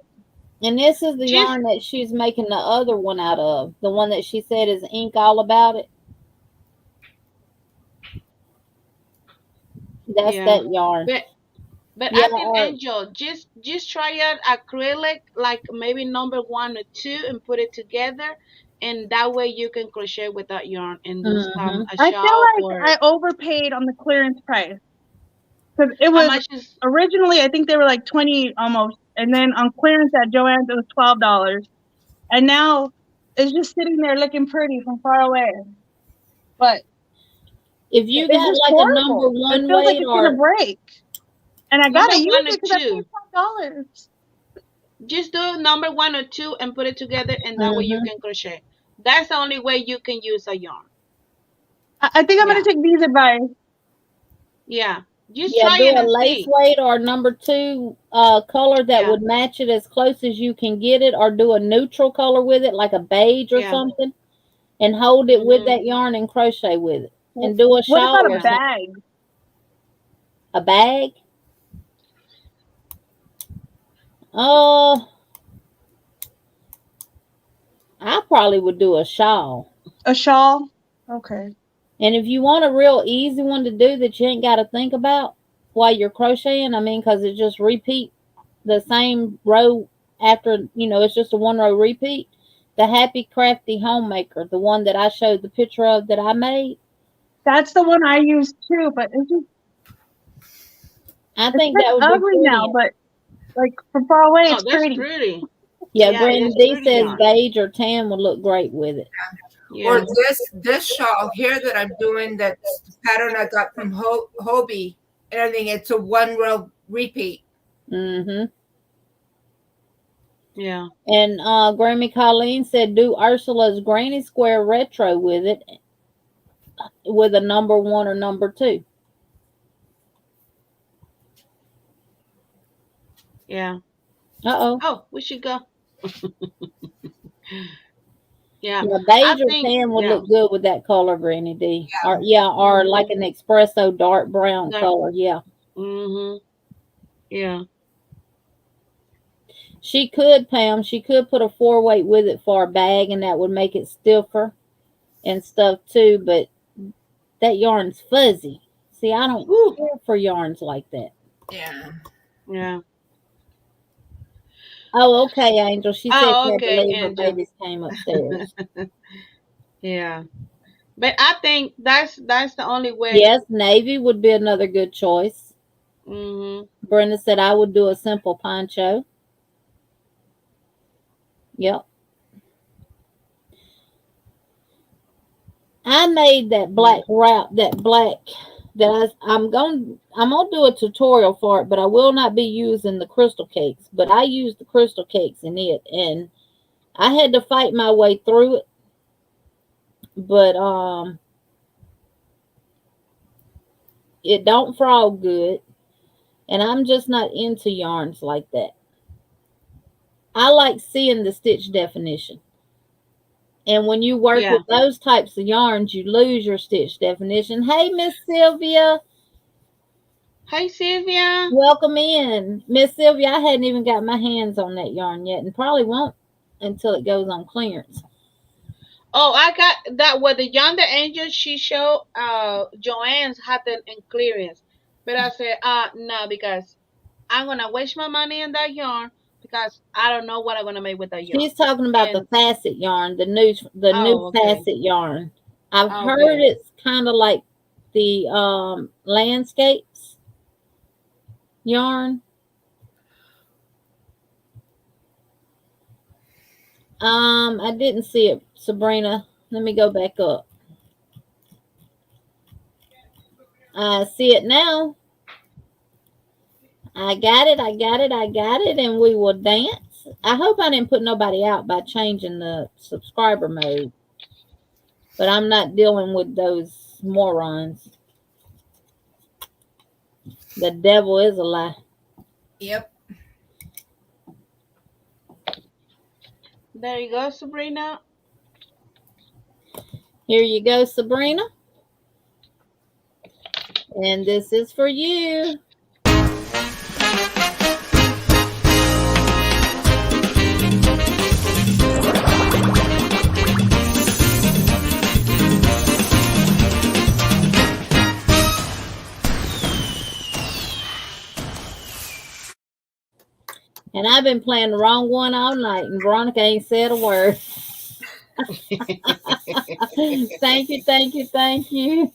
And this is the Just yarn that she's making the other one out of. The one that she said is ink all about it. That's yeah. that yarn. But Yeah, I think Angel, just try out acrylic, like maybe number 1 or 2, and put it together, and that way you can crochet with that yarn and do some mm-hmm. a I feel shawl like or I overpaid on the clearance price because it how was much is. originally, I think they were like 20 almost, and then on clearance at Joann's it was $12, and now it's just sitting there looking pretty from far away. But If you it's got just like a number horrible. It one feels like weight it's gonna or break, and I Number gotta use one or it because I paid two. $12. Just do number 1 or 2 and put it together, and that way you mm-hmm. can crochet. That's the only way you can use a yarn. I think I'm gonna Yeah, take V's advice. yeah. Just Yeah, try do it a and lace see. weight or number 2 color that Yeah, would match it as close as you can get it, or do a neutral color with it, like a beige or yeah. something, and hold it with Mhm. that yarn and crochet with it, and do a What shawl about a or Yeah. something. bag? A bag? Oh, I probably would do a shawl. A shawl? Okay. And if you want a real easy one to do that you ain't got to think about while you're crocheting, I mean, because it just repeat the same row after, it's just a one row repeat. The Happy Crafty Homemaker, the one that I showed the picture of that I made, That's the one I use too, but I it's think kind that would of be ugly now, pretty. but like from far away Oh, it's that's pretty. pretty. Yeah, Yeah, Granny that's D pretty says yarn. beige or tan would look great with it. Or Yeah. this shawl here that I'm doing, that's the pattern I got from Hobie and everything. It's a 1 row repeat. Mm-hmm. Yeah. And Grammy Colleen said do Ursula's Granny Square Retro with it, with a number 1 or number 2. Yeah. Uh-oh. Oh, we should go. Yeah. Yeah, I beige or think, tan would yeah. look good with that color, Granny D. Yeah. Or like Mhm. an espresso dark brown That. color. Yeah. Mhm. Yeah. She could, Pam, she could put a 4 weight with it for a bag, and that would make it stiffer and stuff too, but that yarn's fuzzy. See, I don't Woo. care for yarns like that. Yeah. Yeah. Oh, okay, Angel. She said she Oh, had to okay, leave. Her Angel. babies came upstairs. Yeah. But I think that's the only way. Yes, navy would be another good choice. Mhm. Brenda said I would do a simple poncho. Yep. I made that black wrap, I'm gonna do a tutorial for it, but I will not be using the crystal cakes. But I used the crystal cakes in it, and I had to fight my way through it. But it don't frog good, and I'm just not into yarns like that. I like seeing the stitch definition. And when you work Yeah. with those types of yarns, you lose your stitch definition. Hey, Miss Sylvia. Hey, Sylvia. Welcome in. Miss Sylvia, I hadn't even got my hands on that yarn yet, and probably won't until it goes on clearance. Oh, I got that with the Yonder Angel she showed Joanne's had them in clearance. But I said, no, because I'm gonna waste my money on that yarn because I don't know what I'm gonna make with that yarn. She's talking about the And facet yarn, the new okay. facet yarn. I've heard Okay. it's kind of like the landscapes yarn. I didn't see it, Sabrina. Let me go back up. I see it now. I got it, and we will dance. I hope I didn't put nobody out by changing the subscriber mode. But I'm not dealing with those morons. The devil is a lie. Yep. There you go, Sabrina. Here you go, Sabrina. And this is for you. And I've been playing the wrong one all night, and Veronica ain't said a word. Thank you, thank you, thank you.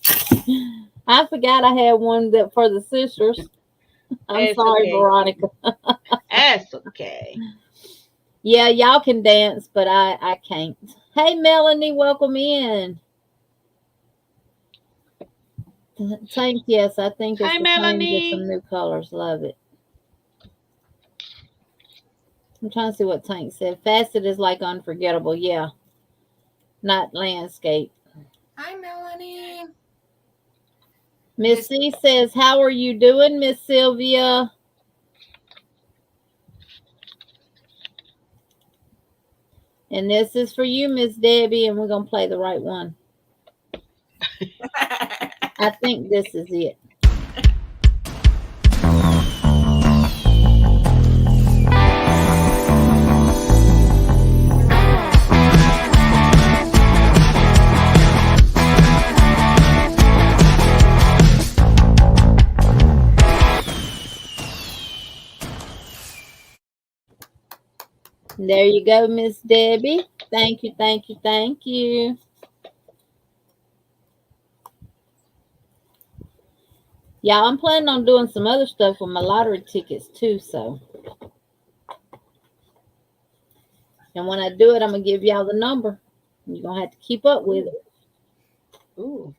I forgot I had one that for the sisters. I'm It's sorry, okay. Veronica. It's okay. Yeah, y'all can dance, but I can't. Hey, Melanie, welcome in. Tank, yes, I think it's Hi, the same, just Melanie. some new colors. Love it. I'm trying to see what Tank said. Facet is like unforgettable. Yeah, not landscape. Hi, Melanie. Miss C says, "How are you doing, Miss Sylvia?" And this is for you, Miss Debbie, and we're gonna play the right one. I think this is it. There you go, Miss Debbie. Thank you, thank you, thank you. Yeah, I'm planning on doing some other stuff with my lottery tickets too, so. And when I do it, I'm gonna give y'all the number. You're gonna have to keep up with it. Ooh.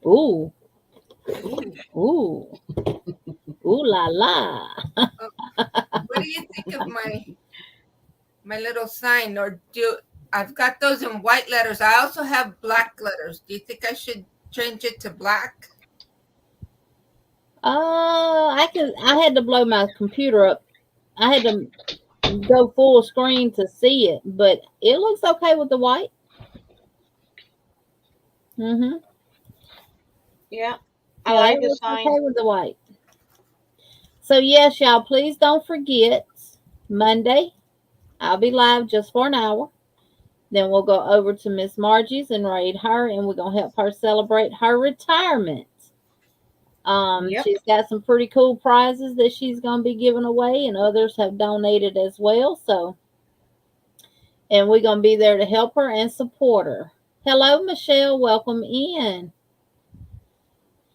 Ooh, Ooh. ooh, ooh la la. What do you think of my little sign? Or do I've got those in white letters. I also have black letters. Do you think I should change it to black? I had to blow my computer up. I had to go full screen to see it, but it looks okay with the white. Mm-hmm. Yeah, I Yeah, like it the looks sign. okay with the white. So yes, y'all, please don't forget Monday. I'll be live just for an hour. Then we'll go over to Miss Margie's and raid her, and we're gonna help her celebrate her retirement. Yep. She's got some pretty cool prizes that she's gonna be giving away, and others have donated as well. So, and we're gonna be there to help her and support her. Hello, Michelle. Welcome in.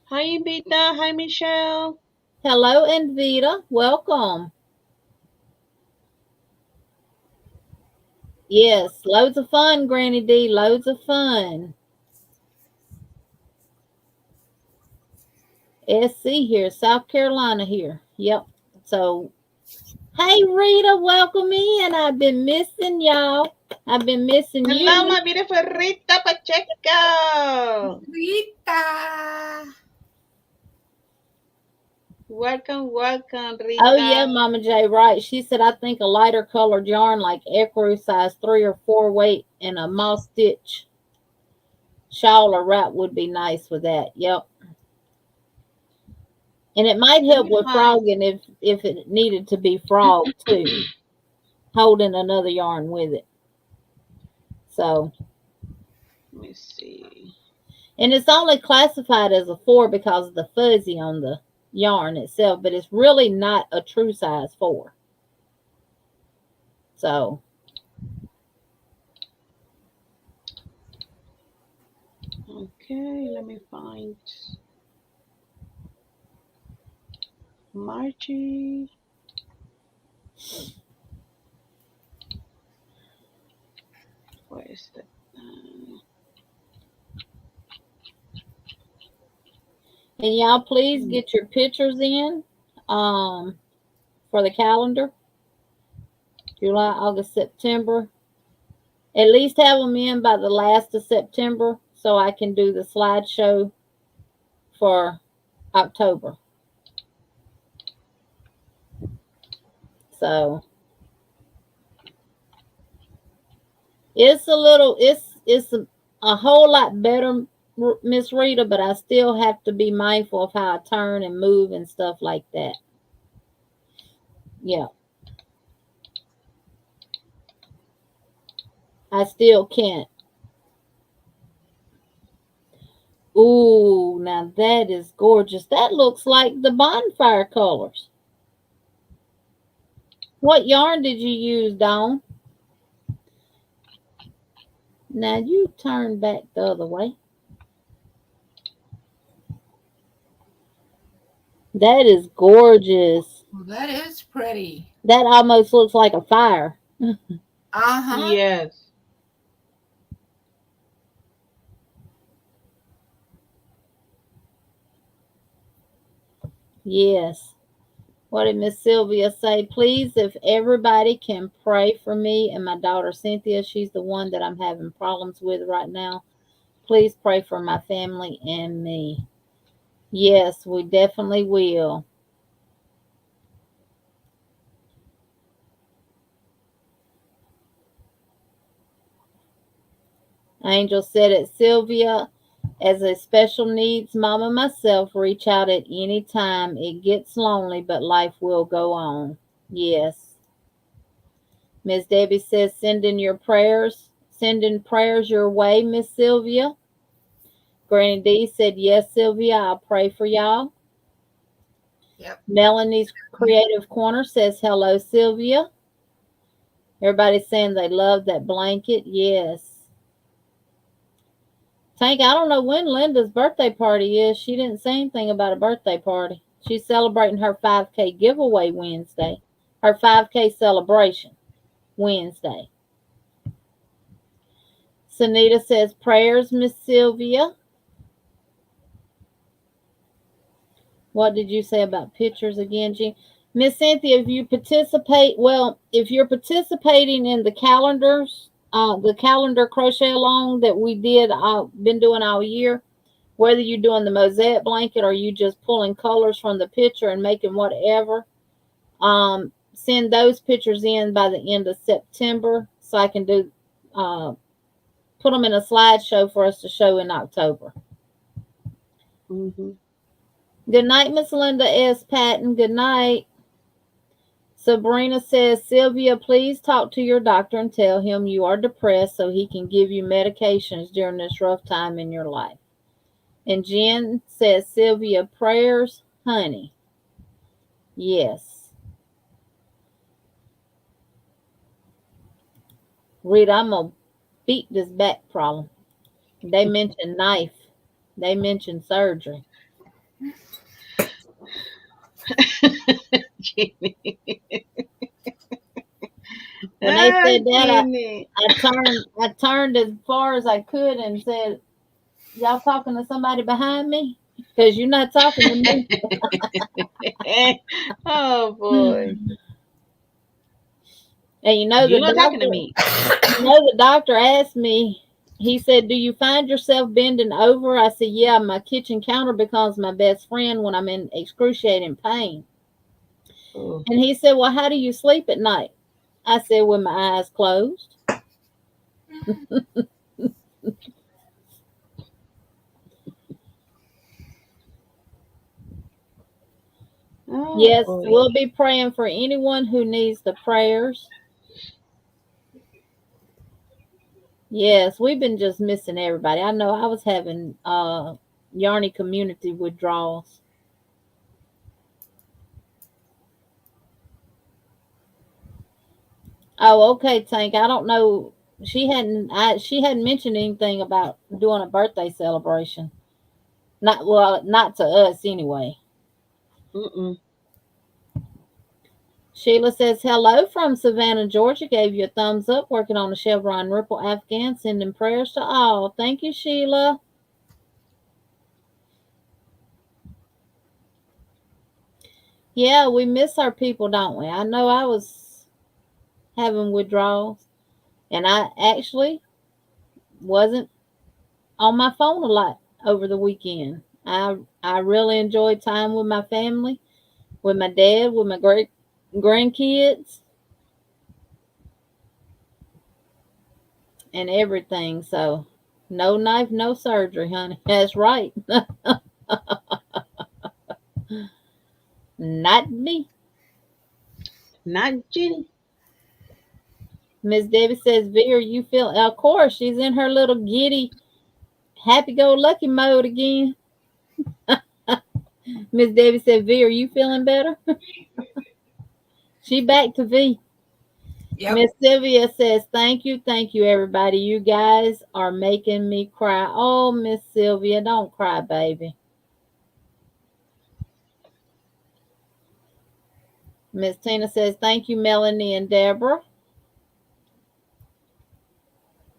Hi, Beta. Hi, Michelle. Hello, Anvita. Welcome. Yes, loads of fun, Granny D. Loads of fun. SC here, South Carolina here. Yep. So, hey, Rita, welcome in. I've been missing y'all. I've been missing Hello, you. my beautiful Rita Pacheco. Rita. Welcome, welcome, Oh, yeah, Rita. Mama J, right. She said, I think a lighter colored yarn like ecru size 3 or 4 weight and a moss stitch shawl or wrap would be nice with that. Yep. And it might Let help me with find. frogging if it needed to be frog too, holding another yarn with it. So, Let me see. and it's only classified as a 4 because of the fuzzy on the yarn itself, but it's really not a true size 4. So, Okay, let me find Margie. Where is that? and y'all please get your pictures in um, for the calendar. July, August, September. At least have them in by the last of September so I can do the slideshow for October. So it's a whole lot better, Miss Rita, but I still have to be mindful of how I turn and move and stuff like that. Yeah, I still can't. Ooh, now that is gorgeous. That looks like the bonfire colors. What yarn did you use, Dawn? Now you turn back the other way. That is gorgeous. Well, that is pretty. That almost looks like a fire. Uh-huh. Yes. Yes. What did Miss Sylvia say? Please, if everybody can pray for me and my daughter Cynthia, she's the one that I'm having problems with right now. Please pray for my family and me. Yes, we definitely will. Angel said it. Sylvia, as a special needs mama myself, reach out at any time. It gets lonely, but life will go on. Yes. Miss Debbie says, send in your prayers. Send in prayers your way, Miss Sylvia. Granny D said, yes, Sylvia, I'll pray for y'all. Yep. Melanie's Creative Corner says, hello, Sylvia. Everybody's saying they love that blanket. Yes. Tank, I don't know when Linda's birthday party is. She didn't say anything about a birthday party. She's celebrating her 5K giveaway Wednesday. Her 5K celebration Wednesday. Sunita says, prayers, Miss Sylvia. What did you say about pictures again, Jean? Miss Cynthia, if you participate, well, if you're participating in the calendar crochet along that we did, been doing all year, whether you're doing the mosaic blanket or you just pulling colors from the picture and making whatever, send those pictures in by the end of September so I can put them in a slideshow for us to show in October. Mm-hmm. Good night, Miss Linda S. Patton. Good night. Sabrina says, Sylvia, please talk to your doctor and tell him you are depressed so he can give you medications during this rough time in your life. And Jen says, Sylvia, prayers, honey. Yes. Rita, I'm going to beat this back problem. They mentioned knife. They mentioned surgery. Jeannie. When they Ah, said that, Jeannie. I turned as far as I could and said, y'all talking to somebody behind me? Because you're not talking to me. Oh boy. And you know the You're not talking to doctor me. asked me, he said, do you find yourself bending over? I said, yeah, my kitchen counter becomes my best friend when I'm in excruciating pain. Oh. And he said, well, how do you sleep at night? I said, with my eyes closed. Oh Yes, boy. we'll be praying for anyone who needs the prayers. Yes, we've been just missing everybody. I know I was having Yarny community withdrawals. Oh, okay, Tank. I don't know. She hadn't mentioned anything about doing a birthday celebration. Not to us anyway. Mm-mm. Sheila says hello from Savannah, Georgia. Gave you a thumbs up. Working on the Chevron Ripple Afghan. Sending prayers to all. Thank you, Sheila. Yeah, we miss our people, don't we? I know I was having withdrawals, and I actually wasn't on my phone a lot over the weekend. I really enjoyed time with my family, with my dad, with my great grandkids, and everything. So, no knife, no surgery, honey. That's right. Not me. Not Jeannie. Miss Debbie says, Vera, you feel, of course, she's in her little giddy, happy go lucky mode again. Miss Debbie said, Vera, you feeling better? She back to V. Yep. Miss Sylvia says, thank you, everybody. You guys are making me cry. Oh, Miss Sylvia, don't cry, baby. Miss Tina says, thank you, Melanie and Deborah.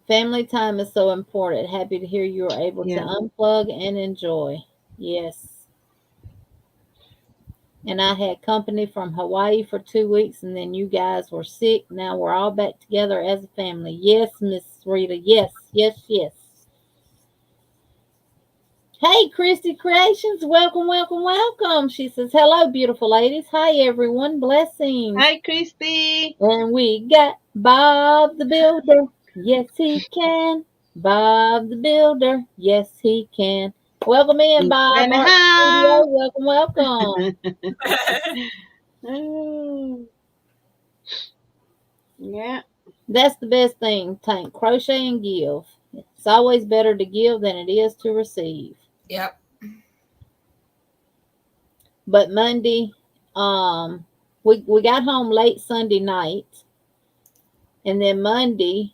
Family time is so important. Happy to hear you are able to Yeah. unplug and enjoy. Yes. And I had company from Hawaii for 2 weeks, and then you guys were sick. Now we're all back together as a family. Yes, Miss Rita. Yes, yes, yes. Hey, Christy Creations. Welcome, welcome, welcome. She says, hello, beautiful ladies. Hi, everyone. Blessings. Hi, Christy. And we got Bob the Builder. Yes, he can. Bob the Builder. Yes, he can. Welcome in, Bob. In the Art house. Studio. Welcome, welcome. Oh, yeah. That's the best thing, Tank. Crochet and give. It's always better to give than it is to receive. Yep. But Monday, we got home late Sunday night, and then Monday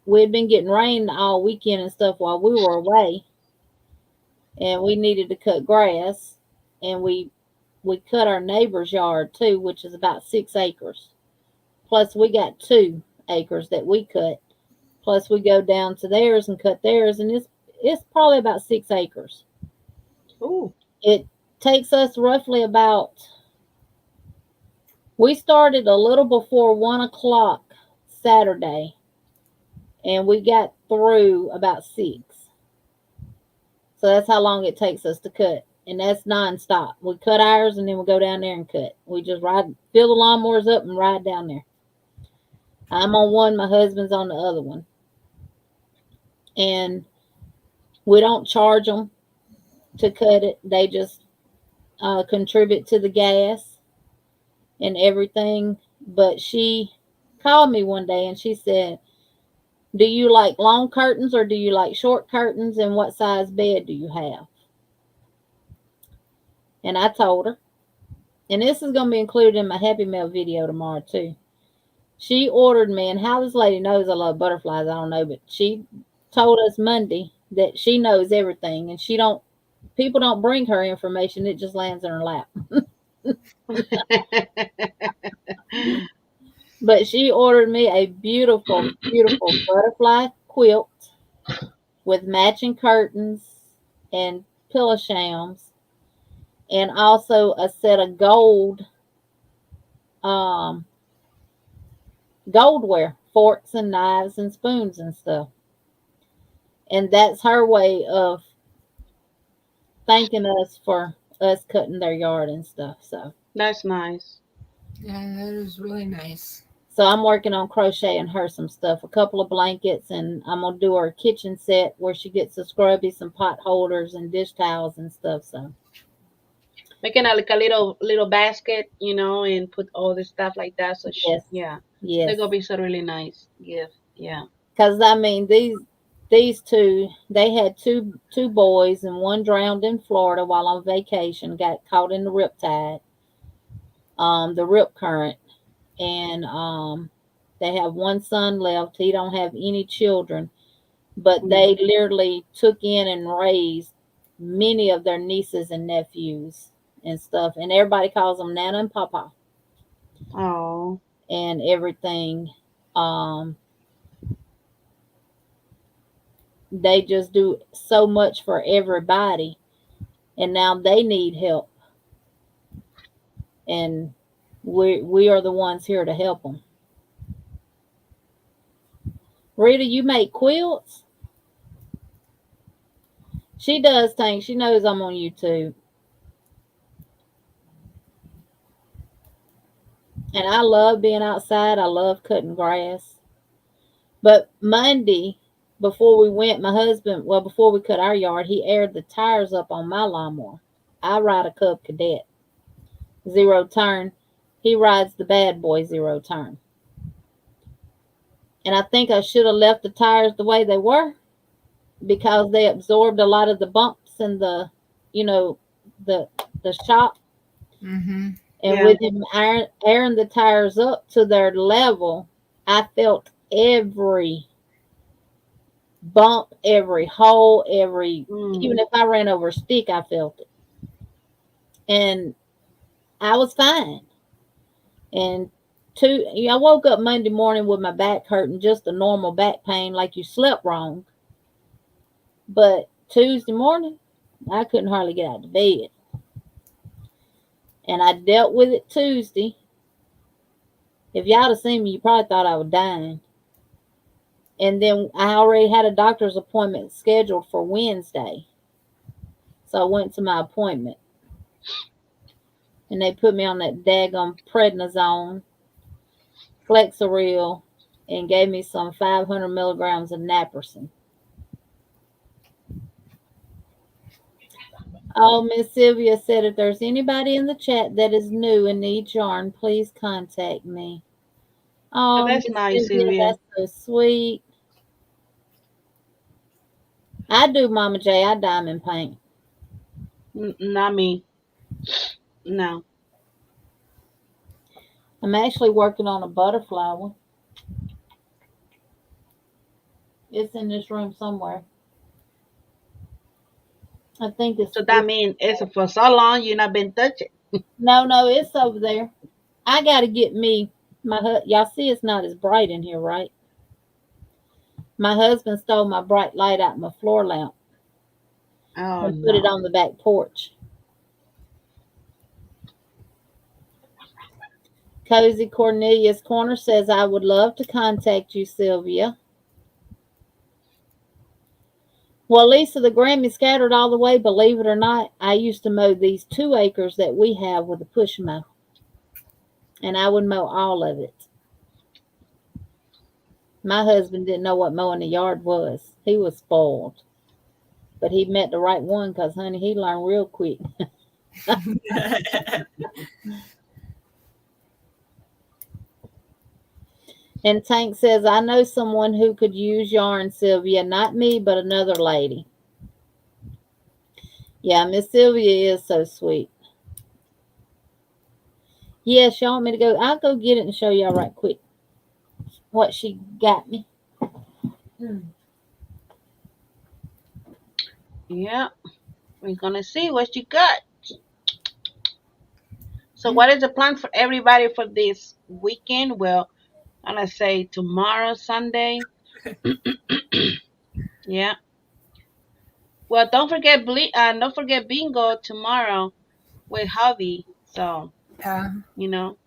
we'd been getting rain all weekend and stuff while we were away, and we needed to cut grass, and we cut our neighbor's yard too, which is about 6 acres. Plus we got 2 acres that we cut. Plus we go down to theirs and cut theirs, and it's probably about 6 acres. Ooh. It takes us roughly about. We started a little before 1 o'clock Saturday, and we got through about 6. So that's how long it takes us to cut, and that's nonstop. We cut ours, and then we go down there and cut. We just fill the lawnmowers up, and ride down there. I'm on one, my husband's on the other one, and we don't charge them to cut it. They just contribute to the gas and everything. But she called me one day and she said, do you like long curtains or do you like short curtains, and what size bed do you have? And I told her, and this is going to be included in my Happy Mail video tomorrow too. She ordered me, and how this lady knows I love butterflies, I don't know, but she told us Monday that she knows everything, and people don't bring her information, it just lands in her lap. But she ordered me a beautiful, beautiful butterfly quilt with matching curtains and pillow shams, and also a set of goldware, forks and knives and spoons and stuff. And that's her way of thanking us for us cutting their yard and stuff. So That's nice. Yeah, that is really nice. So I'm working on crocheting her some stuff, a couple of blankets, and I'm gonna do her a kitchen set where she gets a scrubby, some pot holders, and dish towels and stuff. So Making like a little basket, and put all the stuff like that. So yes, yeah, they're yes, gonna be so really nice gift. Yeah. because I mean these two, they had two boys, and one drowned in Florida while on vacation, got caught in the riptide, the rip current, and they have one son left. He don't have any children, but they literally took in and raised many of their nieces and nephews and stuff, and everybody calls them Nana and Papa Oh. and everything. Um, they just do so much for everybody, and now they need help, and we are the ones here to help them. Rita, you make quilts? She does things. She knows I'm on YouTube. And I love being outside. I love cutting grass. But Monday, before we went, before we cut our yard, he aired the tires up on my lawnmower. I ride a Cub Cadet, 0 turn. He rides the bad boy 0 turn. And I think I should have left the tires the way they were, because they absorbed a lot of the bumps and the, the shock. Mm-hmm. And Yeah. with him airing the tires up to their level, I felt every bump, every hole, Mm. even if I ran over a stick, I felt it. And I was fine. And I woke up Monday morning with my back hurting, just a normal back pain, like you slept wrong. But Tuesday morning, I couldn't hardly get out of bed. And I dealt with it Tuesday. If y'all had seen me, you probably thought I was dying. And then I already had a doctor's appointment scheduled for Wednesday. So I went to my appointment. And they put me on that daggum prednisone, Flexeril, and gave me some 500 milligrams of naproxen. Oh, Miss Sylvia said if there's anybody in the chat that is new and needs yarn, please contact me. Oh, Oh, that's Miss nice, Sylvia, Sylvia. that's so sweet. I do, Mama J. I diamond paint. Not me. No. I'm actually working on a butterfly one. It's in this room somewhere. I think So that it's means it's for so long you not been touching. no, it's over there. I gotta get me y'all see it's not as bright in here, right? My husband stole my bright light out my floor lamp Oh and put it no. on the back porch. Cozy Cornelius Corner says I would love to contact you, Sylvia. Well, Lisa, the Grammy scattered all the way. Believe it or not, I used to mow these 2 acres that we have with a push mow, and I would mow all of it. My husband didn't know what mowing the yard was. He was spoiled, but he met the right one because, honey, he learned real quick. And Tank says, I know someone who could use yarn, Sylvia. Not me, but another lady. Yeah, Miss Sylvia is so sweet. Yes, y'all want me to go? I'll go get it and show y'all right quick what she got me. Yeah. We're gonna see what you got. So what is the plan for everybody for this weekend? Well, I'm gonna say tomorrow, Sunday. Yeah. Well, don't forget bingo tomorrow with hubby. So Yeah. you know,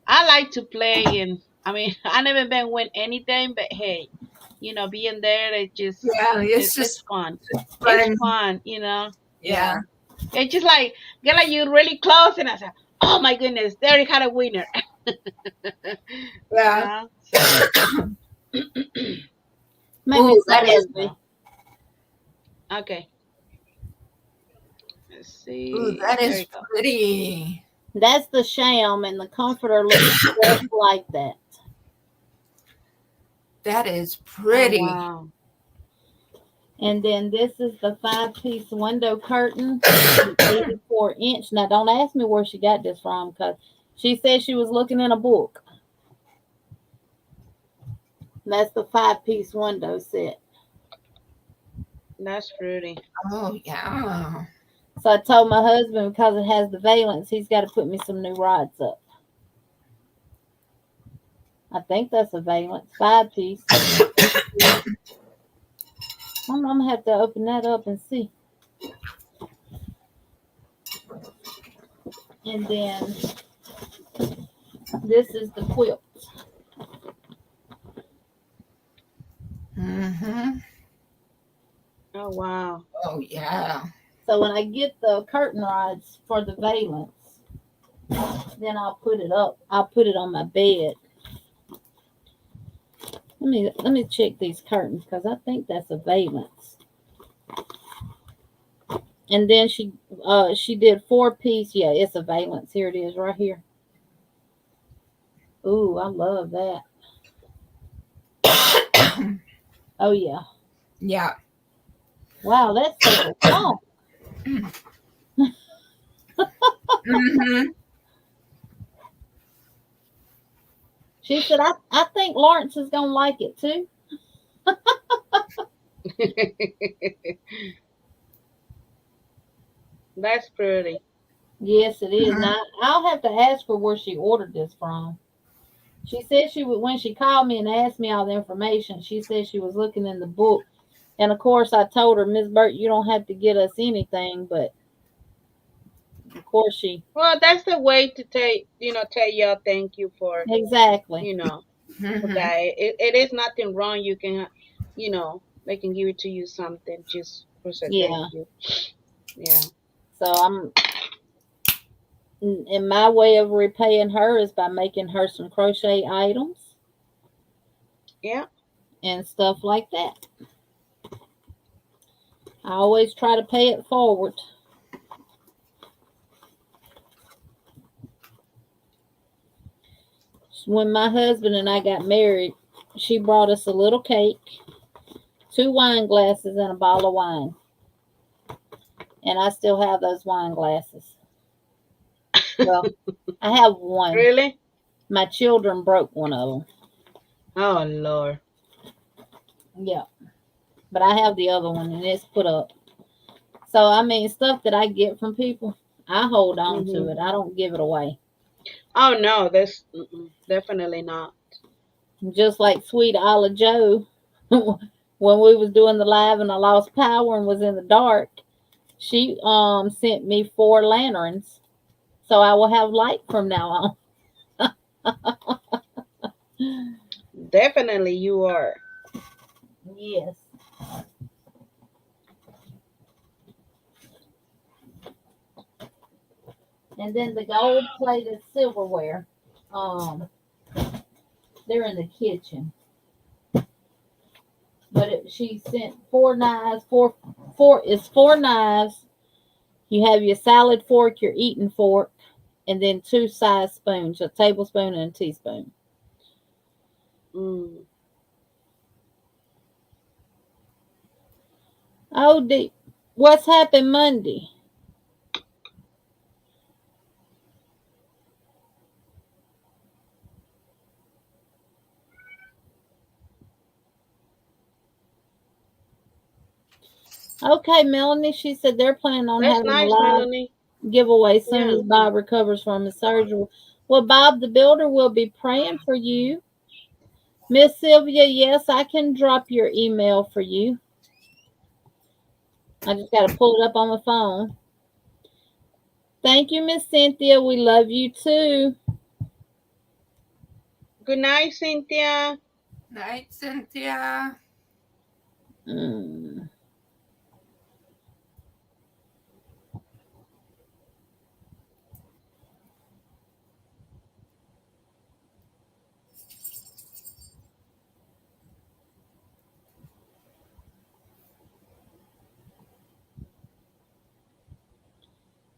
I like to play, and I mean, I never been win anything, but hey, being there, Yeah, it's it's just fun. It's fun. fun, Yeah. Yeah. It's just like get like you really close, and I said, oh my goodness, there you had a winner. Yeah. So Make me Ooh, so happy. okay, let's see. that There is you go. pretty. That's the sham, and the comforter looks just like that. That is Oh pretty. wow. And then this is the 5-piece window curtain, 84-inch. Now, don't ask me where she got this from because she said she was looking in a book. That's the 5-piece window set. That's pretty. Oh, yeah. So I told my husband because it has the valence, he's got to put me some new rods up. I think that's a valence 5-piece. I'm gonna have to open that up and see. And then this is the quilt. Mm-hmm. Oh wow. Oh, yeah. So when I get the curtain rods for the valence, then I'll put it up. I'll put it on my bed. Let me check these curtains because I think that's a valence. And then she did 4-piece. Yeah, it's a valence. Here it is right here. Ooh, I love that. Oh yeah. Yeah. Wow, that's so long. Mm-hmm. She said, I think Lawrence is gonna like it too. That's pretty. Yes, it is. Now I'll have to ask her where she ordered this from. She said she would when she called me and asked me all the information. She said she was looking in the book, and of course I told her, Miss Burt, you don't have to get us anything, but of course she Well, that's the way to tell y'all thank you for, exactly. you know, for Mhm. that. It is nothing wrong. You can, they can give it to you something just for say thank Yeah. you. Yeah. So I'm and my way of repaying her is by making her some crochet items Yeah. and stuff like that. I always try to pay it forward. When my husband and I got married, she brought us a little cake, two wine glasses, and a bottle of wine. And I still have those wine glasses. Well, I have one. Really? My children broke one of them. Oh Lord. Yeah, but I have the other one, and it's put up. So I mean, stuff that I get from people, I hold on to Mhm. it. I don't give it away. Oh no, that's definitely not. Just like Sweet Olive Joe, when we was doing the live and I lost power and was in the dark, she sent me 4 lanterns, so I will have light from now on. Definitely you are. Yes. And then the gold plated silverware, um, they're in the kitchen. But she sent 4 knives, four knives. You have your salad fork, your eating fork, and then 2 size spoons, a tablespoon and a teaspoon. Mm. Oh, what's happened Monday? Okay, Melanie, she said they're planning on That's having a nice, live Melanie. giveaway as soon Yeah. as Bob recovers from his surgery. Well, Bob the Builder will be praying for you. Miss Sylvia, yes, I can drop your email for you. I just got to pull it up on my phone. Thank you, Miss Cynthia. We love you too. Good night, Cynthia. Night, Cynthia. Mm.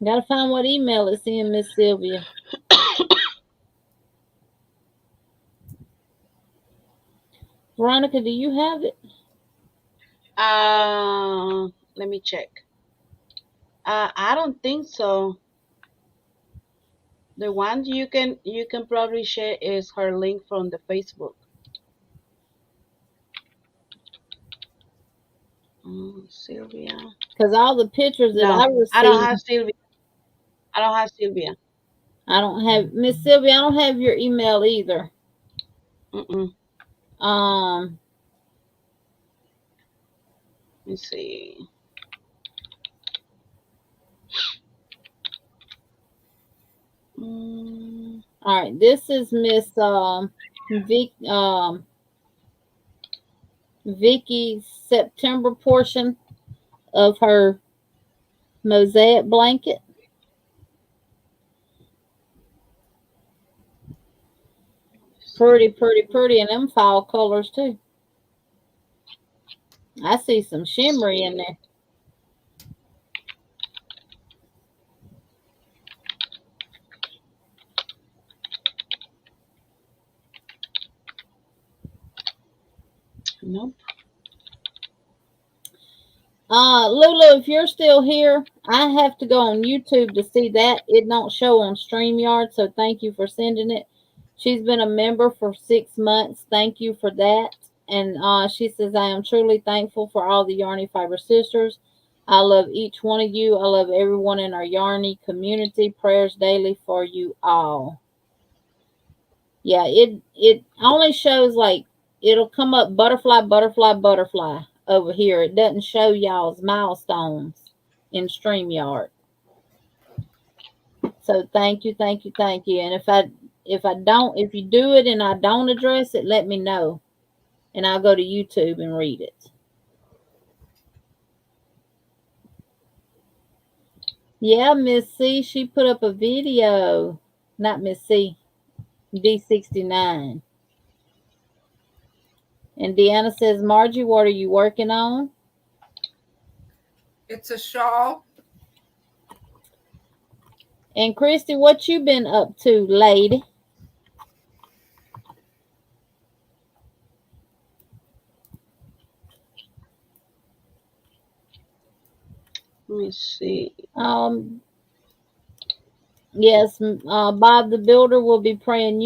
Gotta find what email it's in, Miss Sylvia. Veronica, do you have it? Let me check. I don't think so. The one you can probably share is her link from the Facebook. Sylvia. Because all the pictures that I No, I don't received, have Sylvia. I don't have Sylvia. I don't have Miss Sylvia. I don't have your email either. Mm-mm. Um, Let me see. Mm, all right, this is Miss Vicky's September portion of her mosaic blanket. Pretty, pretty, pretty, and them fall colors too. I see some let's shimmery in see. there. Nope. Lulu, if you're still here, I have to go on YouTube to see that. It don't show on StreamYard, so thank you for sending it. She's been a member for 6 months. Thank you for that. And she says, I am truly thankful for all the Yarny Fiber sisters. I love each one of you. I love everyone in our Yarny community. Prayers daily for you all. Yeah, it only shows like it'll come up butterfly, butterfly, butterfly over here. It doesn't show y'all's milestones in StreamYard. So thank you, thank you, thank you. And if you do it and I don't address it, let me know. And I'll go to YouTube and read it. Yeah, Miss C, she put up a video. Not Miss C, D69. And Deanna says, Margie, what are you working on? It's a shawl. And Christy, what you been up to, lady? Let me see. Yes, Bob the Builder will be praying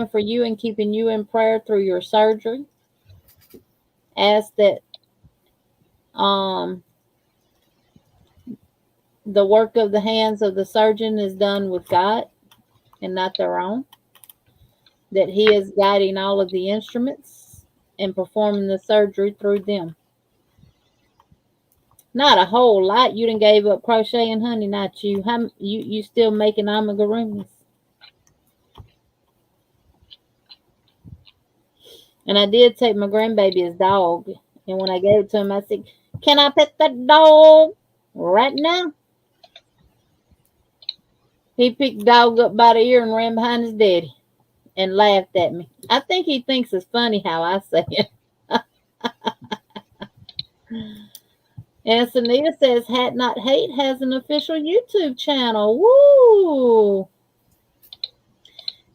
for you and keeping you in prayer through your surgery. Ask that the work of the hands of the surgeon is done with God and not their own. That he is guiding all of the instruments and performing the surgery through them. Not a whole lot. You done gave up crocheting, honey. Not you. You still making amigurumis? And I did take my grandbaby's dog, and when I gave it to him, I said, "Can I pet that dog right now?" He picked the dog up by the ear and ran behind his daddy and laughed at me. I think he thinks it's funny how I say it. And Sunita says, Hat Not Hate has an official YouTube channel. Woo!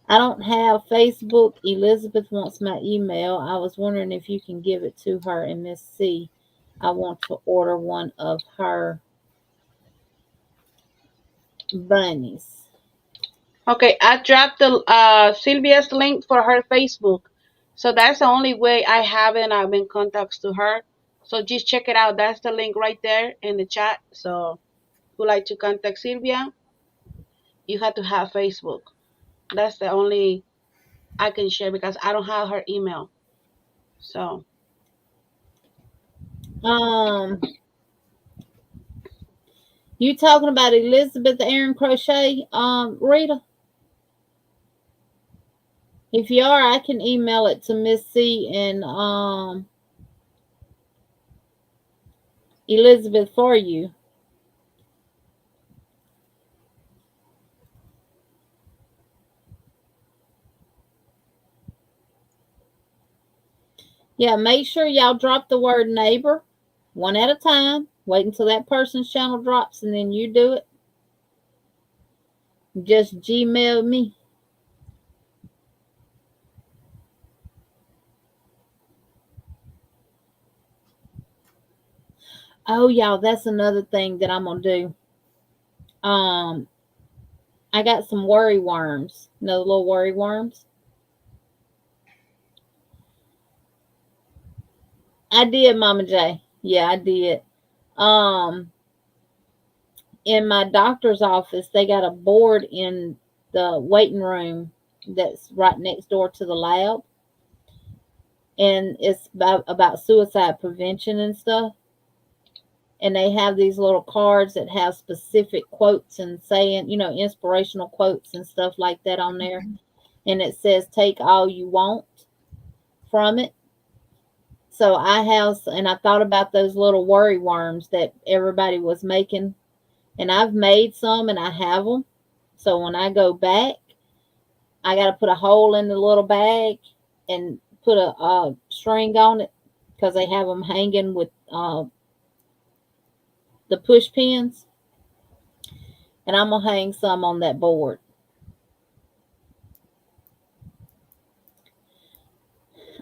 I don't have Facebook. Elizabeth wants my email. I was wondering if you can give it to her. And Miss C, I want to order one of her bunnies. Okay, I dropped the Sylvia's link for her Facebook. So that's the only way I haven't been contacts to her. So just check it out. That's the link right there in the chat. So if you like to contact Sylvia, you have to have Facebook. That's the only I can share because I don't have her email. So You talking about Elizabeth Aaron Crochet, Rita? If you are, I can email it to Miss C and Elizabeth for you. Yeah, make sure y'all drop the word neighbor one at a time. Wait until that person's channel drops and then you do it. Just Gmail me. Oh, y'all, that's another thing that I'm going to do. I got some worry worms. You know the little worry worms? I did, Mama J. Yeah, I did. In my doctor's office, they got a board in the waiting room that's right next door to the lab. And it's about suicide prevention and stuff. And they have these little cards that have specific quotes and saying, inspirational quotes and stuff like that on there. And it says, take all you want from it. So I thought about those little worry worms that everybody was making. And I've made some and I have them. So when I go back, I got to put a hole in the little bag and put a string on it because they have them hanging with the push pins. And I'm going to hang some on that board.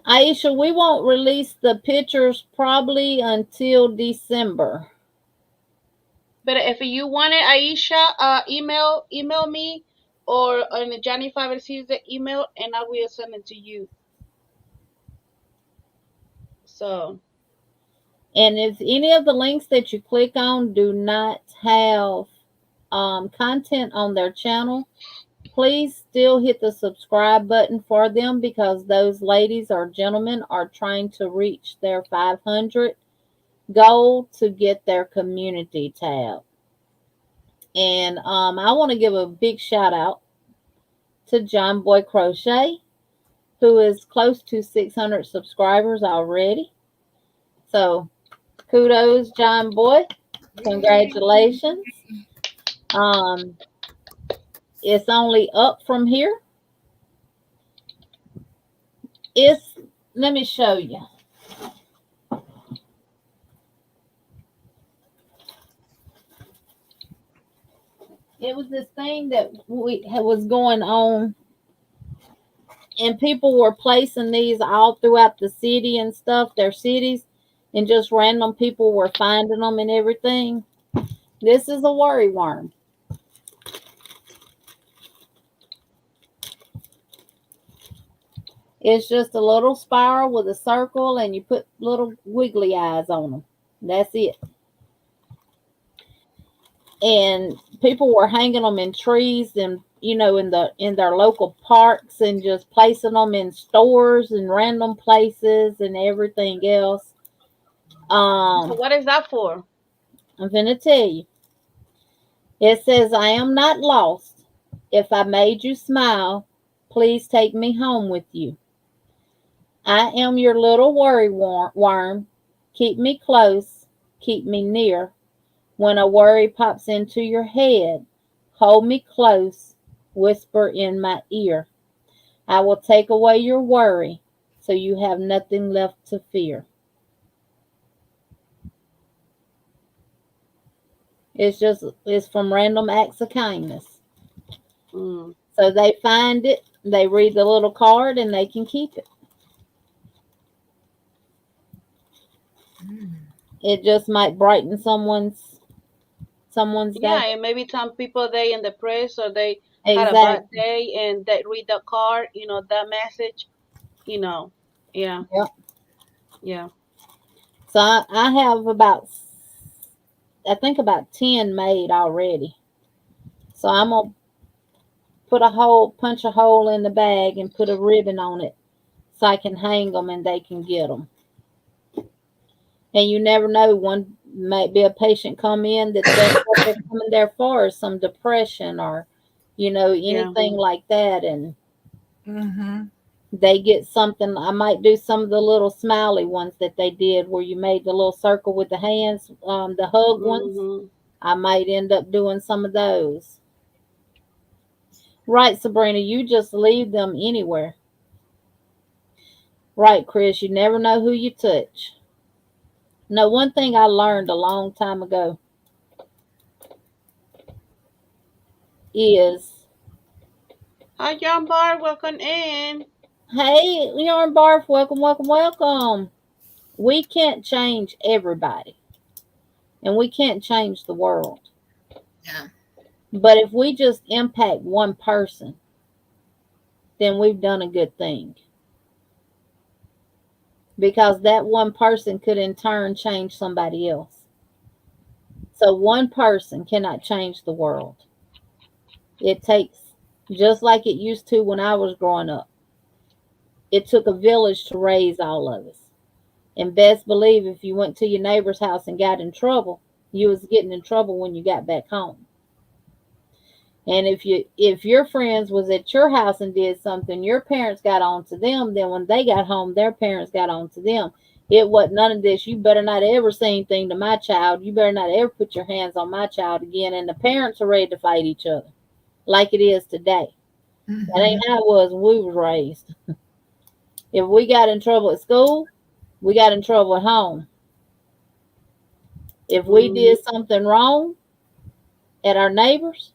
Aisha, we won't release the pictures probably until December. but if you want it, Aisha, email me or on Johnny Five receives the email, and I will send it to you. So And if any of the links that you click on do not have content on their channel, please still hit the subscribe button for them, because those ladies or gentlemen are trying to reach their 500 goal to get their community tab. And I want to give a big shout out to John Boy Crochet, who is close to 600 subscribers already. So kudos, John Boy. Congratulations. Um, it's only up from here. It's, let me show you. It was this thing that was going on, and people were placing these all throughout the city and stuff, their cities, and just random people were finding them and everything. This is a worry worm. It's just a little spiral with a circle, and you put little wiggly eyes on them. That's it. And people were hanging them in trees, and in their local parks, and just placing them in stores and random places and everything else. so what is that for? I'm gonna tell you. It says, I am not lost. If I made you smile, please take me home with you. I am your little worry worm. Keep me close, keep me near. When a worry pops into your head, hold me close, whisper in my ear. I will take away your worry so you have nothing left to fear. It's from Random Acts of Kindness. Mm. So they find it, they read the little card, and they can keep it. It just might brighten someone's Yeah, day. and maybe some people they in the press or they had a bad Exactly. day and they read the card, that message, you know. Yeah, Yep. yeah. So I have I think about 10 made already. So I'm gonna punch a hole in the bag and put a ribbon on it so I can hang them and they can get them. And you never know, one might be a patient come in that's what they're coming there for is some depression or Yeah. anything like that, and Mm-hmm. they get something. I might do some of the little smiley ones that they did where you made the little circle with the hands, the hug ones. Mhm. I might end up doing some of those. Right, Sabrina, you just leave them anywhere. Right, Chris, you never know who you touch. Now, one thing I learned a long time ago is, Hi, John Bar. Welcome in. hey, Yarn Barf, welcome, welcome, welcome. We can't change everybody, and we can't change the world. Yeah. But if we just impact one person, then we've done a good thing. Because that one person could in turn change somebody else. So one person cannot change the world. It takes, just like it used to when I was growing up, it took a village to raise all of us. And best believe if you went to your neighbor's house and got in trouble, you was getting in trouble when you got back home. And if your friends was at your house and did something, your parents got on to them, then when they got home, their parents got on to them. It wasn't none of this. You better not ever say anything to my child. You better not ever put your hands on my child again. And the parents are ready to fight each other like it is today. That Mm-hmm. ain't how it was when we was raised. If we got in trouble at school, we got in trouble at home. If we Mm. did something wrong at our neighbors,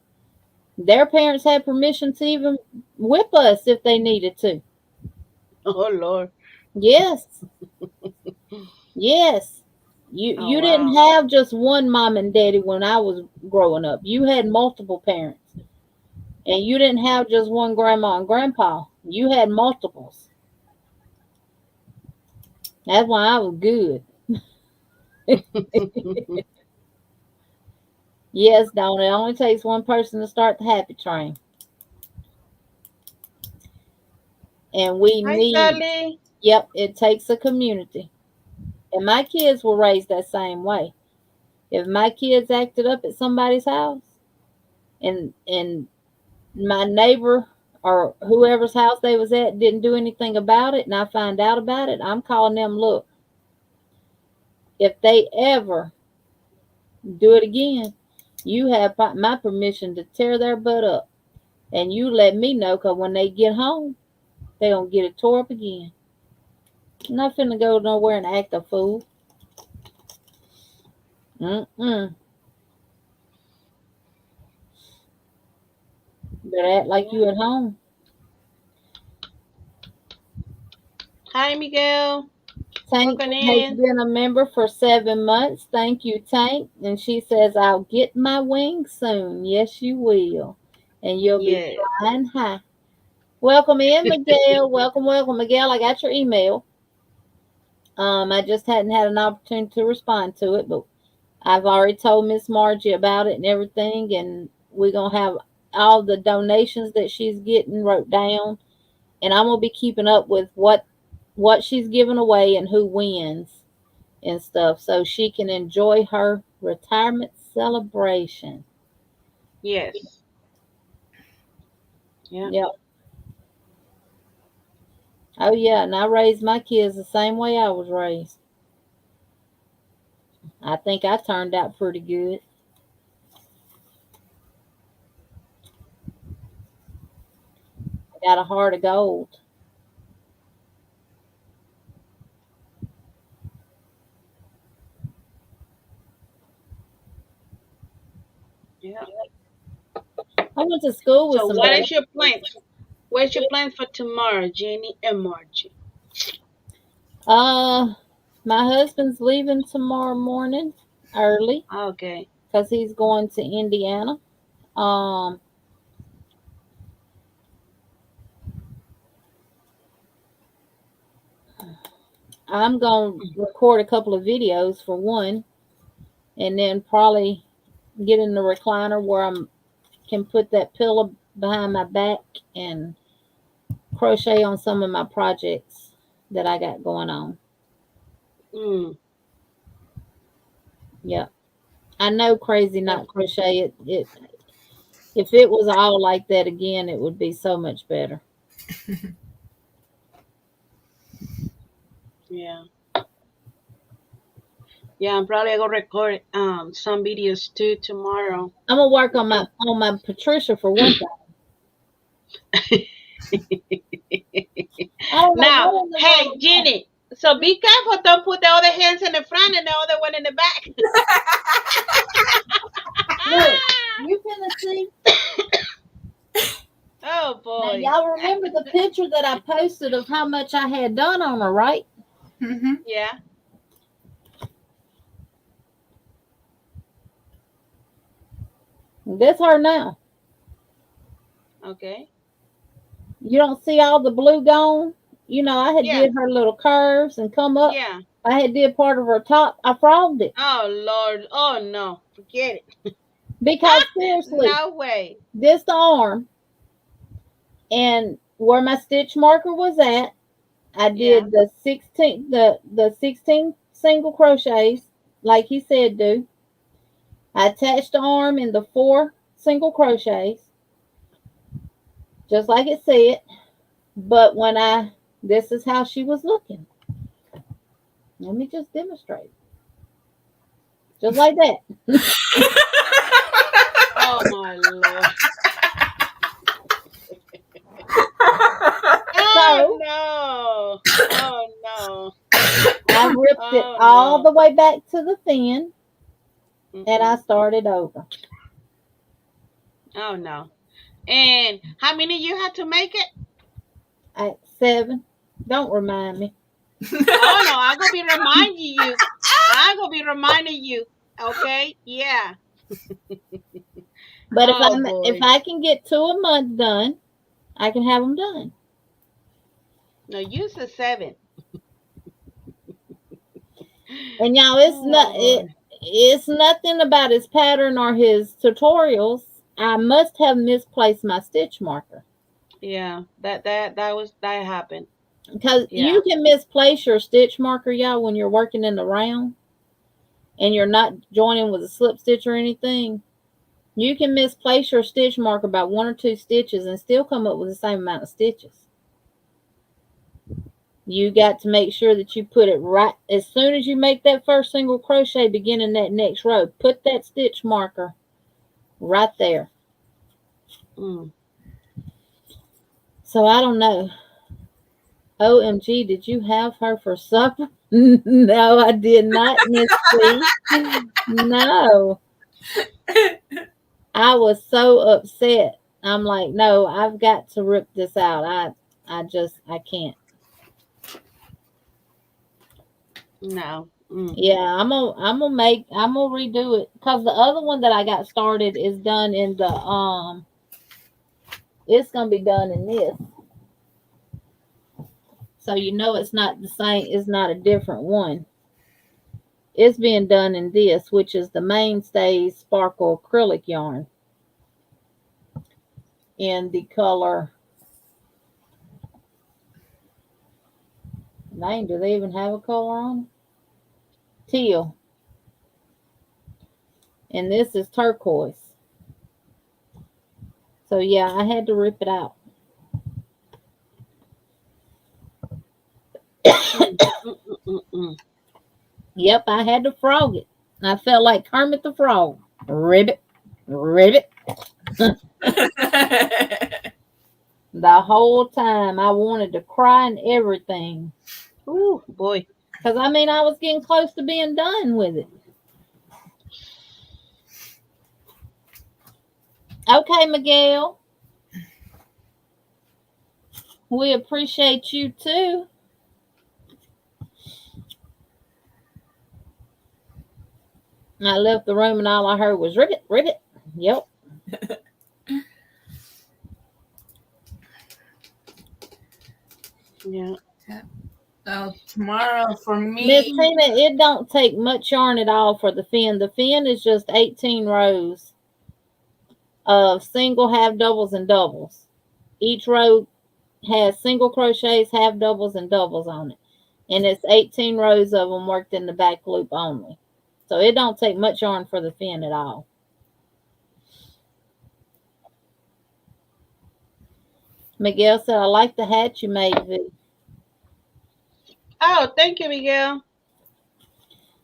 their parents had permission to even whip us if they needed to. Oh Lord. Yes, yes. You Oh you didn't wow. have just one mom and daddy when I was growing up. You had multiple parents. And you didn't have just one grandma and grandpa. You had multiples. That's why I was good. Yes, Donna. It only takes one person to start the happy train. And we Hi, need, Sally. yep, it takes a community. And my kids were raised that same way. If my kids acted up at somebody's house and my neighbor or whoever's house they was at didn't do anything about it and I find out about it, I'm calling them, look, if they ever do it again, you have my permission to tear their butt up. And you let me know because when they get home, they going to get it tore up again. I'm not finna go nowhere and act a fool. Mm-mm. Better act like Yeah. you at home. Hi, Miguel. Tank Welcome has in. been a member for 7 months. Thank you, Tank. And she says, I'll get my wings soon. Yes, you will. And you'll be Yeah. flying high. Welcome in, Miguel. Welcome, welcome, Miguel. I got your email. I just hadn't had an opportunity to respond to it, but I've already told Miss Margie about it and everything, and we're gonna have all the donations that she's getting wrote down, and I'm gonna be keeping up with what she's giving away and who wins and stuff, so she can enjoy her retirement celebration. Yes. Yeah. Yep. Oh yeah, and I raised my kids the same way I was raised. I think I turned out pretty good. I got a heart of gold. Yeah. I went to school with So, some what bad. is your plan? What's your plan for tomorrow, Jenny and Margie? Uh, my husband's leaving tomorrow morning early Okay. because he's going to Indiana. Um, I'm gonna record a couple of videos for one, and then probably get in the recliner where I can put that pillow behind my back and crochet on some of my projects that I got going on. Mm. Yeah, I know crazy That's not crochet it. If it was all like that again, it would be so much better. yeah. Yeah, I'm probably gonna record some videos too tomorrow. I'm gonna work on my Patricia for one thing. I don't know Now, what in the hey, world. Jenny. So be careful. Don't put the other hands in the front and the other one in the back. Look, you finna see. Oh Now boy. y'all remember the picture that I posted of how much I had done on her, right? Mm-hmm. Yeah. That's her now. Okay. You don't see all the blue gone. You know, I had Yeah. did her little curves and come up. Yeah. I had did part of her top. I frogged it Oh Lord. Oh no. Forget it. because seriously, No way. this the arm and where my stitch marker was at, I Yeah. did the 16 single crochets like he said do. I attached the arm in the 4 single crochets just like it said. But when this is how she was looking. Let me just demonstrate. Just like that. Oh my Lord. Oh So no. Oh no. I ripped it Oh all no. the way back to the thin and I Mm-mm. started over. Oh no. And how many you had to make it? At 7. Don't remind me. Oh no, I'm gonna be reminding you. I'm gonna be reminding you. Okay? Yeah. But Oh if boy. I can get 2 a month done, I can have them done. No, use a 7. And y'all, Oh boy. it's nothing about his pattern or his tutorials. I must have misplaced my stitch marker Yeah, that happened. because Yeah. you can misplace your stitch marker, y'all, when you're working in the round and you're not joining with a slip stitch or anything. You can misplace your stitch marker by 1 or 2 stitches and still come up with the same amount of stitches. You got to make sure that you put it right as soon as you make that first single crochet beginning that next row. Put that stitch marker right there. Mm. So I don't know. OMG, did you have her for supper? No, I did not, Miss C. No. I was so upset. I'm like, no, I've got to rip this out. I can't. No. Yeah, I'm gonna redo it because the other one that I got started is done in the it's gonna be done in this. So you know it's not the same, it's not a different one. It's being done in this, which is the Mainstays Sparkle acrylic yarn in the color name. Do they even have a color on it? Teal. And this is turquoise. So yeah, I had to rip it out. Mm. Yep, I had to frog it. I felt like Kermit the Frog. Ribbit, ribbit. The whole time I wanted to cry and everything. Ooh, boy. Because I mean, I was getting close to being done with it. Okay, Miguel. We appreciate you too. I left the room and all I heard was ribbit, ribbit. Yep. Yeah. So tomorrow for Miss me, Tina, it don't take much yarn at all for the fin. The fin is just 18 rows of single, half doubles, and doubles. Each row has single crochets, half doubles, and doubles on it. And it's 18 rows of them worked in the back loop only. So it don't take much yarn for the fin at all. Miguel said, I like the hat you made, V. Oh, thank you, Miguel.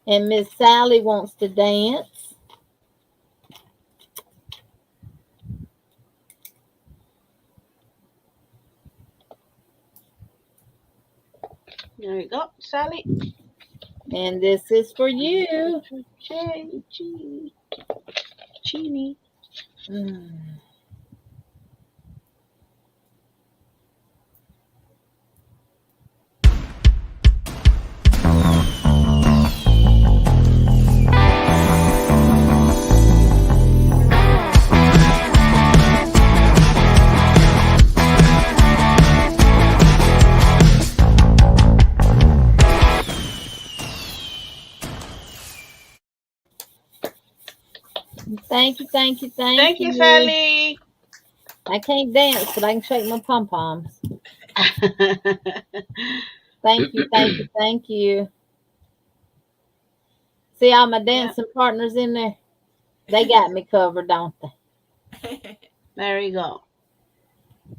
And Miss Sally wants to dance. There you go, Sally. And this is for you. Chini. Mm. Thank you, thank you, thank Thank you, you. Sally. I can't dance, but I can shake my pom poms. Thank you, thank you, thank you. See all my Yeah, dancing partners in there? They got me covered, don't they? there you go.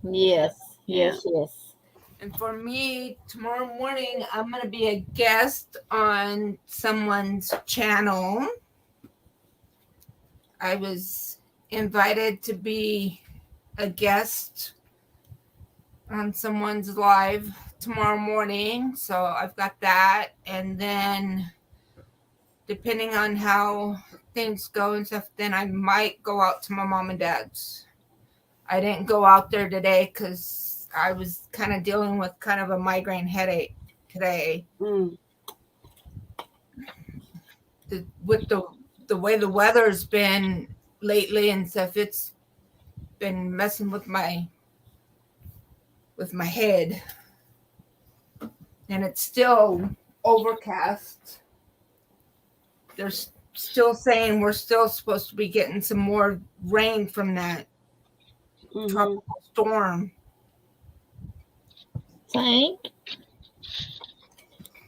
Yes, Yeah. yes, yes. and for me tomorrow morning, I'm gonna be a guest on someone's channel. I was invited to be a guest on someone's live tomorrow morning, so I've got that, and then depending on how things go and stuff, then I might go out to my mom and dad's. I didn't go out there today because I was kind of dealing with kind of a migraine headache today. Mm. With the way the weather's been lately and stuff. It's been messing with my head. And it's still overcast. They're still saying we're still supposed to be getting some more rain from that tropical storm. Tank.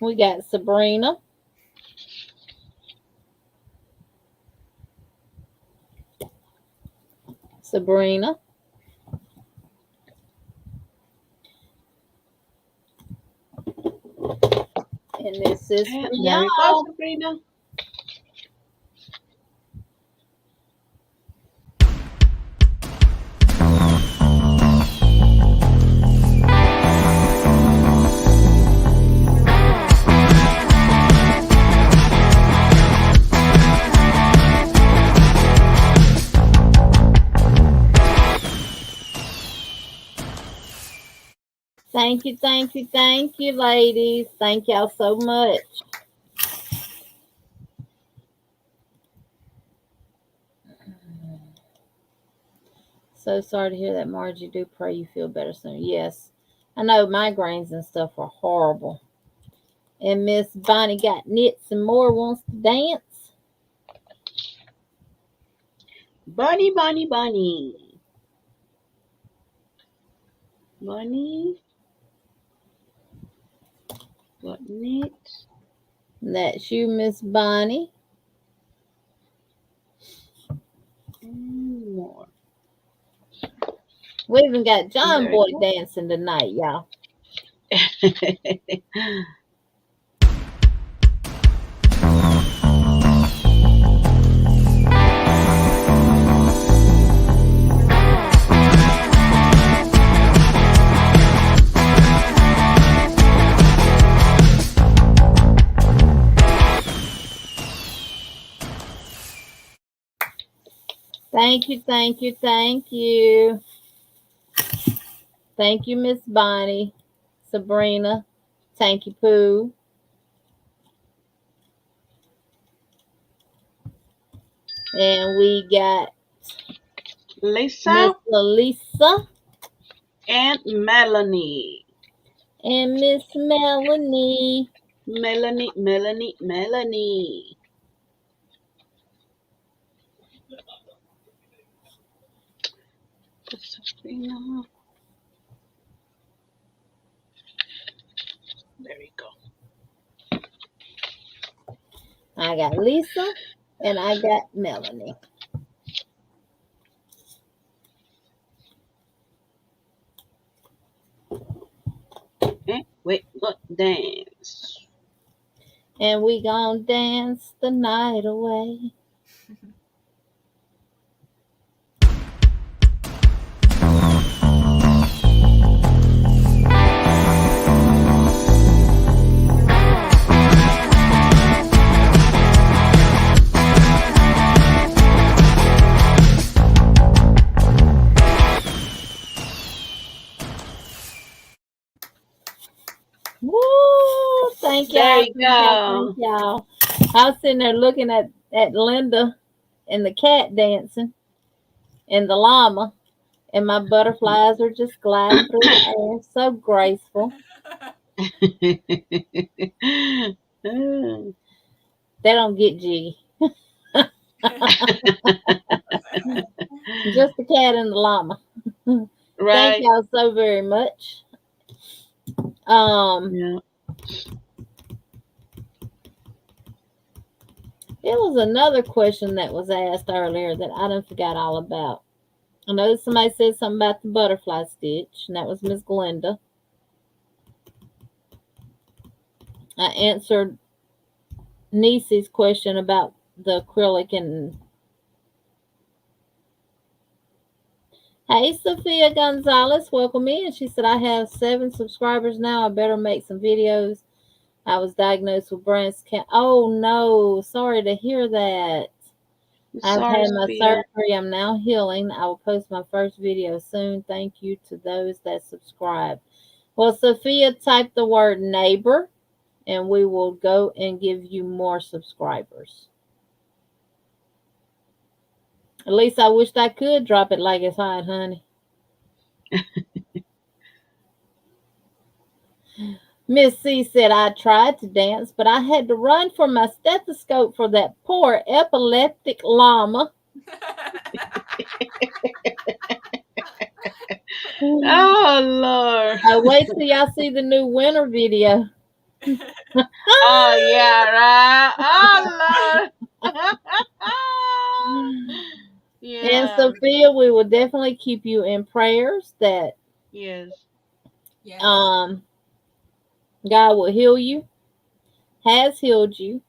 We got Sabrina. Sabrina. And this is for There we go, y'all. Sabrina. Thank you, ladies. Thank y'all so much. So sorry to hear that, Margie. Do pray you feel better soon. Yes. I know migraines and stuff are horrible. And Miss Bonnie got knits and more wants to dance. Bunny, bunny, bunny. Bunny. Got knit. That's you, Miss Bonnie. And more. We even got John Very Boy good. dancing tonight, y'all. Thank you, thank you, thank you. Thank you, Miss Bonnie, Sabrina, thank you, Pooh. And we got Miss Lisa Lisa and Melanie. and Miss Melanie. Melanie, Melanie, Melanie. Sabrina. There we go. I got Lisa and I got Melanie. Okay, wait, what dance? And we gonna dance the night away. Woo! Thank There y'all, you thank y'all, go. thank y'all. I was sitting there looking at Linda and the cat dancing and the llama, and my butterflies are just gliding through the air, so graceful. They don't get jiggy. Just the cat and the llama. Thank Right. y'all so very much. Yeah. There was another question that was asked earlier that I done forgot all about. I know somebody said something about the butterfly stitch, and that was Miss Glenda. I answered Niecy's question about the acrylic and hey Sophia Gonzalez, welcome in. She said I have 7 subscribers now. I better make some videos. I was diagnosed with breast cancer. Oh no, sorry to hear that. I've Sorry, had my Sophia. surgery. I'm now healing. I will post my first video soon. Thank you to those that subscribe. Well, Sophia, type the word neighbor and we will go and give you more subscribers. At least I wished I could drop it like it's hot, honey. Miss C said I tried to dance, but I had to run for my stethoscope for that poor epileptic llama. Oh Lord. Wait till y'all see the new winter video. Oh yeah, right. Oh Lord. And Yeah. Sophia, we will definitely keep you in prayers that Yes. Yes. God will heal you, has healed you,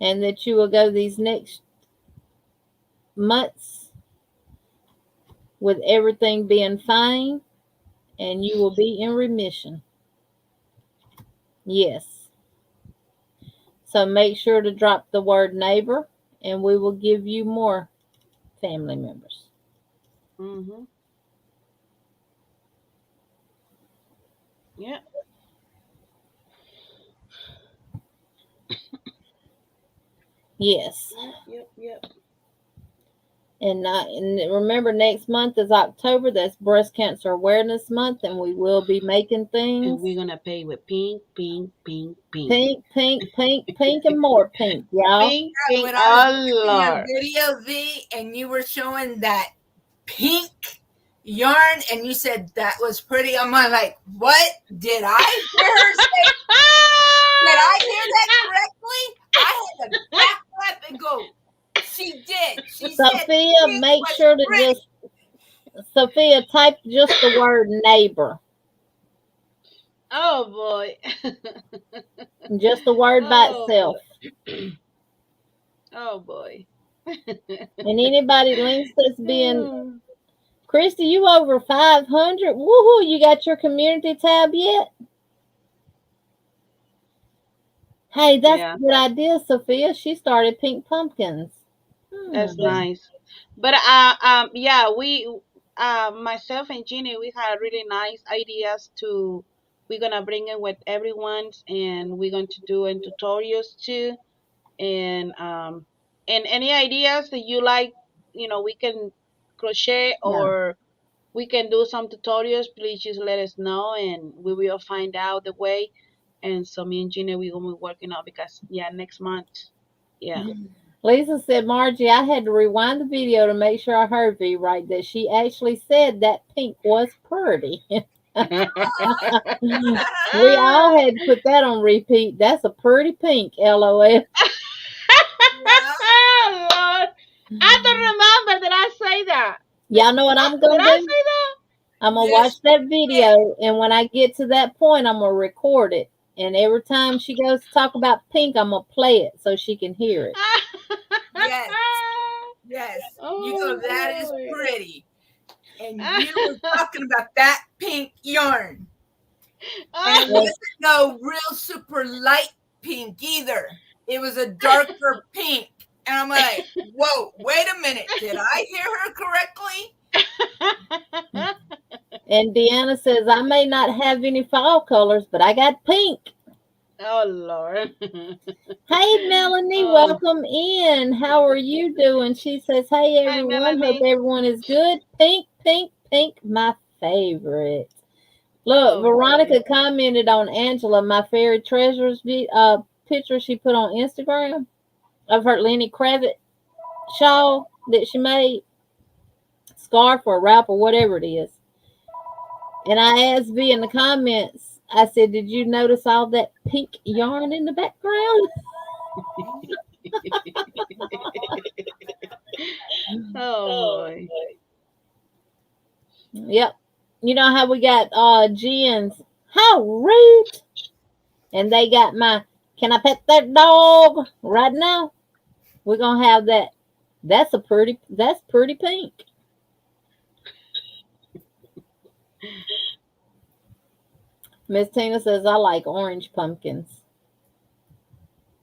and that you will go these next months with everything being fine and you will be in remission. Yes. So make sure to drop the word neighbor and we will give you more family members. Mhm. Yeah. Yes. Yep. Yep. Yep. And remember, next month is October. That's Breast Cancer Awareness Month, and we will be making And things we're gonna pay with pink, pink, pink, pink, pink, pink, pink, pink, and more pink, y'all. pink, Yeah, pink. when I was Oh watching your Lord. video, Z, and you were showing that pink yarn, and you said that was pretty, I'm like, what did I hear her say? Did I hear that correctly? I had to back up and go, she did. She said Sophia, pink make was sure to pretty. Sophia, type just the word neighbor. Oh boy. Just the word by Oh itself. boy. Oh boy. And anybody links that's being Christy, you over 500? Woohoo! You got your community tab yet? Hey, that's Yeah, a good idea, Sophia. She started Pink Pumpkins. that's Hmm. nice. But yeah, we myself and Jeannie, we had really nice ideas to. We're gonna bring it with everyone's, and we're going to do in tutorials too. And any ideas that you like, we can crochet Yeah. or we can do some tutorials. Please just let us know, and we will find out the way. And so me and Gina, we gonna be working out because yeah, next month. Yeah. Lisa said, Margie, I had to rewind the video to make sure I heard V right, that she actually said that pink was pretty. We all had to put that on repeat. That's a pretty pink, LOL. Yeah. Lord, I don't remember. Did I say that? Y'all know what I'm Did going to I do? say that? I'm going to Yes, watch that yeah. video, and when I get to that point, I'm going to record it. And every time she goes to talk about pink, I'm going to play it so she can hear it. Yes. Yes. You go, Oh that is boy. pretty. And you were talking about that pink yarn. And it Well, wasn't no real super light pink either. It was a darker pink. And I'm like, whoa, wait a minute. Did I hear her correctly? and Deanna says, I may not have any fall colors, but I got pink. Oh Lord. Hey, Melanie, Oh, welcome in. How are you doing? She says, hey, hi everyone. Hope Melanie. everyone is good. Pink, pink, pink, my favorite. Look, Oh boy. Veronica commented on Angela, my fairy treasures picture she put on Instagram of her Lenny Kravitz shawl that she made, scarf or wrap or whatever it is. And I asked V in the comments, I said, did you notice all that pink yarn in the background? Oh boy. Yep. You know how we got Jen's, how rude. And they got my, can I pet that dog right now? We're gonna have that. That's pretty pink. Miss Tina says I like orange pumpkins.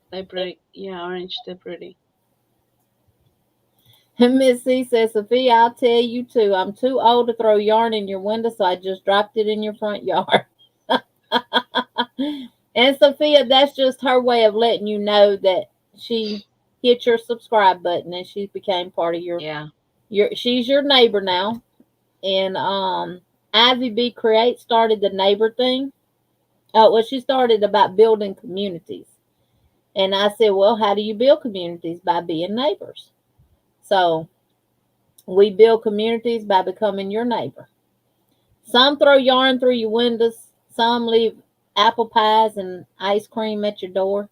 They're pretty. Yeah, orange. They're pretty. And Miss C says, Sophia, I'll tell you too. I'm too old to throw yarn in your window, so I just dropped it in your front yard. And Sophia, that's just her way of letting you know that she hit your subscribe button, and she became part of Yeah. your. She's your neighbor now, and Ivy B Create started the neighbor thing. Well, she started about building communities, and I said, well, how do you build communities? By being neighbors. So we build communities by becoming your neighbor. Some throw yarn through your windows. Some leave apple pies and ice cream at your door.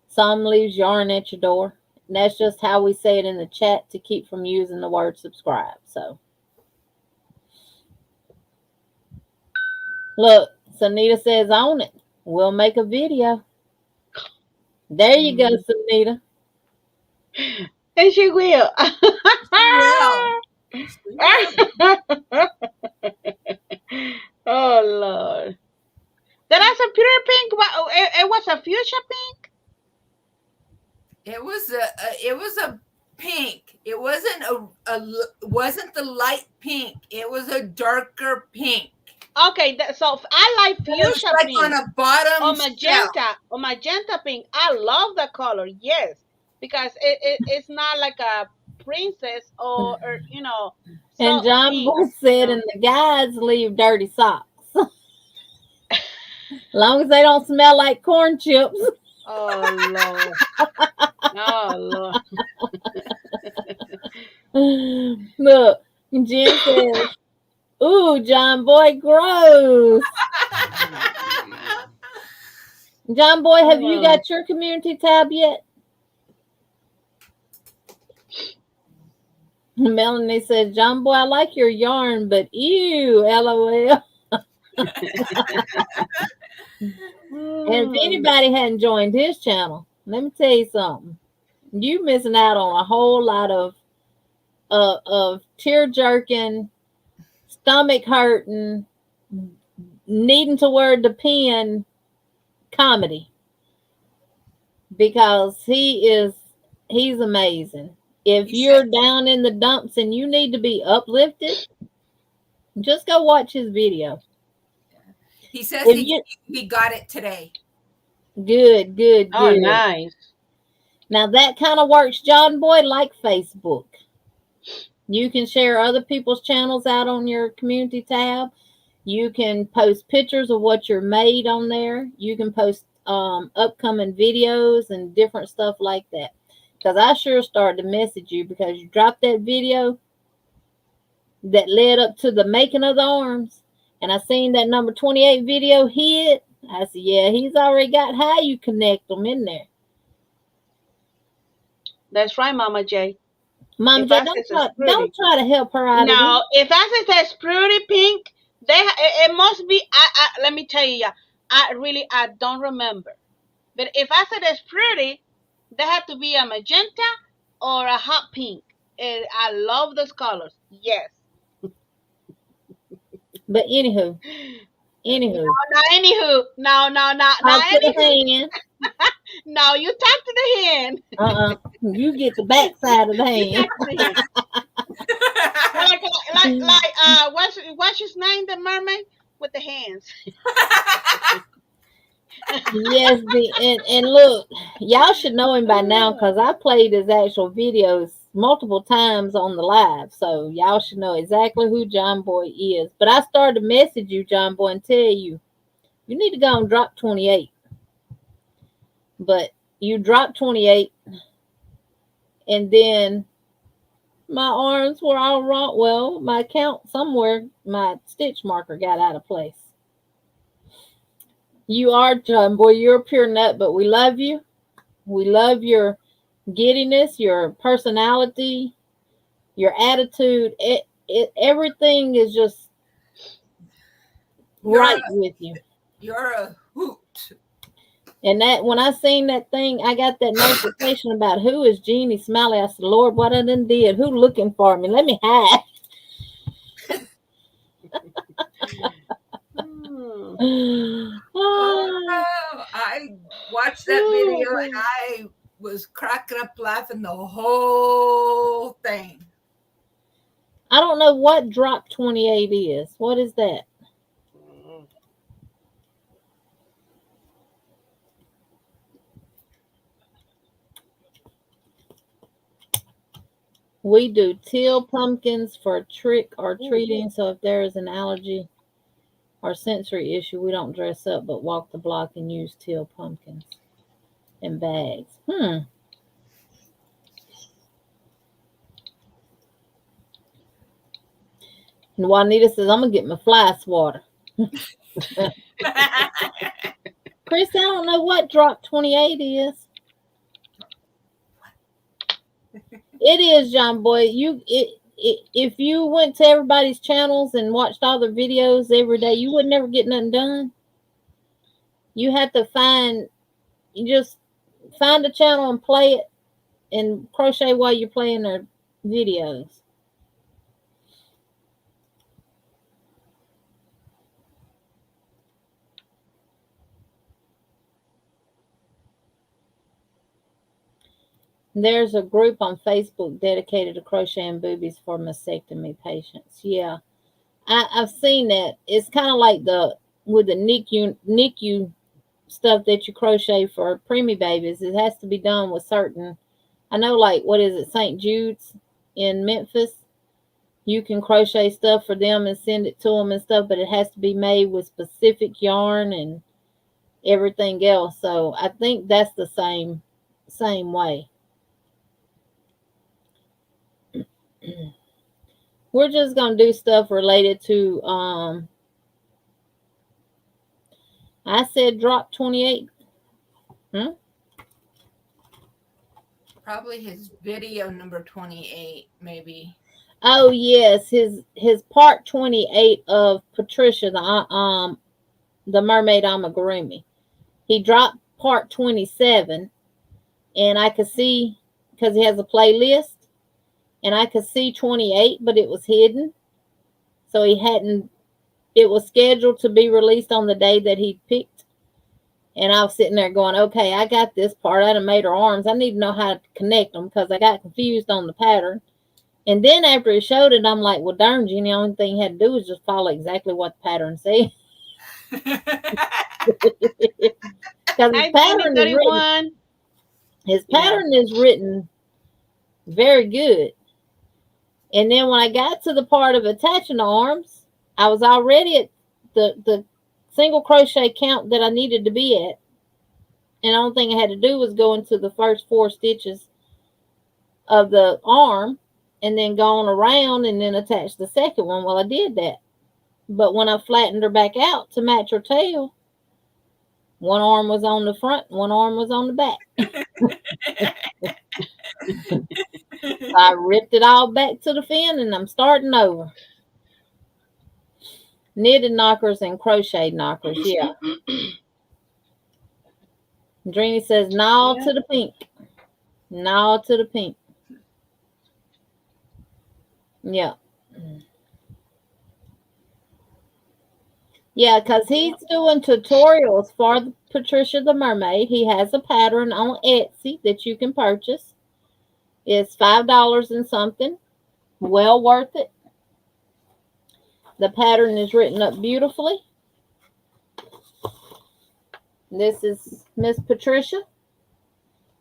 Some leaves yarn at your door. And that's just how we say it in the chat to keep from using the word subscribe. So look, Sunita says own it. We'll make a video. There you go, Sunita. And she will. Well, Oh Lord. That's a pure pink. It was a fuchsia pink. It was a pink. It wasn't the light pink. It was a darker pink. Okay, so I like It was fuchsia like pink on a bottom shelf. or magenta pink. I love the color. Yes, because it's not like a princess or And soft John pink. Boy said, and the guys leave dirty socks. Long as they don't smell like corn chips. Oh Lord. Oh Lord. Look, Jen says, ooh, John Boy, gross. John Boy, have you got your community tab yet? Melanie says, John Boy, I like your yarn, but ew, LOL. And if anybody hadn't joined his channel, let me tell you something. You missing out on a whole lot of tear jerking, stomach hurting, needing to wear the pen comedy, because he's amazing. If you're down in the dumps and you need to be uplifted, just go watch his video. He says If he got it today. Good. Oh, nice. Now that kind of works, John Boy, like Facebook. You can share other people's channels out on your community tab. You can post pictures of what you're made on there. You can post upcoming videos and different stuff like that. Because I sure started to message you because you dropped that video that led up to the making of the arms. And I seen that number 28 video hit. I said, yeah, he's already got how you connect them in there. That's right, Mama J. Mama J, don't try to help her out. No, if I say that's pretty pink, it must be. Let me tell you, I don't remember. But if I say that's pretty, they have to be a magenta or a hot pink. And I love those colors. Yes. But anywho. No, No, you talk to the hand. You get the back side of the hand. What's his name? The mermaid with the hands. Yes, and look, y'all should know him by now because I played his actual videos multiple times on the live, so y'all should know exactly who John Boy is. But I started to message you, John Boy, and tell you need to go and drop 28. But you dropped 28, and then my arms were all wrong. Well, my count somewhere, my stitch marker got out of place. You are, John Boy, you're a pure nut, but we love you. We love your giddiness, your personality, your attitude. Everything is just right with you. You're a hoot. And that when I seen that thing, I got that notification about who is Jeannie Smiley. I said, Lord, what I done did? Who looking for me? Let me hide. I watched that video and I was cracking up laughing the whole thing. I don't know what drop 28 is. What is that? We do teal pumpkins for trick or treating. So if there is an allergy or sensory issue, we don't dress up but walk the block and use teal pumpkins in bags. And Juanita says, I'm going to get my fly swatter. Chris, I don't know what drop 28 is. It is, John Boy. If you went to everybody's channels and watched all their videos every day, you would never get nothing done. You have to you just find a channel and play it and crochet while you're playing their videos. There's a group on Facebook dedicated to crocheting boobies for mastectomy patients. Yeah, I've seen that. It's kind of like with the NICU stuff that you crochet for preemie babies. It has to be done with certain. I know, like, what is it, St. Jude's in Memphis? You can crochet stuff for them and send it to them and stuff, but it has to be made with specific yarn and everything else. So I think that's the same way. We're just gonna do stuff related to I said drop 28. Probably his video number 28, maybe. Oh yes, his part 28 of Patricia, the mermaid amigurumi. He dropped part 27, and I could see, because he has a playlist, and I could see 28, but it was hidden. So it was scheduled to be released on the day that he picked. And I was sitting there going, okay, I got this part. I done made her arms. I need to know how to connect them because I got confused on the pattern. And then after he showed it, I'm like, well, darn, Jenny, the only thing he had to do was just follow exactly what the pattern said. Because his pattern is written very good. And then when I got to the part of attaching the arms, I was already at the single crochet count that I needed to be at. And the only thing I had to do was go into the first 4 stitches of the arm and then go on around and then attach the second one. Well, I did that. But when I flattened her back out to match her tail, one arm was on the front, one arm was on the back. So I ripped it all back to the fin and I'm starting over. Knitted knockers and crochet knockers, yeah. Dreamy says, no to the pink. No to the pink. Yeah. Yeah, because he's doing tutorials for Patricia the Mermaid. He has a pattern on Etsy that you can purchase. It's $5 and something. Well worth it. The pattern is written up beautifully. This is Miss Patricia.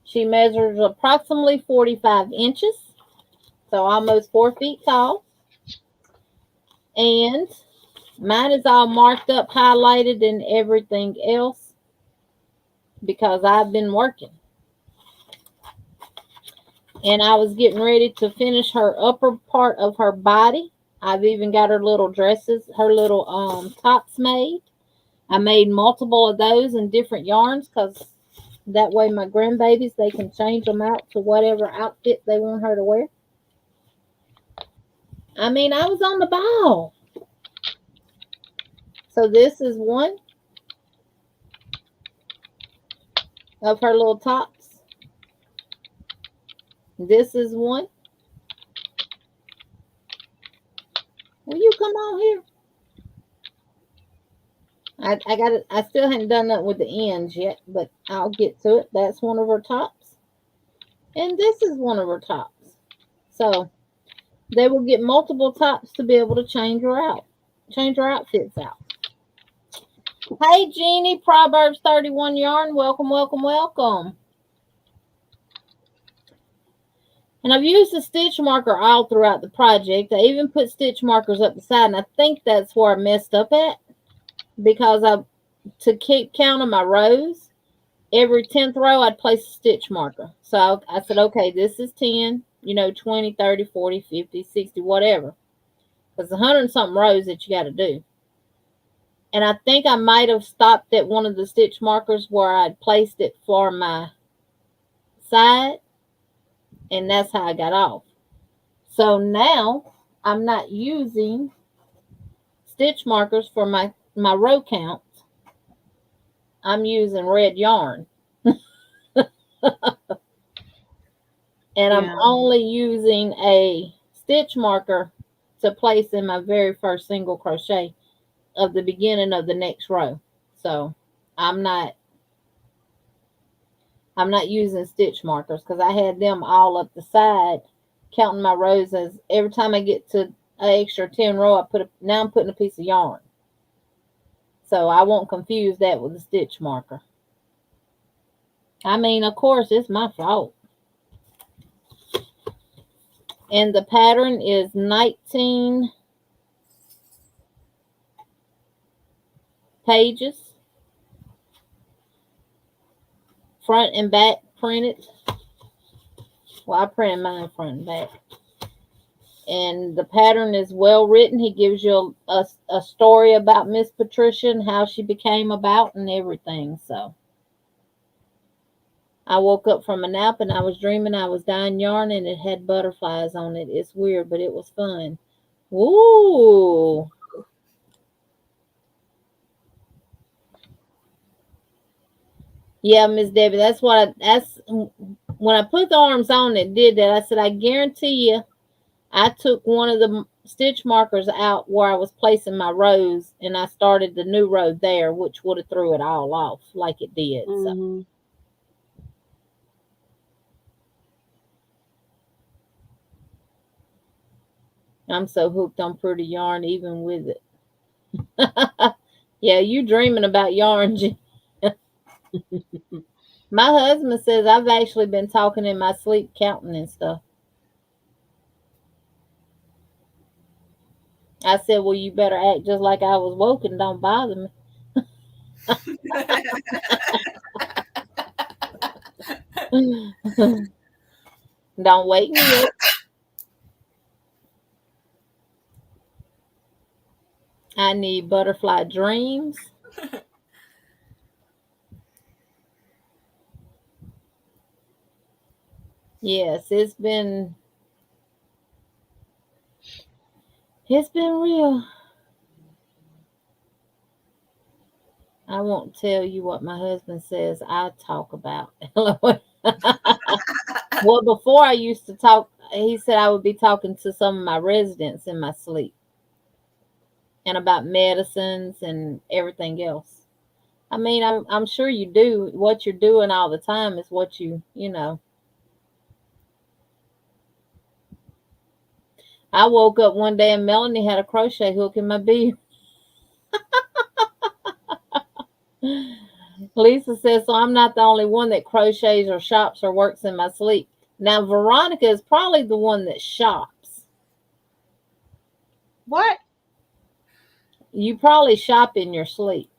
She measures approximately 45 inches, so almost 4 feet tall. And mine is all marked up, highlighted, and everything else because I've been working. And I was getting ready to finish her upper part of her body. I've even got her little dresses, her little tops made. I made multiple of those in different yarns because that way my grandbabies, they can change them out to whatever outfit they want her to wear. I mean, I was on the ball. So this is one of her little tops. This is one. Will you come on here? I got it. I still haven't done that with the ends yet, but I'll get to it. That's one of her tops. And this is one of her tops. So they will get multiple tops to be able to change her out. Change her outfits out. Hey, Jeannie, Proverbs 31 Yarn. Welcome, welcome, welcome. And I've used the stitch marker all throughout the project. I even put stitch markers up the side, and I think that's where I messed up at, because to keep count of my rows, every 10th row I'd place a stitch marker. So I said, okay, this is 10, 20, 30, 40, 50, 60, whatever. Because 100 and something rows that you got to do. And I think I might have stopped at one of the stitch markers where I'd placed it for my side, and that's how I got off. So now I'm not using stitch markers for my row count. I'm using red yarn. And I'm Yeah. only using a stitch marker to place in my very first single crochet of the beginning of the next row. So I'm not using stitch markers, because I had them all up the side, counting my rows as every time I get to an extra 10 row, now I'm putting a piece of yarn. So I won't confuse that with a stitch marker. I mean, of course, it's my fault. And the pattern is 19 pages, front and back printed. Well, I printed mine front and back. And the pattern is well written. He gives you a story about Miss Patricia and how she became about and everything. So I woke up from a nap and I was dreaming I was dyeing yarn and it had butterflies on it. It's weird, but it was fun. Ooh. Yeah, Miss Debbie, that's when I put the arms on it, did that. I said, I guarantee you, I took one of the stitch markers out where I was placing my rows, and I started the new row there, which would have threw it all off like it did. So. Mm-hmm. I'm so hooked on pretty yarn, even with it. Yeah, you dreaming about yarn. My husband says I've actually been talking in my sleep, counting and stuff. I said, well, you better act just like I was woke and don't bother me. Don't wake me up. I need butterfly dreams. Yes, it's been real. I won't tell you what my husband says I talk about. Well, before I used to talk, he said I would be talking to some of my residents in my sleep and about medicines and everything else. I mean, I'm sure you do. What you're doing all the time is what you know. I woke up one day and Melanie had a crochet hook in my bed. Lisa says, so I'm not the only one that crochets or shops or works in my sleep. Now, Veronica is probably the one that shops. What? You probably shop in your sleep.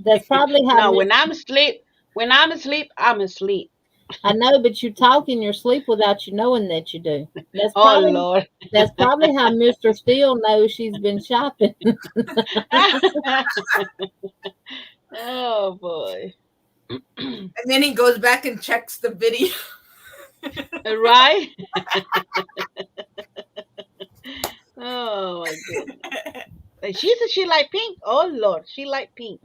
That's probably how No, Miss. when I'm asleep, I'm asleep. I know, but you talk in your sleep without you knowing that you do. Oh Lord. That's probably how Mr. Steele knows she's been shopping. Oh boy. And then he goes back and checks the video. Right? Oh my goodness. And she said she like pink. Oh Lord, she like pink.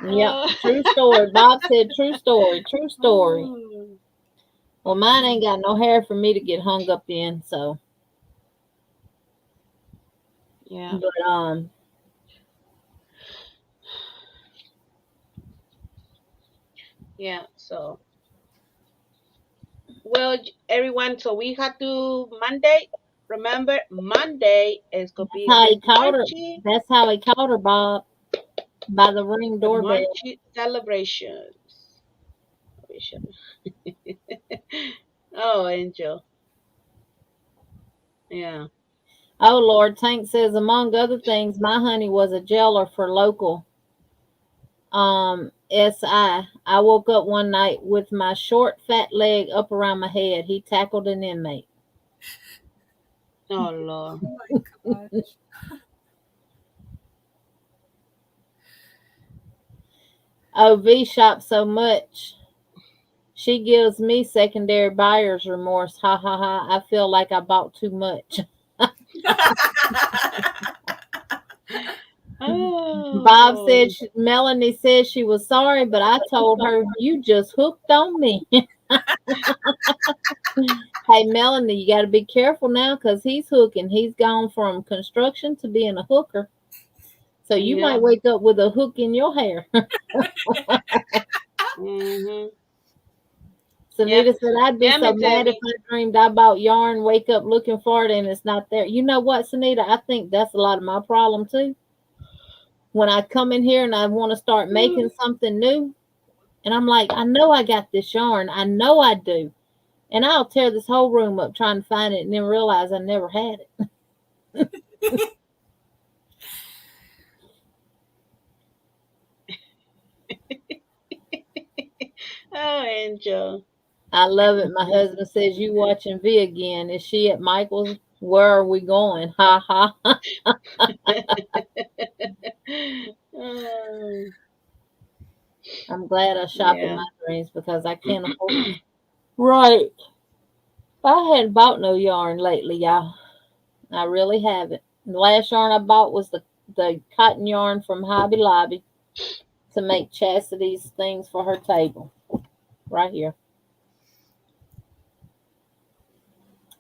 Yep, Oh. true story. Bob said, true story, true story. Oh. Well, mine ain't got no hair for me to get hung up in, so. Yeah. But Yeah. So well, everyone. So we had to Monday. Remember, Monday is gonna be how he the caught her. Marchi, That's how he caught her, Bob, by the ring the doorbell. Marchi celebrations. official. Oh, Angel. Yeah. Oh Lord, Tank says among other things, my honey was a jailer for local SI. I woke up one night with my short fat leg up around my head. He tackled an inmate. Oh Lord. Oh my gosh. Oh, V shop so much. She gives me secondary buyer's remorse. Ha ha ha. I feel like I bought too much. Bob Oh. said Melanie said she was sorry, but I told her you just hooked on me. Hey Melanie, you got to be careful now because he's hooking. He's gone from construction to being a hooker. So you might Yeah. wake up with a hook in your hair. Mhm. Yep. Sunita said, I'd be Let so me tell mad if you. I dreamed I bought yarn, wake up looking for it, and it's not there. You know what, Sunita? I think that's a lot of my problem too. When I come in here and I want to start making something new, and I'm like, I know I got this yarn. I know I do. And I'll tear this whole room up trying to find it and then realize I never had it. Oh, Angel. I love it. My husband says, you watching V again. Is she at Michael's? Where are we going? Ha ha. Oh, I'm glad I shop in yeah. my dreams because I can't afford it. Right. I hadn't bought no yarn lately, y'all. I really haven't. The last yarn I bought was the cotton yarn from Hobby Lobby to make Chastity's things for her table. Right here.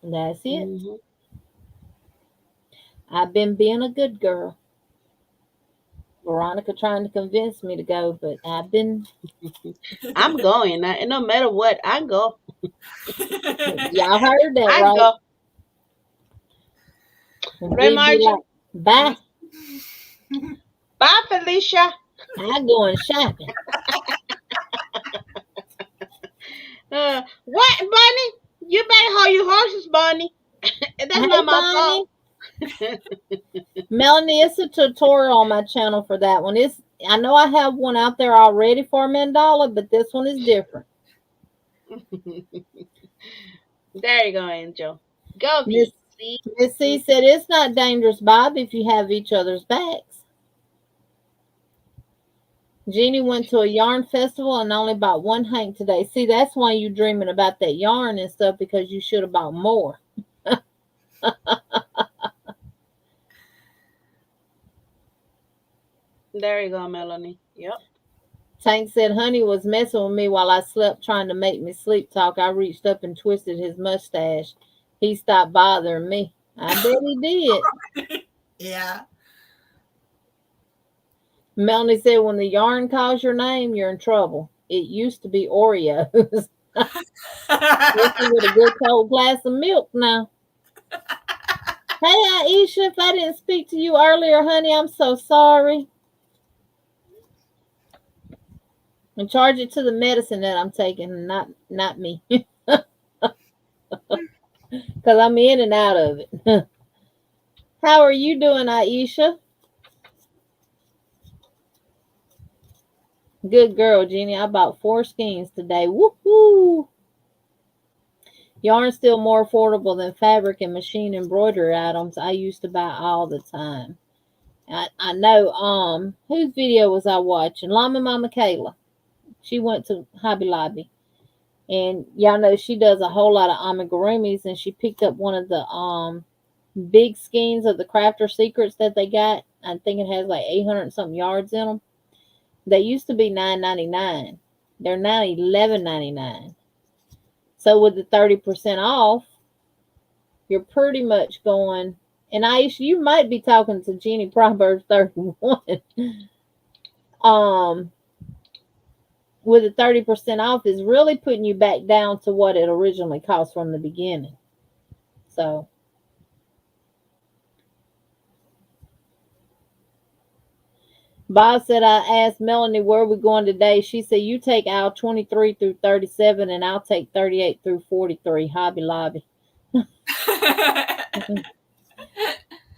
And that's it. Mhm. I've been being a good girl. Veronica trying to convince me to go, but I've been. I'm going. No matter what, I go. Y'all heard that I right? go. And Right, Big be like, Margie? bye. Bye, Felicia. I going shopping. What, Bunny? You better hold your horses, Bunny. That's Hey, not my fault. Bonnie. Melanie, it's a tutorial on my channel for that one. I know I have one out there already for Mandala, but this one is different. There you go, Angel. Go, Miss V. See? Miss C said it's not dangerous, Bob, if you have each other's backs. Jeannie went to a yarn festival and only bought one hank today. See, that's why you dreaming about that yarn and stuff because you should have bought more. There you go, Melanie. Yep. Tank said Honey was messing with me while I slept trying to make me sleep talk. I reached up and twisted his mustache. He stopped bothering me. I bet he did. Yeah. Melanie said when the yarn calls your name, you're in trouble. It used to be Oreos. Especially with a good cold glass of milk now. Hey Aisha, if I didn't speak to you earlier, honey, I'm so sorry. And charge it to the medicine that I'm taking, not me. Because I'm in and out of it. How are you doing, Aisha? Good girl, Jeannie. I bought 4 skeins today. Woohoo! Yarn's still more affordable than fabric and machine embroidery items I used to buy all the time. I know whose video was I watching? Llama Mama Kayla. She went to Hobby Lobby. And y'all know she does a whole lot of amigurumis and she picked up one of the big skeins of the Crafter Secrets that they got. I think it has like 800 something yards in them. They used to be $9.99. They're now $11.99. So with the 30% off, you're pretty much going. And Aisha, you might be talking to Jeannie Proverbs 31. um, with the 30% off is really putting you back down to what it originally cost from the beginning. So Bob said, I asked Melanie where we going today. She said, you take aisle 23 through 37 and I'll take 38 through 43. Hobby Lobby.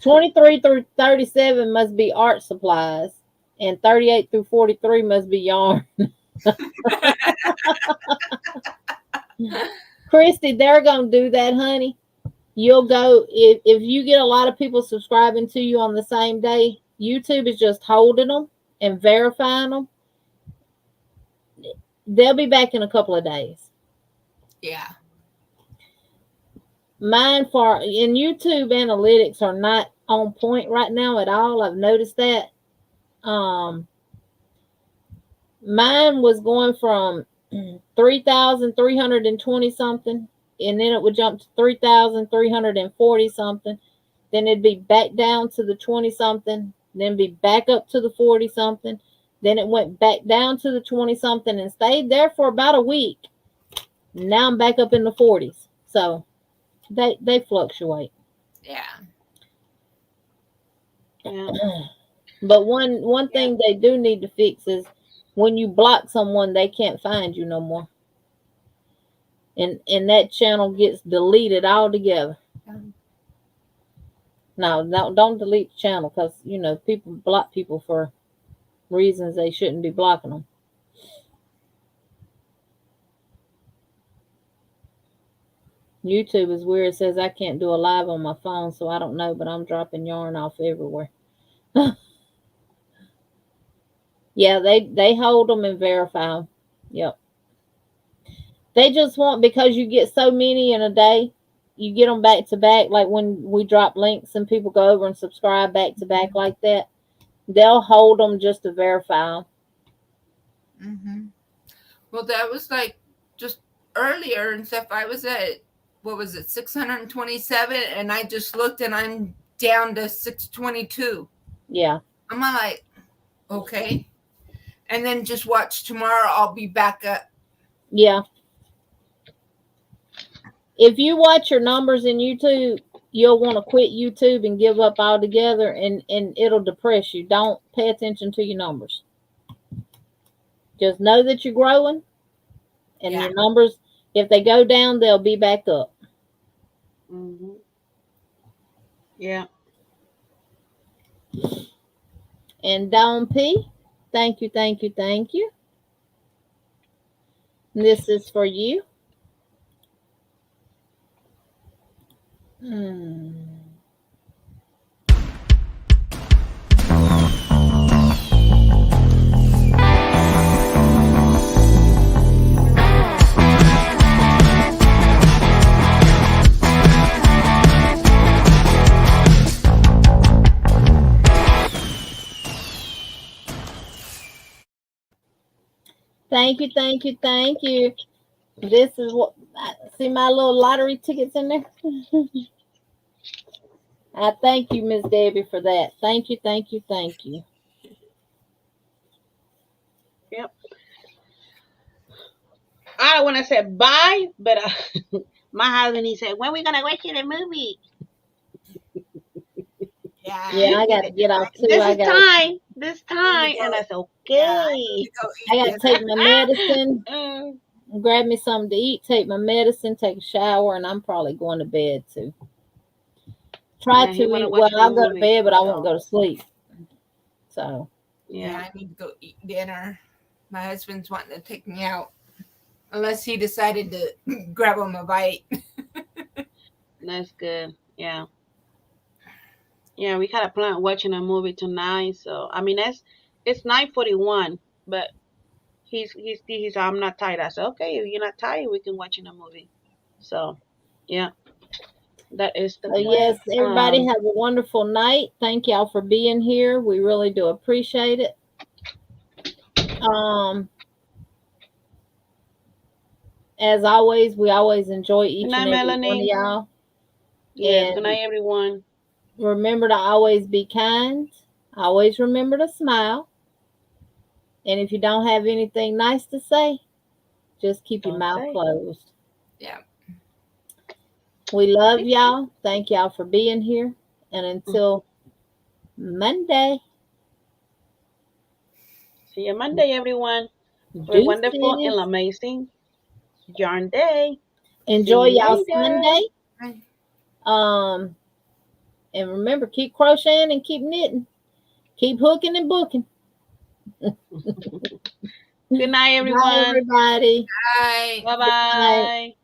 23 through 37 must be art supplies. And 38 through 43 must be yarn. Christy, they're going to do that, honey. You'll go, if you get a lot of people subscribing to you on the same day, YouTube is just holding them and verifying them. They'll be back in a couple of days. Yeah. Mine for in YouTube analytics are not on point right now at all. I've noticed that. Mine was going from 3,320 something, and then it would jump to 3,340 something. Then it'd be back down to the 20 something, then be back up to the 40 something. Then it went back down to the 20 something and stayed there for about a week. Now I'm back up in the 40s. So they fluctuate. Yeah. Yeah. But one thing they do need to fix is when you block someone, they can't find you no more. And that channel gets deleted altogether. No, don't delete the channel because, you know, people block people for reasons they shouldn't be blocking them. YouTube is weird. It says I can't do a live on my phone, so I don't know, but I'm dropping yarn off everywhere. Yeah, they hold them and verify them. Yep. They just want, because you get so many in a day, you get them back to back. Like when we drop links and people go over and subscribe back to back like that, they'll hold them just to verify them. Mm-hmm. Well, that was like just earlier and stuff. I was at, what was it, 627, and I just looked and I'm down to 622. Yeah. I'm like, okay. And then just watch tomorrow, I'll be back up. Yeah. If you watch your numbers in YouTube, you'll want to quit YouTube and give up altogether, and it'll depress you. Don't pay attention to your numbers. Just know that you're growing, and your numbers, if they go down, they'll be back up. Mm-hmm. Yeah. And Dawn P, thank you. This is for you. Thank you. This is what, see my little lottery tickets in there? I thank you, Miss Debbie, for that. Thank you. Yep. I want to say bye, but my husband, he said, when we going to watch the movie? Yeah, I got to get off too. This time. And I said, okay. I got to take my medicine, grab me something to eat, take my medicine, take a shower, and I'm probably going to bed too. Try to eat. Well, I'll go to bed, but I won't go to sleep. So. Yeah, I need to go eat dinner. My husband's wanting to take me out. Unless he decided to grab him a bite. That's good. Yeah. Yeah, we had a plan watching a movie tonight. So I mean, it's 9:41, but he's I'm not tired. I said, okay, if you're not tired, we can watch in a movie. So yeah, that is the plan. Yes, everybody have a wonderful night. Thank y'all for being here. We really do appreciate it. As always, we always enjoy each and every one of y'all. Yes, good night, everyone. Remember to always be kind. Always remember to smile. And if you don't have anything nice to say, just keep your mouth closed. Yeah. We love y'all. Thank y'all for being here. And until Monday. See you Monday, everyone. Have a wonderful and Deuces. amazing yarn day. See Enjoy you y'all later. Sunday. And remember, keep crocheting and keep knitting. Keep hooking and booking. Good night, Bye, everyone. everybody. Bye. Bye Good night. bye.